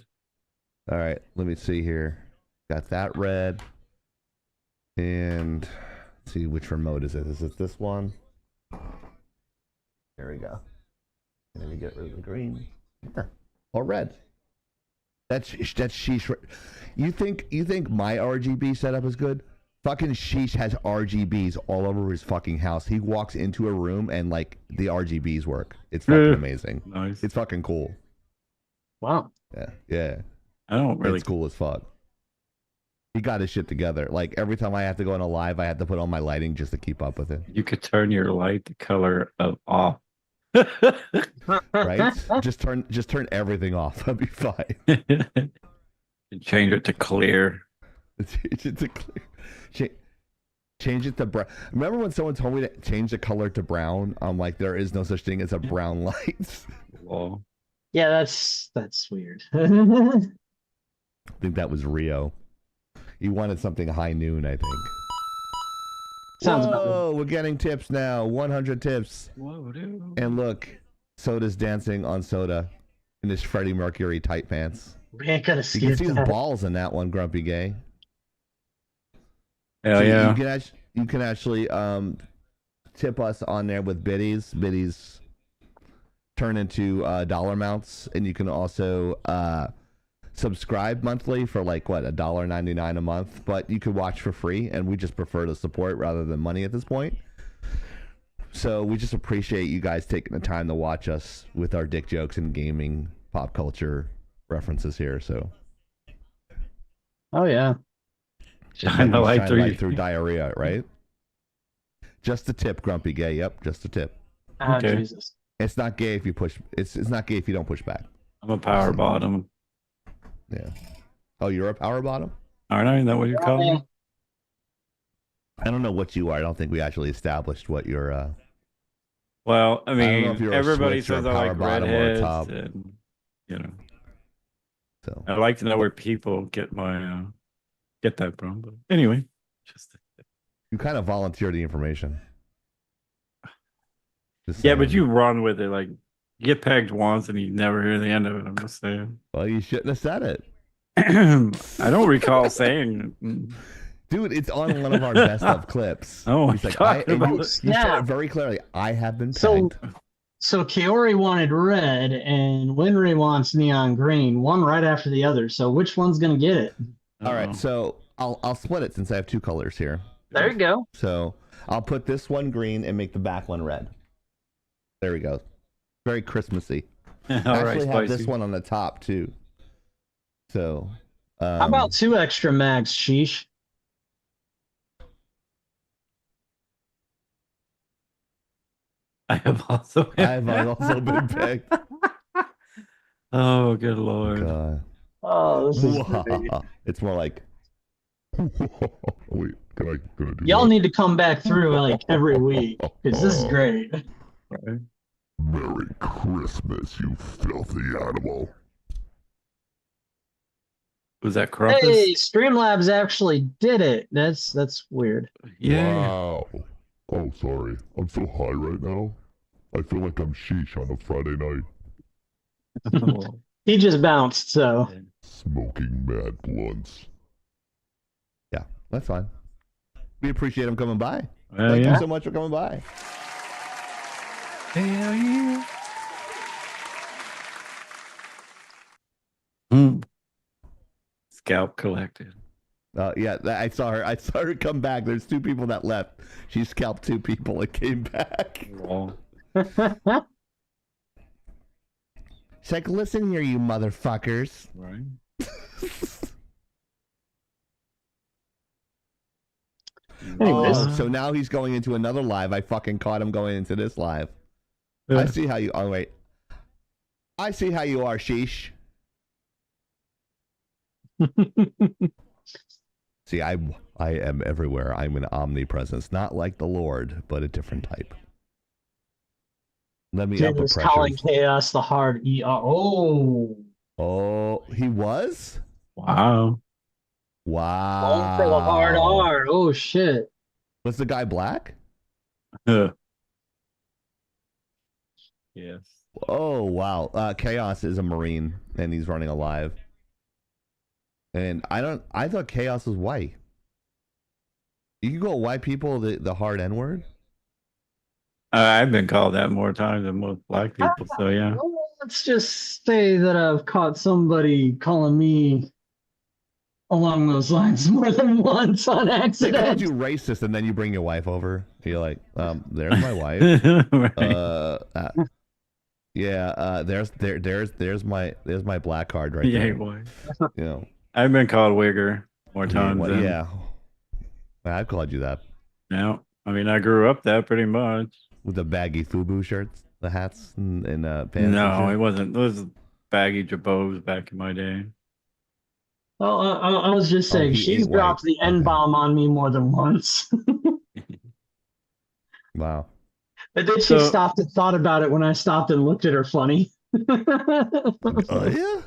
All right, let me see here. Got that red. And let's see which remote is it? Is it this one? There we go. And then we get rid of the green. Yeah. Or red. That's Sheesh. You think my RGB setup is good? Fucking Sheesh has RGBs all over his fucking house. He walks into a room and like the RGBs work. It's fucking amazing.
Nice.
It's fucking cool.
Wow.
Yeah, yeah.
I don't really.
It's cool as fuck. He got his shit together. Like every time I have to go on a live, I have to put on my lighting just to keep up with it.
You could turn your light the color of off.
Right? just turn everything off. That'd be fine.
And change it to clear.
Change it to clear. Change it to brown. Remember when someone told me to change the color to brown? I'm like, there is no such thing as a brown light.
Well,
Yeah, that's weird.
I think that was Rio. He wanted something high noon, I think.
Sounds about
Whoa, we're getting tips now. 100 tips.
whoa, dude.
And look, Soda's dancing on Soda. in his Freddie Mercury tight pants.
We ain't gonna
You can
skip
see his
that.
balls in that one, Grumpy Gay.
Hell
So
yeah.
you can actually tip us on there with biddies. Biddies turn into dollar amounts, and you can also subscribe monthly for like what, $1.99 a month. But you could watch for free, and we just prefer to support rather than money at this point. So we just appreciate you guys taking the time to watch us with our dick jokes and gaming pop culture references here. So
Oh yeah.
Shine the light through you.
through diarrhea, right? Just a tip, Grumpy Gay. Yep, just a tip.
Ah,
Okay.
Jesus.
It's not gay if you push. It's not gay if you don't push back.
I'm a power bottom.
Yeah. Oh, you're a power bottom?
Aren't I? Is that what you call me?
I don't know what you are. I don't think we actually established what you're.
Well, I
don't know if
mean,
you're a
everybody
switch or
says
a
I
power
like
bottom or a
redheads,
top.
and you know,
So
I like to know where people get my get that from. But anyway, just
you kind of volunteer the information. Just
yeah, but
saying.
you run with it. Like you get pegged once and you never hear the end of it. I'm just saying.
Well, you shouldn't have said it,
I don't recall saying it.
dude. It's on one of our best of clips.
Oh my
He's like,
God,
and you
about-
said
Yeah.
it very clearly. I have been
So-
pegged.
So Kiori wanted red and Winry wants neon green, one right after the other. So which one's gonna get it?
All
Uh-oh.
right, so I'll split it since I have two colors here.
There you go.
So I'll put this one green and make the back one red. There we go. Very Christmassy.
All
I
right,
actually have this
spicy.
one on the top too. So
How about 2 extra mags, sheesh?
I have also.
I've also been pegged.
Oh, good lord.
God.
Oh, this is great.
It's more like
Wait, can I do
Y'all
that?
need to come back through like every week because this is great.
Right.
Merry Christmas, you filthy animal.
Was that Krampus?
Hey, Streamlabs actually did it. That's weird.
Yeah.
Wow. Oh, sorry. I'm so high right now. I feel like I'm sheesh on a Friday night.
He just bounced, so
Smoking mad blunts.
yeah, that's fine. We appreciate him coming by.
Well,
Thank
yeah.
you so much for coming by.
Hell yeah. Hmm. Scalp collected.
Yeah, I saw her. I saw her come back. There's 2 people that left. She scalped 2 people and came back.
Well,
She's like, listen here, you motherfuckers.
right.
Anyways.
Oh, so now he's going into another live. I fucking caught him going into this live. I see how you. Oh wait, I see how you are, sheesh. See, I am everywhere. I'm an omnipresence, not like the Lord, but a different type. Let me up a
Jesus calling
pressure.
chaos the hard ER. Oh,
Oh, he was.
Wow.
Wow.
going for the hard R. Oh shit.
Was the guy black?
Yes.
Oh wow. Chaos is a Marine and he's running a live. And I thought Chaos was white. You can call white people the hard N-word?
I've been called that more times than most black people, so yeah.
Well, let's just say that I've caught somebody calling me along those lines more than once on
They called
accident.
you racist and then you bring your wife over. You're like, there's my wife.
Right.
There's my black card right
Yeah,
there.
boy.
You know.
I've been called wigger more
Yeah,
times
well,
than
yeah. I've called you that.
Yeah. I mean, I grew up that pretty much.
With the baggy FUBU shirts, the hats, and pants.
No, it wasn't. It was baggy jabos back in my day.
Well, I was just saying,
he
she's
ain't white.
dropped the N bomb on me more than once.
Wow.
But then she
So-
stopped and thought about it when I stopped and looked at her funny.
Oh yeah.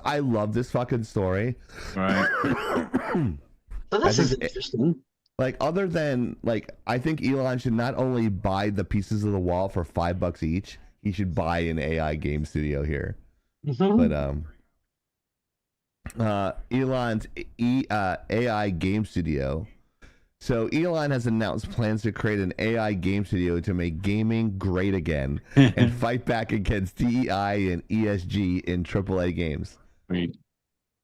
I love this fucking story.
Right.
So this
I
is
think-
interesting.
Like, other than, like, I think Elon should not only buy the pieces of the wall for $5 each, he should buy an AI game studio here. But Elon's AI game studio. So Elon has announced plans to create an AI game studio to make gaming great again and fight back against DEI and ESG in AAA games.
Right.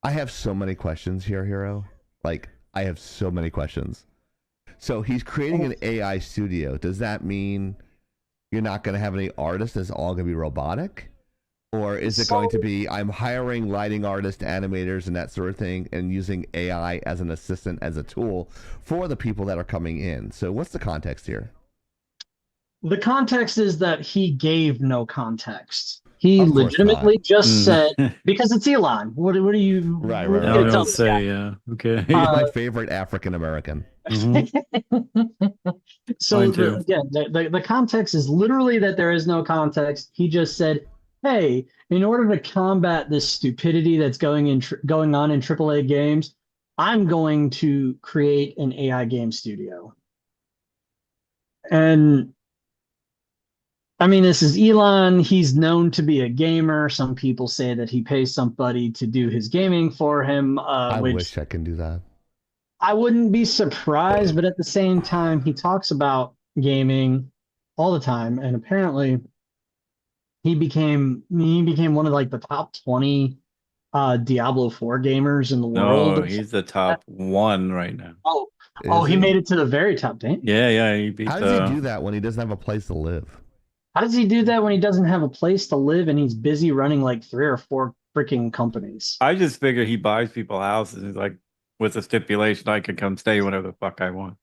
I have so many questions here, Hero. Like, I have so many questions. So he's creating an AI studio. Does that mean you're not going to have any artists? It's all going to be robotic? Or is it going to be, I'm hiring lighting artists, animators, and that sort of thing, and using AI as an assistant, as a tool for the people that are coming in? So what's the context here?
The context is that he gave no context. He
Of course
legitimately
not.
just said, because it's Elon. What are you?
Right,
what
right,
are you
right.
gonna
I
tell
don't
this
say,
guy?
yeah. Okay.
He's my favorite African American.
So
Mine too.
again, the context is literally that there is no context. He just said, "Hey, in order to combat this stupidity that's going on in AAA games, I'm going to create an AI game studio." And I mean, this is Elon. He's known to be a gamer. Some people say that he pays somebody to do his gaming for him,
I
which
wish I can do that.
I wouldn't be surprised, but at the same time, he talks about gaming all the time, and apparently he became one of like the top 20 Diablo 4 gamers in the world.
No, he's the top one right now.
Oh, he made it to the very top 10.
Yeah, he beat
How does he do that when he doesn't have a place to live?
How does he do that when he doesn't have a place to live and he's busy running like 3 or 4 freaking companies?
I just figure he buys people houses. He's like, with a stipulation, I can come stay whenever the fuck I want.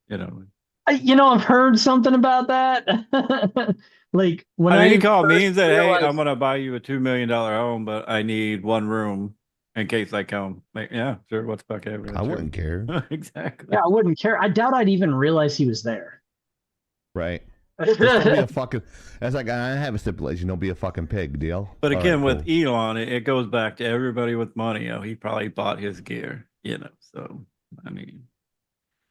I've heard something about that. Like when
I mean, he called me
first
and said, "Hey,
realized-
I'm gonna buy you a $2 million home, but I need one room in case I come." Like, yeah, sure. What the fuck ever.
I wouldn't care.
Exactly.
Yeah, I wouldn't care. I doubt I'd even realize he was there.
Right. Just don't be a fucking. That's like, I have a stipulation. Don't be a fucking pig. Deal.
But
All
again,
right,
with
cool.
Elon, it goes back to everybody with money. He probably bought his gear. So I mean,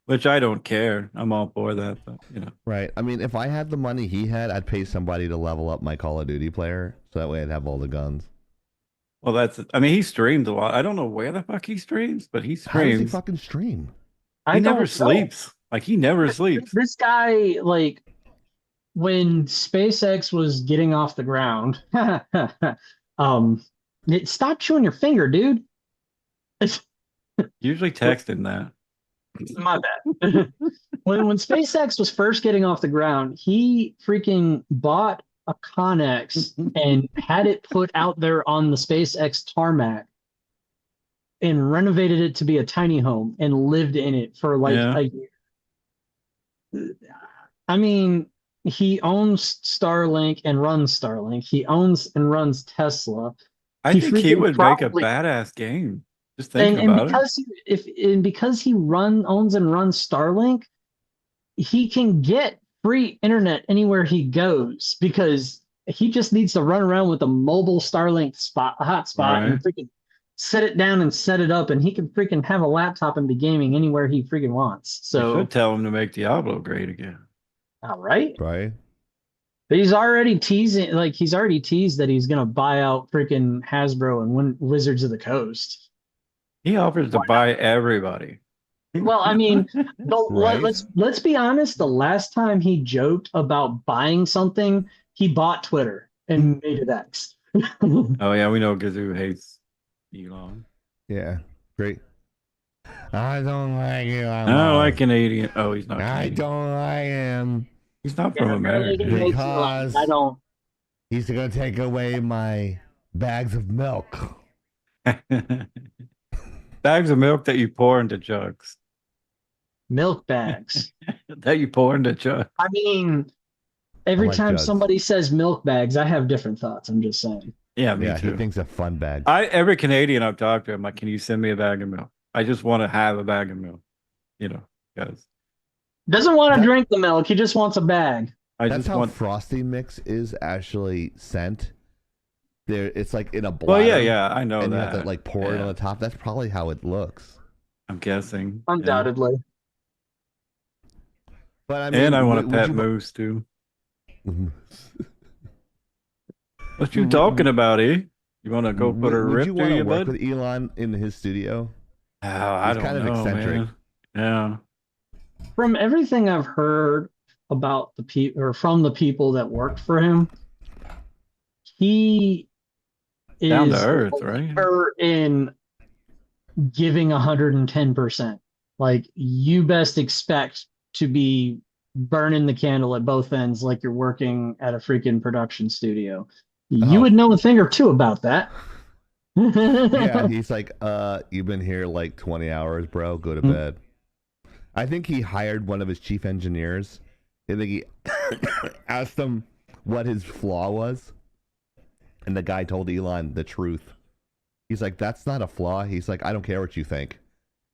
which I don't care. I'm all for that. But,
Right. I mean, if I had the money he had, I'd pay somebody to level up my Call of Duty player, so that way I'd have all the guns.
Well, I mean, he streams a lot. I don't know where the fuck he streams, but he
How does he
streams.
fucking stream?
He never
don't know.
sleeps. Like, he never sleeps.
This guy, like, when SpaceX was getting off the ground, stop chewing your finger, dude.
Usually texting that.
My bad. when SpaceX was first getting off the ground, he freaking bought a Connex and had it put out there on the SpaceX tarmac and renovated it to be a tiny home and lived in it for like a year. I mean, he owns Starlink and runs Starlink. He owns and runs Tesla.
I think he would make a
probably-
badass game. Just thinking
and
about it.
because he owns and runs Starlink, he can get free internet anywhere he goes because he just needs to run around with a mobile Starlink hotspot and freaking set it down and set it up, and he can freaking have a laptop and be gaming anywhere he freaking wants.
You
So,
should tell him to make Diablo great again.
all right.
Right.
But he's already teased that he's gonna buy out freaking Hasbro and Wizards of the Coast.
He offers to buy everybody.
Well, I mean,
Right.
let's be honest. The last time he joked about buying something, he bought Twitter and made it X.
Oh yeah, we know Gazoo hates Elon.
Yeah. Great. I don't like you.
I don't like Canadian. Oh, he's not.
I
Canadian.
don't like him
He's not from America.
because
I don't.
he's gonna take away my bags of milk.
Bags of milk that you pour into jugs.
Milk bags.
That you pour into jugs.
I mean, every
like
time
jugs.
somebody says milk bags, I have different thoughts. I'm just saying.
Yeah, me
Yeah,
too.
he thinks a fun bag.
Every Canadian I've talked to, I'm like, can you send me a bag of milk? I just want to have a bag of milk. Because
Doesn't want to drink the milk. He just wants a bag.
I
That's
just
how
want.
Frosty Mix is actually sent. There, it's like in a bladder.
Well, yeah, I know
and you
that.
have to like pour it
Yeah.
on the top. That's probably how it looks.
I'm guessing. Yeah.
Undoubtedly.
But I mean,
And I want a
would
pet
you-
moose too. What you talking about, eh? You want to go put a
Would
rip
you
through
want to
your
work
butt?
with Elon in his studio?
Oh, I
He's
don't
kind of
know,
eccentric.
man. Yeah.
From everything I've heard about the people or from the people that worked for him, he
Down to
is a
earth, right?
believer in giving 110%. Like you best expect to be burning the candle at both ends like you're working at a freaking production studio. You
Oh.
would know a thing or two about that.
Yeah, he's like, you've been here like 20 hours, bro. Go to bed. I think he hired one of his chief engineers. I think he asked him what his flaw was. And the guy told Elon the truth. He's like, that's not a flaw. He's like, I don't care what you think.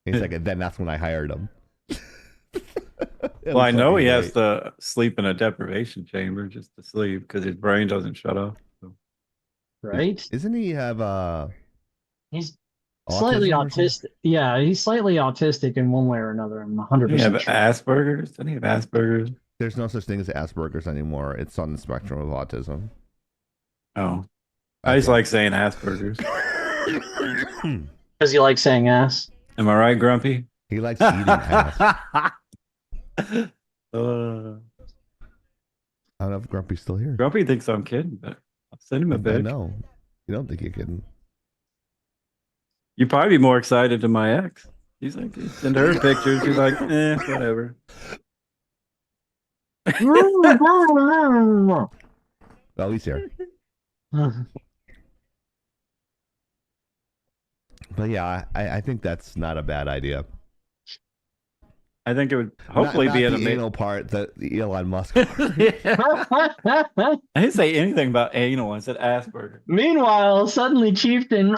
He's like, and then that's when I hired him.
Well, I know he has to sleep in a deprivation chamber just to sleep because his brain doesn't shut off. So.
Right?
Isn't he have
He's slightly
autism or something?
autistic. Yeah, he's slightly autistic in one way or another. I'm 100%
Does he have
sure.
Asperger's? Doesn't he have Asperger's?
There's no such thing as Asperger's anymore. It's on the spectrum of autism.
Oh. I just like saying Asperger's.
Does he like saying ass?
Am I right, Grumpy?
He likes eating ass. I
Uh,
don't know if Grumpy's still here.
Grumpy thinks I'm kidding, but I'll send him a
I
pic.
know. You don't think you're kidding.
You'd probably be more excited than my ex. He's like, send her pictures. He's like, whatever.
Oh, he's here. But yeah, I think that's not a bad idea.
I think it would hopefully
not
be
the
an
anal part, the Elon Musk.
I didn't say anything about anal. I said Asperger.
Meanwhile, suddenly Chieftain.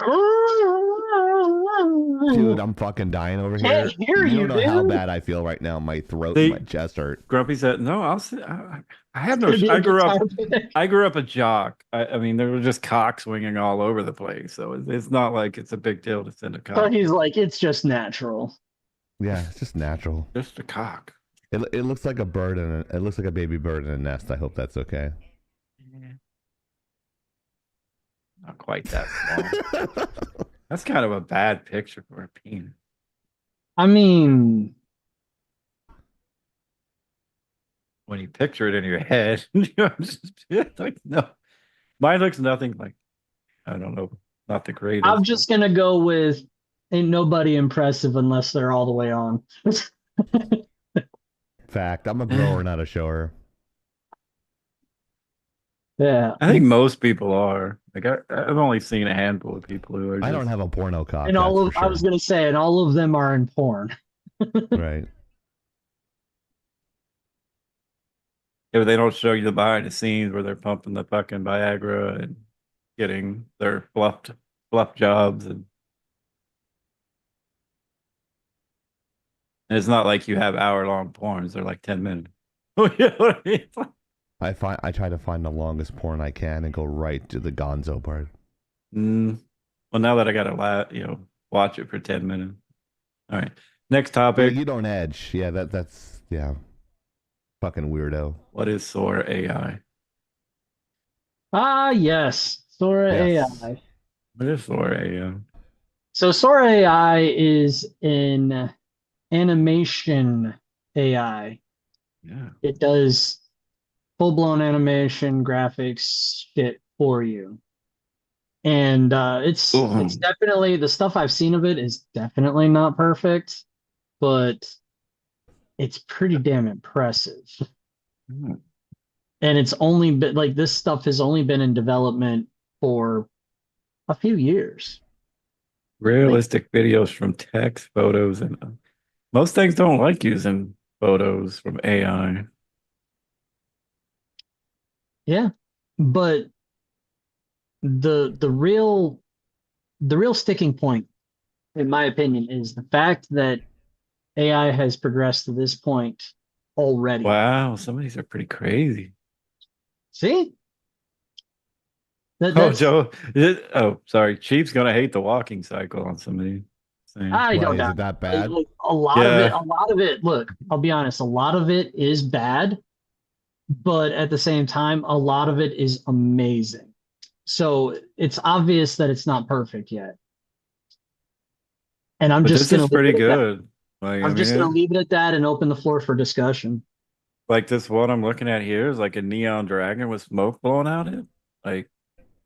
Dude, I'm fucking dying over here.
Can't hear you,
don't know how
dude.
bad I feel right now. My throat
See,
and my chest hurt.
Grumpy said, "No, I'll sit. I have no.
It's gonna be a
I grew up a jock. I mean, there were just cock swinging all over the place. So it's not like it's a big deal to send a
So
cock.
he's like, it's just natural.
Yeah, it's just natural.
Just a cock.
It looks like a bird and it looks like a baby bird in a nest. I hope that's okay.
Not quite that small. That's kind of a bad picture for a penis.
I mean,
When you picture it in your head, like, no, mine looks nothing like. I don't know, not the greatest.
I'm just gonna go with ain't nobody impressive unless they're all the way on.
Fact. I'm a grower, not a shower.
Yeah.
I think most people are. Like I've only seen a handful of people who are.
I
just-
don't have a porno cock.
And all
that's
of
for
I was gonna say, and all of them are in porn.
sure. Right.
If they don't show you the behind the scenes where they're pumping the fucking Viagra and getting their fluff jobs, and it's not like you have hour-long porns; they're like 10 minutes. You know what I mean? It's like,
I try to find the longest porn I can and go right to the gonzo part.
well, now that I gotta watch it for 10 minutes. All right, next
Yeah,
topic.
you don't edge. Yeah, that's fucking weirdo.
What is Sora AI?
Ah, yes, Sora
Yes.
AI.
What is Sora AI?
So Sora AI is an animation AI.
Yeah.
It does full-blown animation, graphics, shit for you. And it's definitely the stuff I've seen of it is definitely not perfect, but it's pretty damn impressive.
Hmm.
And it's only been like this stuff has only been in development for a few years.
Realistic videos from text, photos, and most things don't like using photos from AI.
Yeah. But the real sticking point, in my opinion, is the fact that AI has progressed to this point already.
Wow, some of these are pretty crazy.
See?
Oh,
That's,
Joe. Sorry. Chief's gonna hate the walking cycle on some of these things.
I
Why,
don't
is
know.
it that bad?
Like, a lot of it, look, I'll be honest, a lot of it is bad, but at the same time, a lot of it is amazing. So it's obvious that it's not perfect yet. And I'm
But
just
this
gonna
is pretty
leave it at that.
good. Like,
I'm
I
just gonna
mean,
leave it at that and open the floor for discussion.
like this one I'm looking at here is like a neon dragon with smoke blowing out it. Like,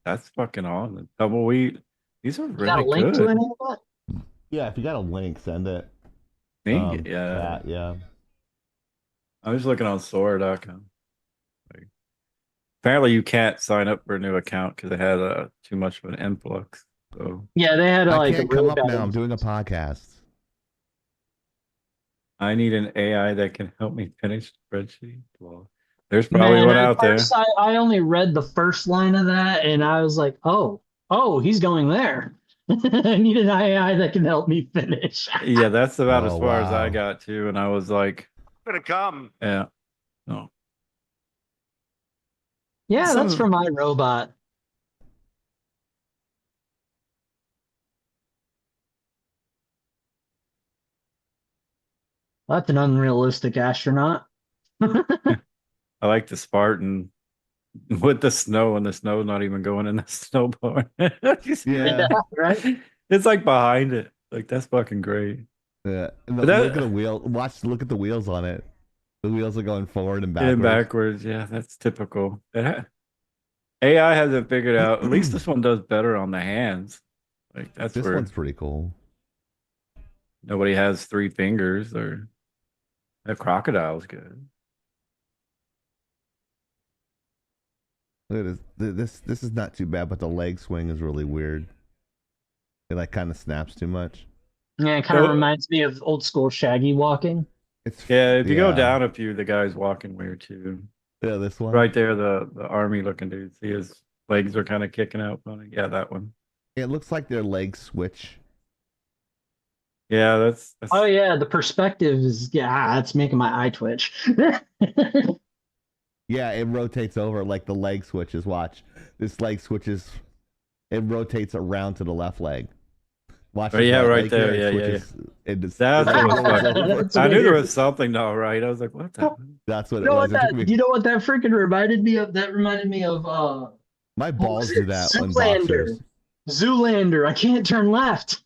that's fucking on. The tumbleweed. These are
You got a
really
link to
good.
any of that?
Yeah, if you got a link, send it.
Me? Yeah.
Yeah.
I was looking on Sora.com. Like, apparently, you can't sign up for a new account because it had too much of an influx. So
Yeah, they had
I
like
can't
a really
come up
bad
now. I'm doing a podcast.
I need an AI that can help me finish spreadsheet. Well, there's probably one
at
out there.
first I only read the first line of that and I was like, oh, he's going there. I need an AI that can help me finish.
Yeah, that's about as
Oh,
far as I
wow.
got to, and I was like,
I'm gonna come.
yeah, no.
Yeah, that's
So-
from iRobot. That's an unrealistic astronaut.
I like the Spartan with the snow, and the snow not even going in the snowblower.
Yeah.
Right?
It's like behind it. Like, that's fucking great.
Yeah.
But that-
Look at the wheel. Look at the wheels on it. The wheels are going forward and backwards.
And backwards, yeah, that's typical. AI hasn't figured out. At least this one does better on the hands. Like, that's
This
where
one's pretty cool.
nobody has 3 fingers, or that crocodile's good.
Look at this. This is not too bad, but the leg swing is really weird. It like kind of snaps too much.
Yeah, it kind of
Well-
reminds me of old school Shaggy walking.
It's
Yeah, if you go
yeah.
down a few, the guy's walking weird too.
Yeah, this one.
Right there, the army looking dude. See, his legs are kind of kicking out funny. Yeah, that one.
It looks like their legs switch.
Yeah, that's
Oh yeah, the perspective is that's making my eye twitch.
Yeah, it rotates over like the leg switches. Watch. This leg switches. It rotates around to the left leg. Watch.
Oh,
this
yeah,
right
right
leg
there.
here, it
Yeah,
switches. It just,
that's
it
what was
rolls
fucking-
over.
That's
I knew there
weird.
was something not right. I was like, what the?
That's what
You
it
know
was.
what
It took me-
you know what that freaking reminded me of? That reminded me of
My balls
was
do
it?
that on
Zoolander.
boxers.
Zoolander. I can't turn left.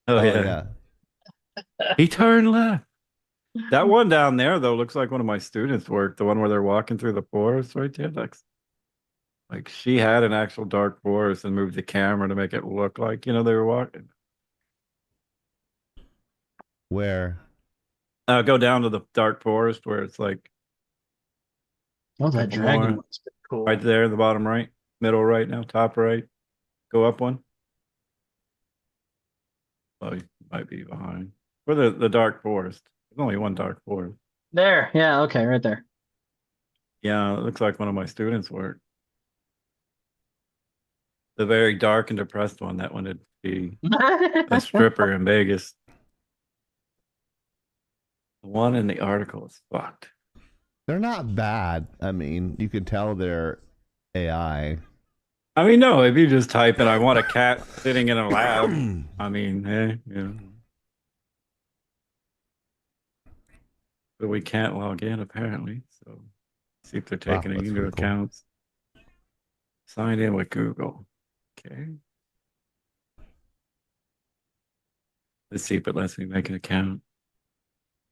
Oh,
Oh,
yeah. He turned left. That one down there though looks like one of my students' work. The one where they're walking through the forest right there. Like she had an actual dark forest and moved the camera to make it look like, they were walking.
Where?
Go down to the dark forest where it's like
Oh, that
Couple
dragon
more.
looks pretty cool.
right there, the bottom right, middle right now, top right. Go up one. Oh, you might be behind. Or the dark forest. There's only one dark forest.
There. Yeah. Okay. Right there.
Yeah, it looks like one of my students' work. The very dark and depressed one. That one would be a stripper in Vegas. The one in the article is fucked.
They're not bad. I mean, you can tell they're AI.
I mean, no, if you just type in, I want a cat sitting in a lab. I mean, But we can't log in apparently. So see if they're
Wow,
taking it
that's
into
pretty cool.
accounts. Signed in with Google. Okay. Let's see if it lets me make an account.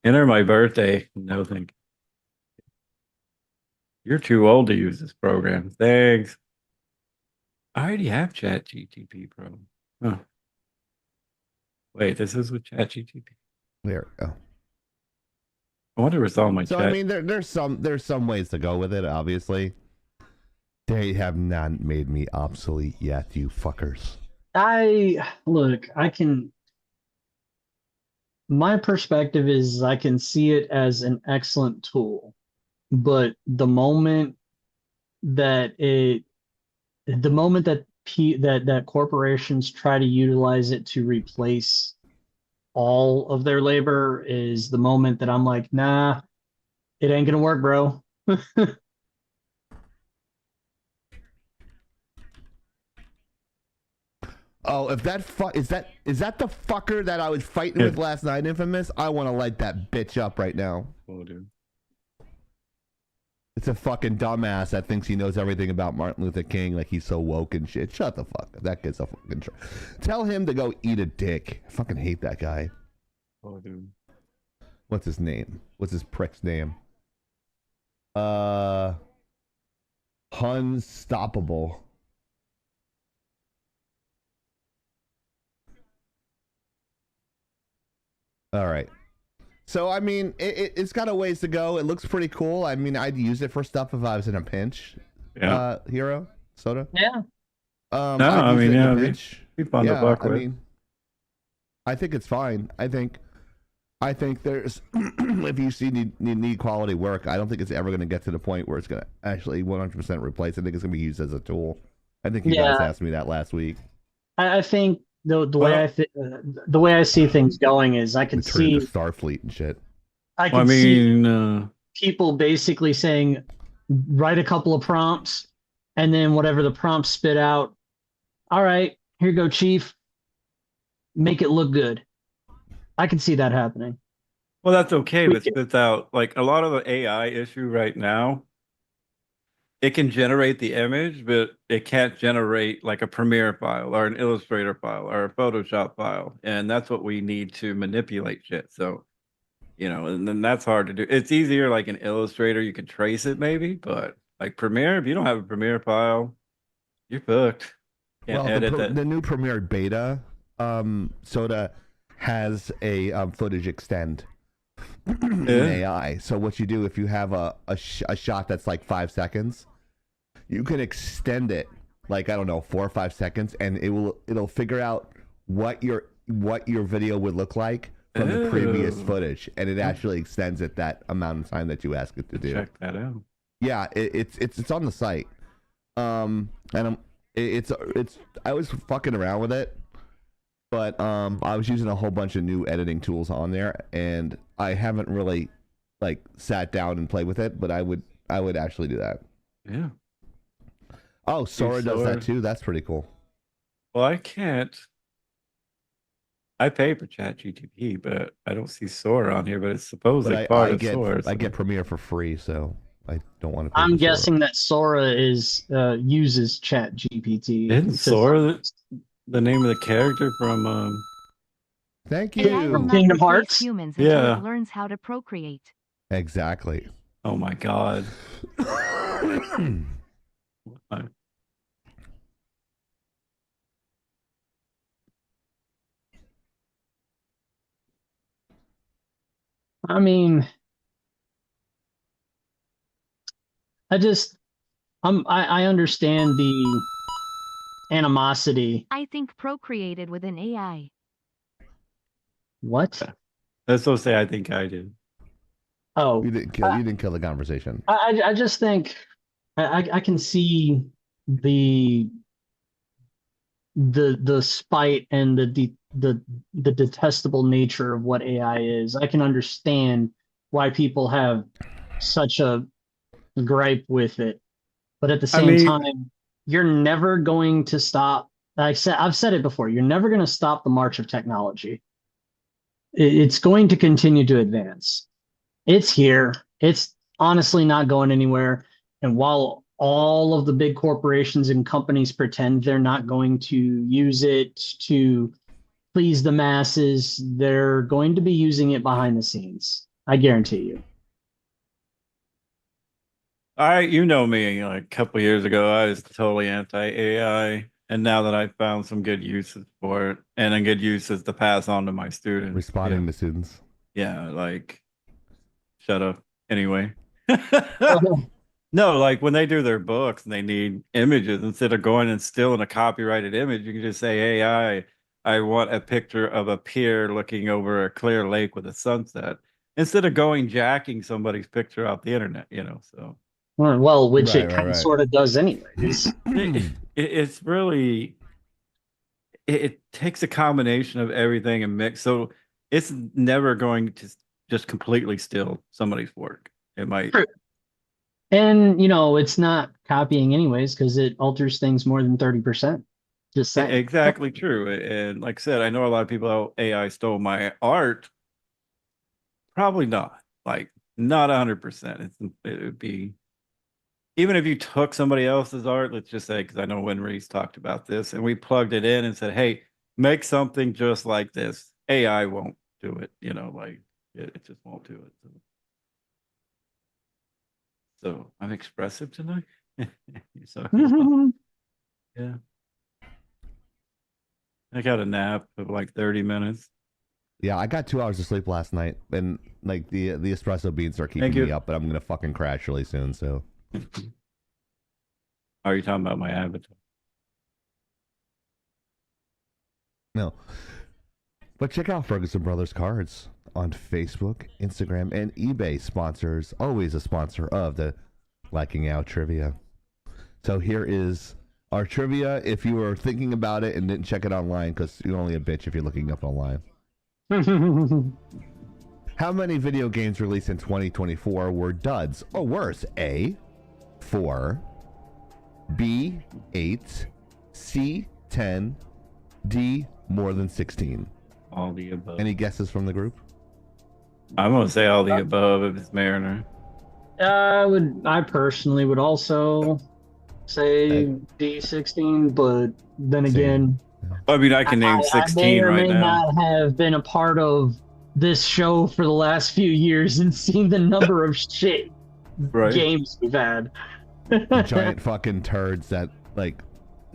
Enter my birthday. No, thank you. You're too old to use this program. Thanks. I already have ChatGTP Pro. Huh. Wait, this is with ChatGTP.
There we go.
I wonder what's on my
So
chat.
I mean, there's some ways to go with it. Obviously, they have not made me obsolete yet, you fuckers.
My perspective is I can see it as an excellent tool, but the moment that that corporations try to utilize it to replace all of their labor is the moment that I'm like, nah, it ain't gonna work, bro.
Oh, if that is that the fucker that I was fighting with last night, Infamous? I want to light that bitch up right now.
Oh, dude.
It's a fucking dumbass that thinks he knows everything about Martin Luther King, like he's so woke and shit. Shut the fuck up. That kid's a fucking. Tell him to go eat a dick. I fucking hate that guy.
Oh, dude.
What's his name? What's his prick's name? Unstoppable. All right. So, I mean, it's got a ways to go. It looks pretty cool. I mean, I'd use it for stuff if I was in a pinch.
Yeah.
Hero? Soda?
Yeah.
No,
I'd
I
use
mean,
it in a
yeah,
pinch.
be fun to fuck
I
with.
mean, I think it's fine. I think there's, if you see need quality work, I don't think it's ever going to get to the point where it's going to actually 100% replace. I think it's going to be used as a tool. I think you guys asked me that last week.
I think the way I see things going is I can
Turn
see
into Starfleet and shit.
I
Well,
can
I
see
mean,
people basically saying, write a couple of prompts, and then whatever the prompts spit out, all right, here you go, Chief. Make it look good. I can see that happening.
well, that's okay, but spits out like a lot of the AI issue right now. It can generate the image, but it can't generate like a Premiere file or an Illustrator file or a Photoshop file, and that's what we need to manipulate shit. So, you know, and then that's hard to do. It's easier like an Illustrator, you can trace it maybe, but like Premiere, if you don't have a Premiere file, you're fucked. Can't
Well,
edit that.
the new Premiere beta, Soda has a footage extend in AI. So what you do if you have a shot that's like 5 seconds, you can extend it like, I don't know, 4 or 5 seconds, and it'll figure out what your video would look like from the previous footage, and it actually extends it that amount of time that you ask it to do.
Check that out.
Yeah, it's on the site. And I was fucking around with it, but I was using a whole bunch of new editing tools on there, and I haven't really like sat down and played with it, but I would actually do that.
Yeah.
Oh, Sora does that too. That's pretty cool.
Well, I can't. I pay for ChatGPT, but I don't see Sora on here. But it's supposedly
But
part of Sora.
I get Premiere for free, so I don't want to.
I'm guessing that Sora uses Chat GPT.
Isn't Sora the name of the character from
Thank
AI will not
Kingdom
replace
Hearts?
humans until
Yeah.
it learns how to procreate.
Exactly.
Oh my god.
I mean, I understand the animosity.
I think procreated with an AI.
What?
Let's so say I think I did.
Oh,
You didn't kill the conversation.
I just think I can see the spite and the detestable nature of what AI is. I can understand why people have such a gripe with it, but at the same time, you're never going to stop. I've said it before. You're never going to stop the march of technology. It's going to continue to advance. It's here. It's honestly not going anywhere. And while all of the big corporations and companies pretend they're not going to use it to please the masses, they're going to be using it behind the scenes. I guarantee you.
You know me, like a couple years ago, I was totally anti-AI. And now that I found some good uses for it and a good uses to pass on to my students.
Responding to students.
Yeah, like, shut up. Anyway. No, like when they do their books and they need images, instead of going and stealing a copyrighted image, you can just say, hey, I want a picture of a pier looking over a clear lake with a sunset, instead of going jacking somebody's picture off the internet, you know, so.
Well, which it kind of sort of does anyways.
It's really, it takes a combination of everything and mix. So it's never going to just completely steal somebody's work. It might.
True. And, you know, it's not copying anyways, because it alters things more than 30%. Just saying.
Exactly true. And like I said, I know a lot of people, oh, AI stole my art. Probably not. Like, not 100%. It would be even if you took somebody else's art, let's just say, because I know when Reese talked about this, and we plugged it in and said, "Hey, make something just like this." AI won't do it. You know, like it just won't do it. So I'm expressive tonight. So, yeah. I got a nap of like 30 minutes.
Yeah, I got 2 hours of sleep last night, and like the espresso beans are keeping me up, but I'm gonna fucking crash really soon. So,
Are you talking about my avatar?
No. But check out Ferguson Brothers Cards on Facebook, Instagram, and eBay. Sponsors, always a sponsor of the Lacking Out Trivia. So here is our trivia. If you were thinking about it and didn't check it online, because you're only a bitch if you're looking up online. How many video games released in 2024 were duds or worse? A, 4, B, 8, C, 10, D, more than 16.
All the above.
Any guesses from the group?
I'm gonna say all the above if it's Mariner.
I personally would also say D16, but then again,
I mean, I can name
I
16
may or
right
may
now.
not have been a part of this show for the last few years and seen the number of shit games we've had.
Giant fucking turds that like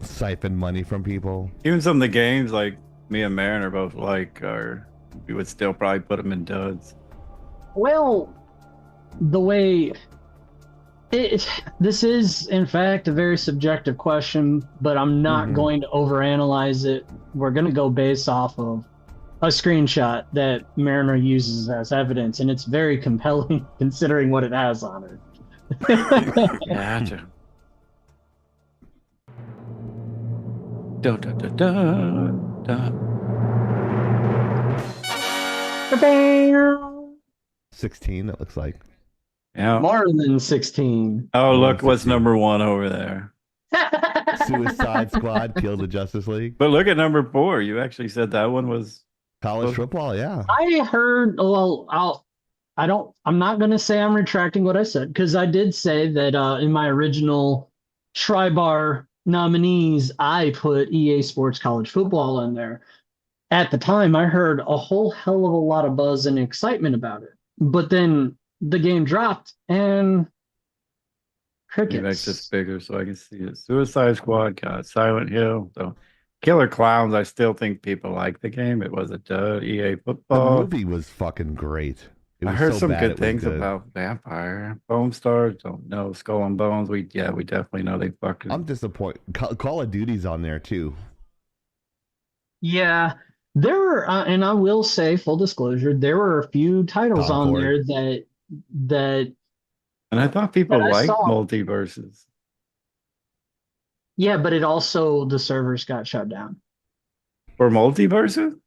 siphon money from people.
Even some of the games like me and Mariner both like, or we would still probably put them in duds.
Well, the way this is in fact a very subjective question, but I'm not going to overanalyze it. We're going to go based off of a screenshot that Mariner uses as evidence, and it's very compelling considering what it has on it.
Gotcha. Da, da, da, da, da.
16, it looks like.
Yeah.
More than 16.
Oh, look what's number 1 over there.
Suicide Squad killed the Justice League.
But look at number 4. You actually said that one was
college football. Yeah.
I heard. Well, I'm not going to say I'm retracting what I said, because I did say that in my original Tri-Bar nominees, I put EA Sports College Football in there. At the time, I heard a whole hell of a lot of buzz and excitement about it. But then the game dropped and crickets.
It makes this bigger so I can see it. Suicide Squad got Silent Hill. So Killer Clowns, I still think people like the game. It was a dud. EA Football.
The movie was fucking great.
I heard some good things about Vampire. Bone Stars, don't know. Skull and Bones, we definitely know they fucking.
I'm disappointed. Call of Duty's on there too.
Yeah, there were, and I will say, full disclosure, there were a few titles on there that.
And I thought people liked
saw.
Multiverses.
Yeah, but it also, the servers got shut down.
For Multiverses?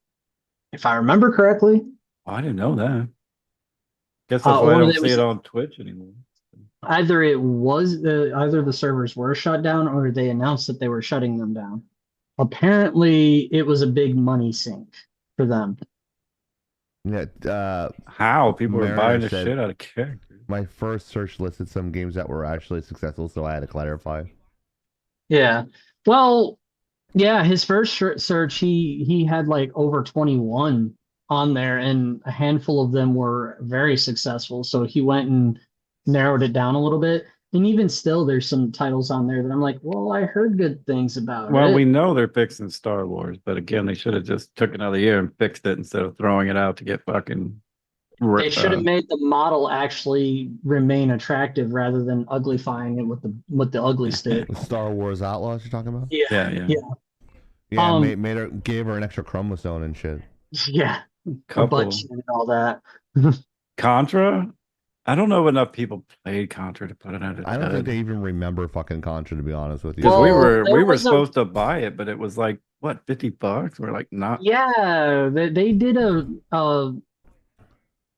If I remember correctly.
Oh, I didn't know that. Guess that's why I don't see it on Twitch anymore.
Either it was either the servers were shut down or they announced that they were shutting them down. Apparently, it was a big money sink for them.
Yeah.
How people were buying the
said,
shit out of characters.
My first search listed some games that were actually successful, so I had to clarify.
Yeah. Well, yeah, his first search, he had like over 21 on there, and a handful of them were very successful. So he went and narrowed it down a little bit. And even still, there's some titles on there that I'm like, well, I heard good things about it.
Well, we know they're fixing Star Wars, but again, they should have just took another year and fixed it instead of throwing it out to get fucking.
They should have made the model actually remain attractive rather than uglifying it with the ugly stick.
Star Wars Outlaws, you're talking about?
Yeah.
Yeah, gave her an extra chromosome and shit.
Yeah, a butt chin and all that.
Contra. I don't know if enough people played Contra to put it out.
I don't think they even remember fucking Contra, to be honest with you.
Because we were supposed to buy it, but it was like what, $50? We're like, not.
Yeah, they did a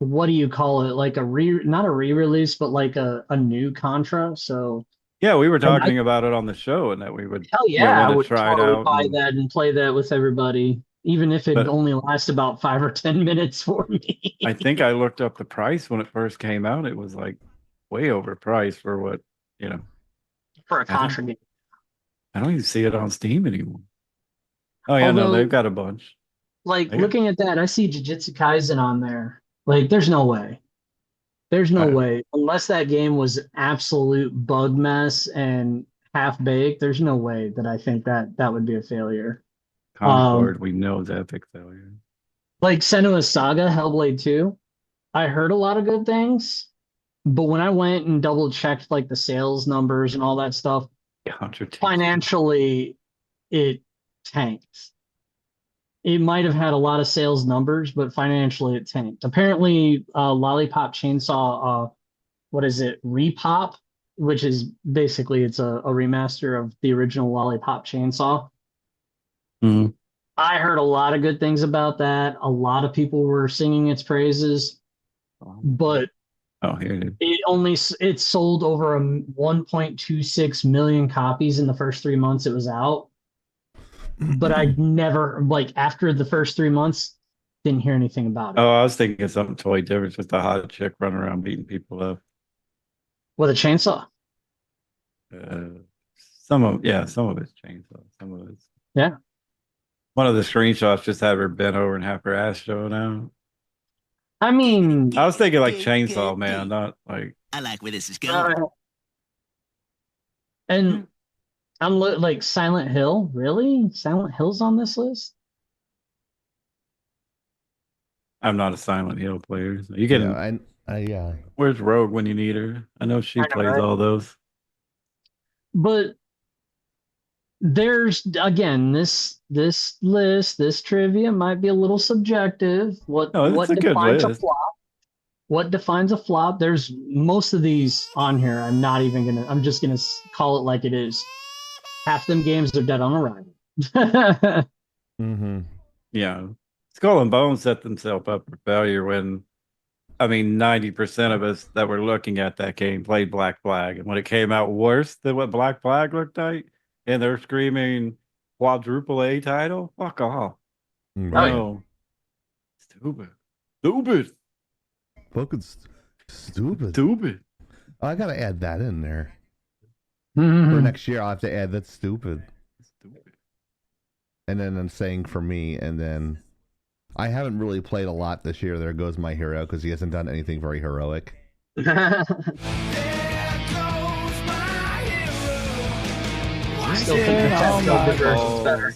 what do you call it? Like not a re-release, but like a new Contra. So
yeah, we were talking about it on the show, and that we would.
Hell yeah, I would
try
totally
it out
buy that and play that with everybody, even if it only lasts about 5 or 10 minutes for me.
I think I looked up the price when it first came out. It was like way overpriced for what,
for a
I don't-
Contra game.
I don't even see it on Steam anymore. Oh yeah, no,
Although-
they've got a bunch.
Like
I got-
looking at that, I see Jujutsu Kaisen on there. Like, there's no way. There's no
Right.
way. Unless that game was absolute bug mess and half baked, there's no way that I think that that would be a failure.
Concord, we know is epic failure.
Like Senua's Saga, Hellblade 2, I heard a lot of good things, but when I went and double checked like the sales numbers and all that stuff,
Contradiction.
financially it tanked. It might have had a lot of sales numbers, but financially it tanked. Apparently, Lollipop Chainsaw, what is it, Repop, which is basically it's a remaster of the original Lollipop Chainsaw.
Mhm.
I heard a lot of good things about that. A lot of people were singing its praises, but
Oh, here it is.
it sold over 1.26 million copies in the first 3 months it was out. But I never, like, after the first 3 months, didn't hear anything about it.
Oh, I was thinking something totally different. Just a hot chick running around beating people up.
With a chainsaw.
Some of it's chainsaw. Some of it's
Yeah.
One of the screenshots just had her bent over and have her ass showing out.
I mean,
I was thinking like Chainsaw Man, not like.
I like where this is going.
And I'm like Silent Hill. Really? Silent Hill's on this list?
I'm not a Silent Hill player. So you can.
Yeah,
Where's Rogue when you need her? I know she
I know,
plays
right?
all those.
But there's again this list, this trivia might be a little subjective. What
it's a good
defines a
list.
flop? What defines a flop? There's most of these on here. I'm just gonna call it like it is. Half them games are dead on arrival.
Mm-hmm.
Yeah. Skull and Bones set themselves up for failure when, I mean, 90% of us that were looking at that game played Black Flag. And when it came out worse than what Black Flag looked like, and they're screaming quadruple A title, fuck off.
Right.
No. Stupid. Stupid.
Fucking stupid.
Stupid.
Oh, I gotta add that in there.
Mhm.
For next year, I'll have to add that's stupid.
Stupid.
And then I'm saying for me, and then I haven't really played a lot this year. There goes my hero because he hasn't done anything very heroic.
Still think the Chad Kroger version's better.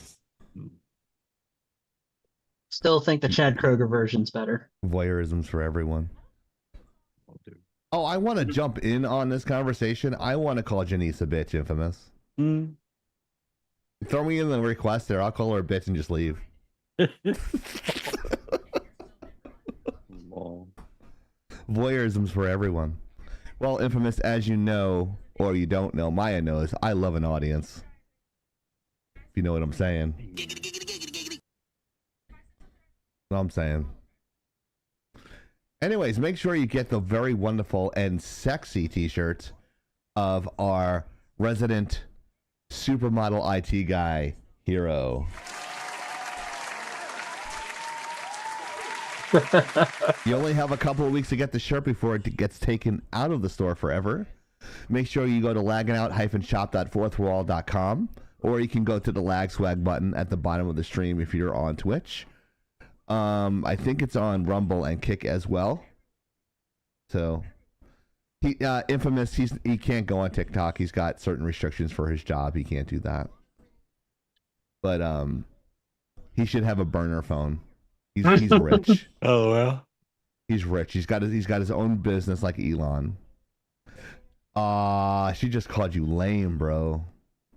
Still think the Chad Kroger version's better.
Voyeurisms for everyone. Oh, I want to jump in on this conversation. I want to call Janice a bitch, Infamous.
Mm.
Throw me in the request there. I'll call her a bitch and just leave. Voyeurisms for everyone. Well, Infamous, as you know, or you don't know, Maya knows, I love an audience. If you know what I'm saying. What I'm saying. Anyways, make sure you get the very wonderful and sexy t-shirt of our resident supermodel IT guy, Hero. You only have a couple of weeks to get the shirt before it gets taken out of the store forever. Make sure you go to lagginout-shop.fourthwall.com, or you can go to the lag swag button at the bottom of the stream if you're on Twitch. I think it's on Rumble and Kick as well. So, Infamous, he can't go on TikTok. He's got certain restrictions for his job. He can't do that. But he should have a burner phone. He's rich.
Oh well.
He's rich. He's got his own business like Elon. She just called you lame, bro.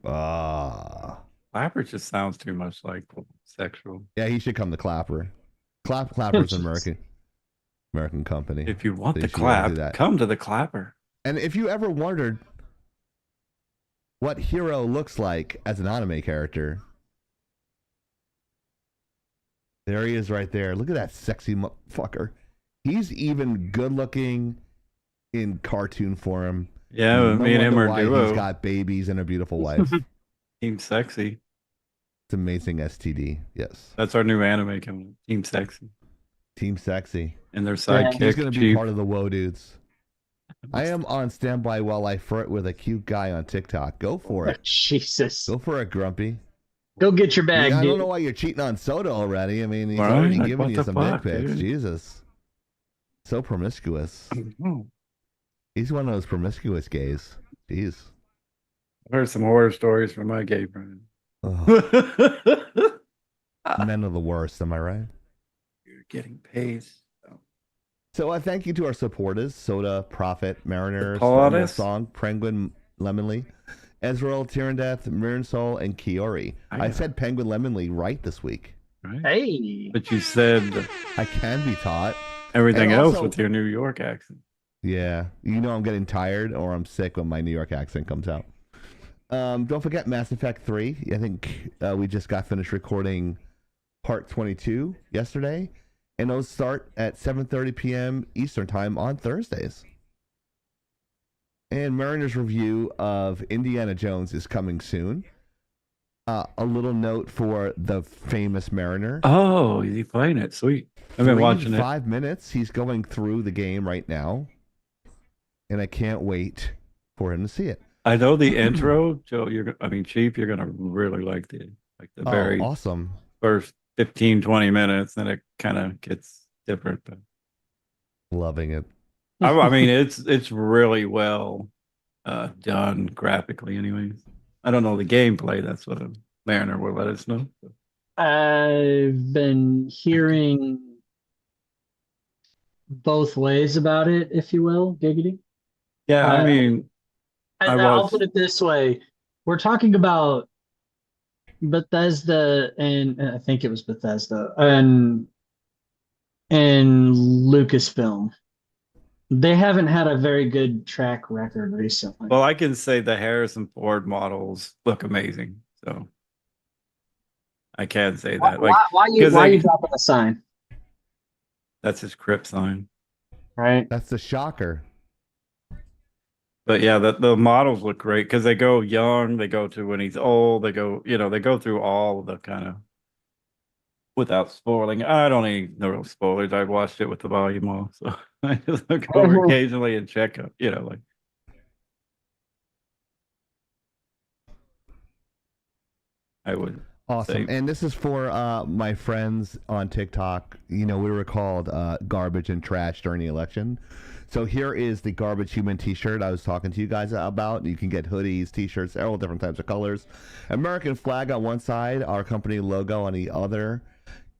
Clapper just sounds too much like sexual.
Yeah, he should come to Clapper. Clapper's an American company.
If you want
They
the
should really do
clap,
that.
come to the Clapper.
And if you ever wondered what Hero looks like as an anime character, there he is right there. Look at that sexy motherfucker. He's even good looking in cartoon form.
Yeah,
No
me and him
wonder
are
why
duo.
He's got babies and a beautiful wife.
Team Sexy.
It's amazing STD. Yes.
That's our new anime coming. Team Sexy.
Team Sexy.
And their
Yeah.
sidekick.
He's going to be
Chief.
part of the Woe Dudes. I am on standby while I flirt with a cute guy on TikTok. Go for it.
Jesus.
Go for it, Grumpy.
Go get your bag,
I don't
dude.
know why you're cheating on Soda already. I mean, he's
Right?
already
Like,
giving
what
you
the
some
fuck,
dick pics.
dude?
Jesus. So promiscuous. He's one of those promiscuous gays. Jeez.
I've heard some horror stories from my gay friend.
Ugh. Men are the worst, am I right?
You're getting paid.
So thank you to our supporters, Soda, Prophet, Mariner,
Applaudis.
Song, Penguin Lemonly, Ezreal, Tyrandeath, Mirren Soul, and Kiori. I said Penguin Lemonly right this week.
Right?
Hey.
But you said
I can be taught.
everything
And
else
also-
with your New York accent.
Yeah, you know I'm getting tired or I'm sick when my New York accent comes out. Don't forget Mass Effect 3. I think we just got finished recording part 22 yesterday, and those start at 7:30 p.m. Eastern Time on Thursdays. And Mariner's review of Indiana Jones is coming soon. A little note for the famous Mariner.
Oh, is he playing it? Sweet. I've been watching it.
5 minutes. He's going through the game right now, and I can't wait for him to see it.
I know the intro, Joe. Chief, you're gonna really like the very
awesome
first 15, 20 minutes, and it kind of gets different. But
loving it.
I mean, it's really well done graphically. Anyways, I don't know the gameplay. That's what a Mariner will let us know.
I've been hearing both ways about it, if you will, Giggity.
Yeah, I mean,
I'll put it this way. We're talking about Bethesda, and I think it was Bethesda, and Lucasfilm. They haven't had a very good track record recently.
Well, I can say the Harrison Ford models look amazing. So I can say that.
Why you dropping a sign?
That's his crypt sign.
Right.
That's the shocker.
But yeah, the models look great because they go young, they go to when he's old, they go through all the kind of without spoiling. I don't need no real spoilers. I've watched it with the volume off, so I just look over occasionally and check up, I would.
Awesome. And this is for my friends on TikTok. We were called garbage and trash during the election. So here is the Garbage Human t-shirt I was talking to you guys about. You can get hoodies, t-shirts, all different types of colors. American flag on one side, our company logo on the other,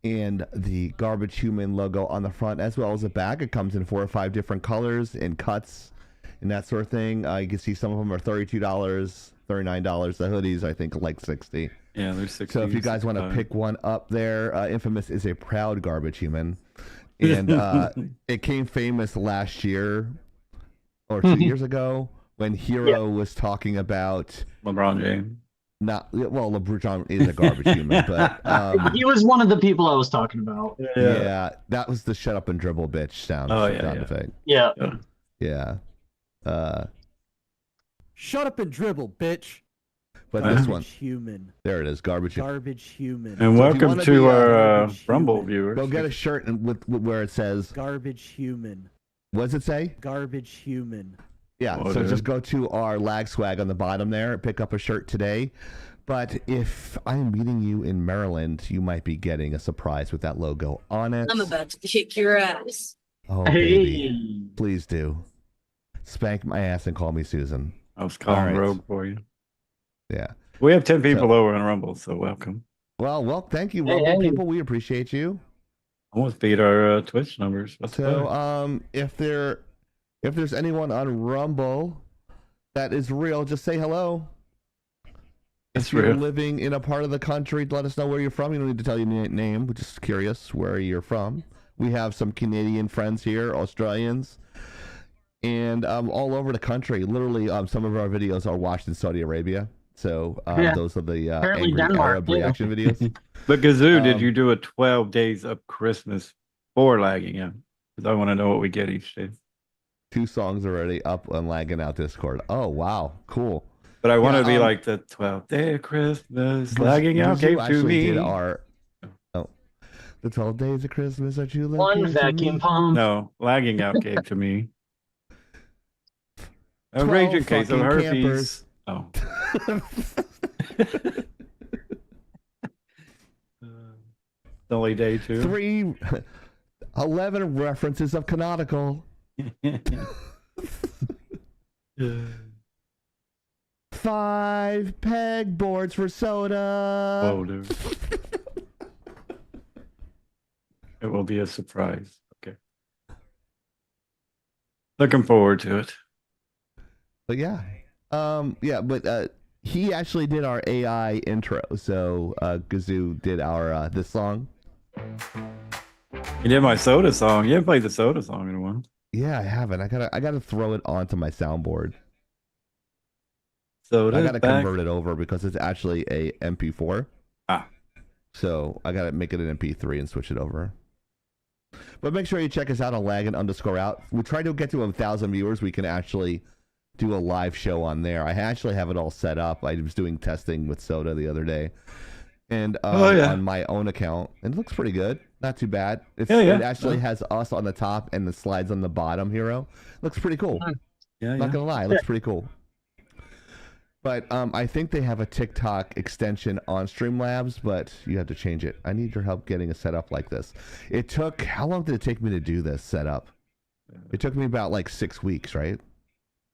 and the Garbage Human logo on the front, as well as a bag. It comes in 4 or 5 different colors and cuts and that sort of thing. You can see some of them are $32, $39. The hoodies, I think, like $60.
Yeah, there's 60.
So if you guys want to pick one up there, Infamous is a proud Garbage Human. And it came famous last year or 2 years ago when Hero was talking about
LeBron James.
LeBron is a Garbage Human, but
he was one of the people I was talking about.
Yeah, that was the shut up and dribble bitch sound effect.
Yeah.
Yeah.
Shut up and dribble, bitch.
But this one,
human.
There it is, Garbage
Human.
And
So if you
welcome
wanna
to
be,
our Rumble viewers.
Go get a shirt with where it says
Garbage Human.
What does it say?
Garbage Human.
Yeah,
Oh,
so
dude.
just go to our lag swag on the bottom there, pick up a shirt today. But if I'm meeting you in Maryland, you might be getting a surprise with that logo on it.
I'm about to kick your ass.
Oh, baby. Please do. Spank my ass and call me Susan.
I was calling
All right.
Rogue for you.
Yeah.
We have 10 people over on Rumble, so welcome.
Well, thank you, Rumble people. We appreciate you.
Almost beat our Twitch numbers. What's
So, if there's anyone on Rumble that is real, just say hello.
It's
if you're
real.
living in a part of the country, let us know where you're from. You don't need to tell your name. We're just curious where you're from. We have some Canadian friends here, Australians, and all over the country. Literally, some of our videos are watched in Saudi Arabia. So those are the
Apparently
angry
Denmark,
Arab
yeah.
reaction videos.
But Gazoo, did you do a 12 days of Christmas for lagging out? Because I want to know what we get each day.
2 songs already up and lagging out Discord. Oh, wow. Cool.
But I want to be
Yeah,
like the 12th day of Christmas, lagging out
Gazoo
came to
actually
me.
did the 12 days of Christmas that you
One vacuum pump.
No, lagging out came to me. A
12
raging case of
fucking
herpes.
campers.
Oh. Only day 2.
11 references of canonical. 5 pegboards for soda.
Whoa, dude. It will be a surprise. Okay. Looking forward to it.
But yeah. But he actually did our AI intro. So Gazoo did our this song.
You did my soda song. You haven't played the soda song in a while.
Yeah, I haven't. I gotta throw it onto my soundboard.
Soda
I gotta
back.
convert it over because it's actually a MP4. So I gotta make it an MP3 and switch it over. But make sure you check us out on Laggin_out. We try to get to 1,000 viewers. We can actually do a live show on there. I actually have it all set up. I was doing testing with Soda the other day. And on my own account. It looks pretty good. Not too bad. It actually has us on the top and the slides on the bottom, Hero. Looks pretty cool. Not gonna lie, it looks pretty cool. But I think they have a TikTok extension on Streamlabs, but you have to change it. I need your help getting a setup like this. How long did it take me to do this setup? It took me about like 6 weeks, right?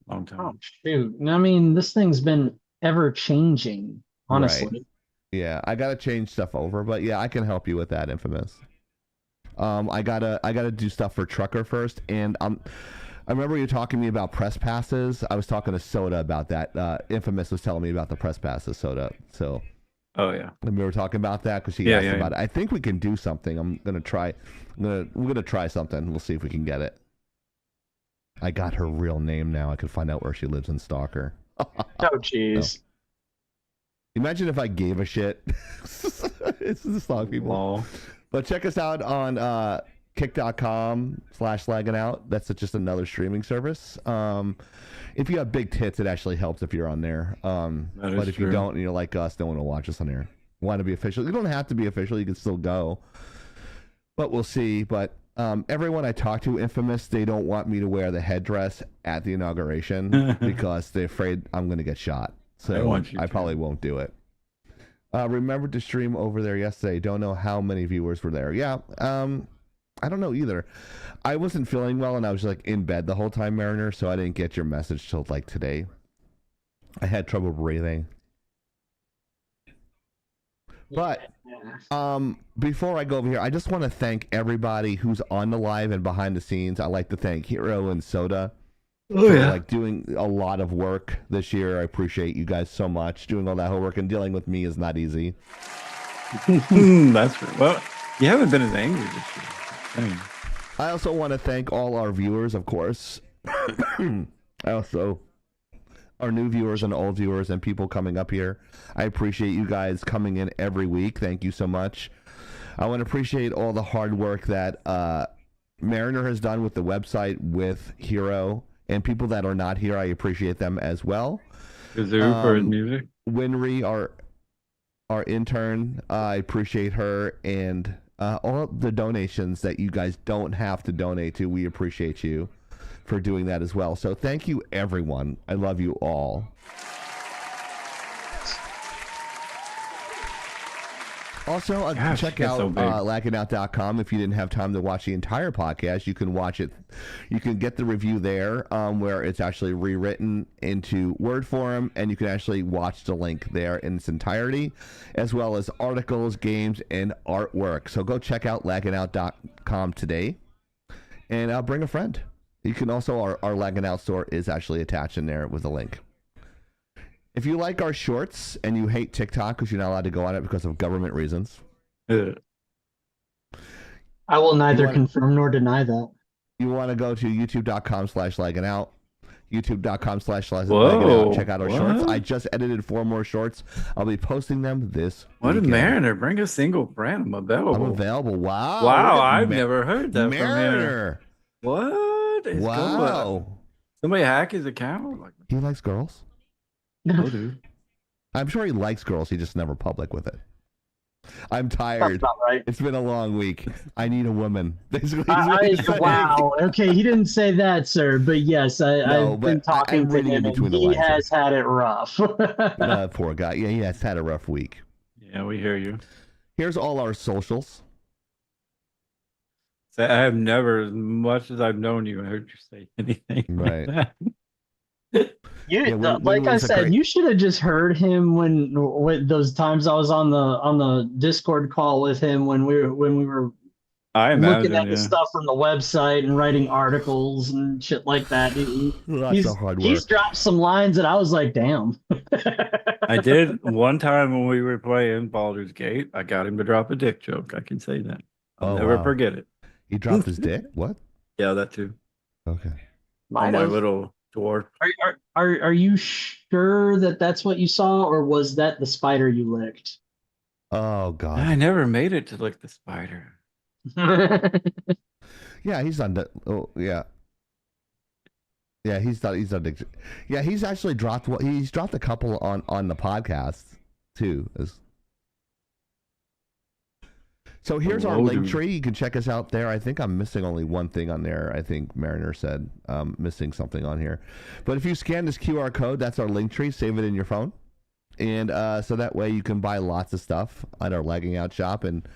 Long time.
Oh shoot! I mean, this thing's been ever changing, honestly.
Right. Yeah, I gotta change stuff over, but yeah, I can help you with that, Infamous. I gotta do stuff for Trucker first, and I remember you talking to me about press passes. I was talking to Soda about that. Infamous was telling me about the press passes, Soda. So.
Oh yeah.
And we were talking about that because she asked about it. I think we can do something. We're gonna try something. We'll see if we can get it. I got her real name now. I can find out where she lives in Stalker.
Oh jeez.
So. Imagine if I gave a shit. It's the stalk people.
Aww.
But check us out on kick.com/lagginout. That's just another streaming service. If you have big tits, it actually helps if you're on there. But if you don't and you're like us, no one will watch us on there. Want to be official? You don't have to be official. You can still go. But we'll see. But everyone I talk to, Infamous, they don't want me to wear the headdress at the inauguration because they're afraid I'm going to get shot. So I probably won't do it. Remember to stream over there yesterday. Don't know how many viewers were there. Yeah, I don't know either. I wasn't feeling well and I was like in bed the whole time, Mariner, so I didn't get your message till like today. I had trouble breathing. But before I go over here, I just want to thank everybody who's on the live and behind the scenes. I like to thank Hero and Soda. For doing a lot of work this year. I appreciate you guys so much. Doing all that whole work and dealing with me is not easy.
That's right. Well, you haven't been as angry this year.
I also want to thank all our viewers, of course. Also, our new viewers and old viewers and people coming up here. I appreciate you guys coming in every week. Thank you so much. I want to appreciate all the hard work that Mariner has done with the website, with Hero. And people that are not here, I appreciate them as well.
Kazoo for his music.
Winry, our intern, I appreciate her. And all the donations that you guys don't have to donate to, we appreciate you for doing that as well. So thank you, everyone. I love you all. Also, check out lagginout.com. If you didn't have time to watch the entire podcast, you can watch it. You can get the review there where it's actually rewritten into word form, and you can actually watch the link there in its entirety, as well as articles, games, and artwork. So go check out lagginout.com today, and bring a friend. You can also, our Lagginout store is actually attached in there with a link. If you like our shorts and you hate TikTok because you're not allowed to go on it because of government reasons,
I will neither confirm nor deny that.
You want to go to youtube.com/lagginout, youtube.com/lagginout. Check out our shorts. I just edited 4 more shorts. I'll be posting them this weekend.
Mariner? Bring a single brand. I'm available.
I'm available. Wow.
Wow, I've never heard that
Mariner.
From him. What?
Wow.
Somebody hack his account?
He likes girls?
No, dude.
I'm sure he likes girls. He just never public with it. I'm tired.
That's not right.
It's been a long week. I need a woman. Basically, is what he's saying.
Wow. Okay, he didn't say that, sir. But yes,
No,
I've been
but
talking
I'm
to
reading
him,
in between
and
the
he
lines here.
has had it rough.
Poor guy. Yeah, he has had a rough week.
Yeah, we hear you.
Here's all our socials.
I have never, as much as I've known you, heard you say anything
Right.
like that.
Like I said, you should have just heard him when those times I was on the Discord call with him when we were
I imagine,
looking at the stuff from the website and writing articles and shit like that.
That's a hard
He's
work.
dropped some lines that I was like, damn.
I did one time when we were playing Baldur's Gate. I got him to drop a dick joke. I can say that. I'll never forget it.
He dropped his dick? What?
Yeah, that too.
Okay.
On my little dwarf.
Are you sure that that's what you saw, or was that the spider you licked?
Oh God.
I never made it to lick the spider.
Yeah, he's on the. Oh yeah. Yeah, he's done. Yeah, he's actually dropped. He's dropped a couple on the podcast too. So here's our link tree. You can check us out there. I think I'm missing only one thing on there. I think Mariner said missing something on here. But if you scan this QR code, that's our link tree. Save it in your phone. And so that way you can buy lots of stuff at our Lagging Out shop and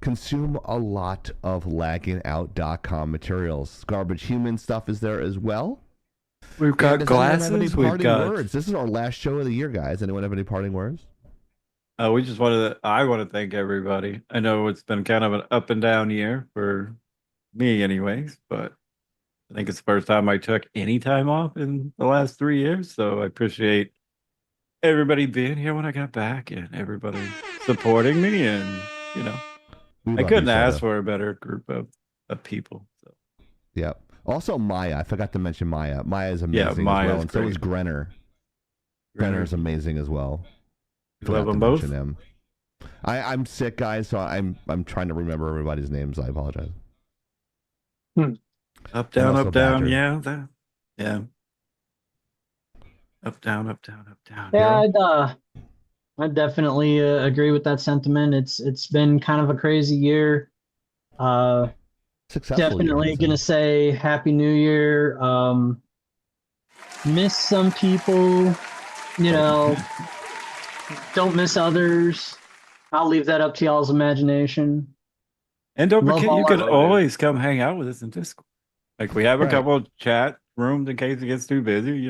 consume a lot of laggingout.com materials. Garbage Human stuff is there as well.
We've got
does anyone have any
glasses. We've
parting
got.
words? This is our last show of the year, guys. Anyone have any parting words?
We just wanted to. I want to thank everybody. I know it's been kind of an up and down year for me, anyways. But I think it's the first time I took any time off in the last 3 years. So I appreciate everybody being here when I got back and everybody supporting me. And I couldn't ask for a better group of people. So.
Yeah. Also, Maya. I forgot to mention Maya. Maya is amazing as
Maya's
well, and so
great.
is Grenner. Grenner is amazing as well.
Love
Forgot
them
to
both.
mention him. I'm sick, guys, so I'm trying to remember everybody's names. I apologize.
Up, down,
also
up, down.
Badger.
Yeah. Yeah. Up, down, up, down, up, down.
Yeah, I definitely agree with that sentiment. It's been kind of a crazy year.
Successful
Definitely
year,
gonna say Happy New Year. Miss some people, don't miss others. I'll leave that up to y'all's imagination.
And don't
Love
forget,
all
you
our
can
lives.
always come hang out with us in Discord. Like we have a
Right.
couple of chat rooms in case it gets too busy.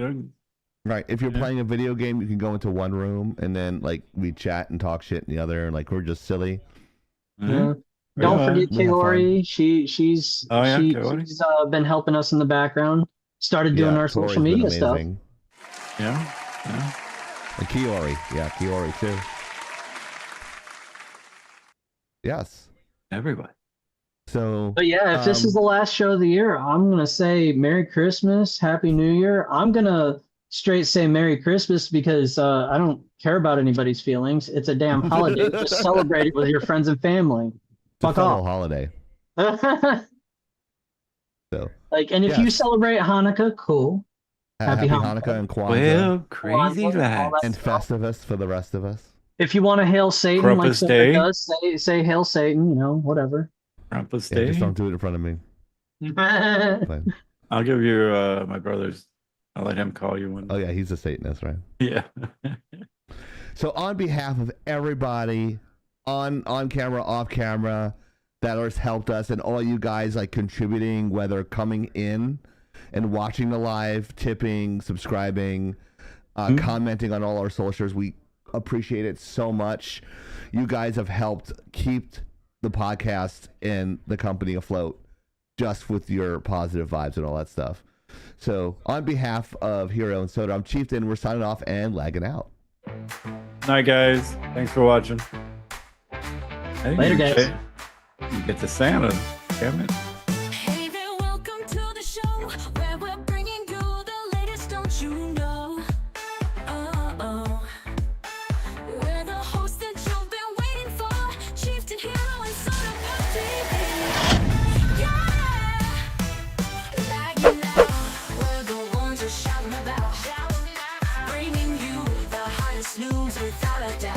Right. If you're playing a video game, you can go into one room and then we chat and talk shit in the other, and we're just silly.
Yeah. Don't forget
We have fun.
Kaori. She's
Kaori.
she's been helping us in the background. Started doing our social
Tori's been
media stuff.
amazing.
Yeah.
And Kiori. Yeah, Kiori too. Yes.
Everybody.
So
But yeah, if this is the last show of the year, I'm gonna say Merry Christmas, Happy New Year. I'm gonna straight say Merry Christmas because I don't care about anybody's feelings. It's a damn holiday. Just celebrate it with your friends and family.
it's a
Fuck
federal
off.
holiday. So
And if you
Yes.
celebrate Hanukkah, cool.
happy
Hanukkah.
Hanukkah and Kwanzaa
Well, crazy
Kwanzaa, all
lads.
that
and
stuff.
Festivus for the rest of us.
If you want to hail Satan like
Krampus
Santa
Day.
does, say hail Satan, whatever.
Krampus
Yeah,
Day.
just don't do it in front of me.
Yeah,
But,
I'll give you my brother's. I'll let him call you one.
oh yeah, he's a Satanist, right?
Yeah.
So on behalf of everybody on camera, off camera, that has helped us, and all you guys contributing, whether coming in and watching the live, tipping, subscribing, commenting on all our socials, we appreciate it so much. You guys have helped keep the podcast and the company afloat just with your positive vibes and all that stuff. So on behalf of Hero and Soda, I'm Chieftain. We're signing off and lagging out.
Night, guys. Thanks for watching.
Later, guys.
You get to Santa. Damn it.
Hey there, welcome to the show where we're bringing you the latest, don't you know? Oh, we're the host that you've been waiting for, Chieftain, Hero, and Soda Pop TV. Yeah, lagging out, we're the ones you're shouting about, bringing you the hottest news without a doubt.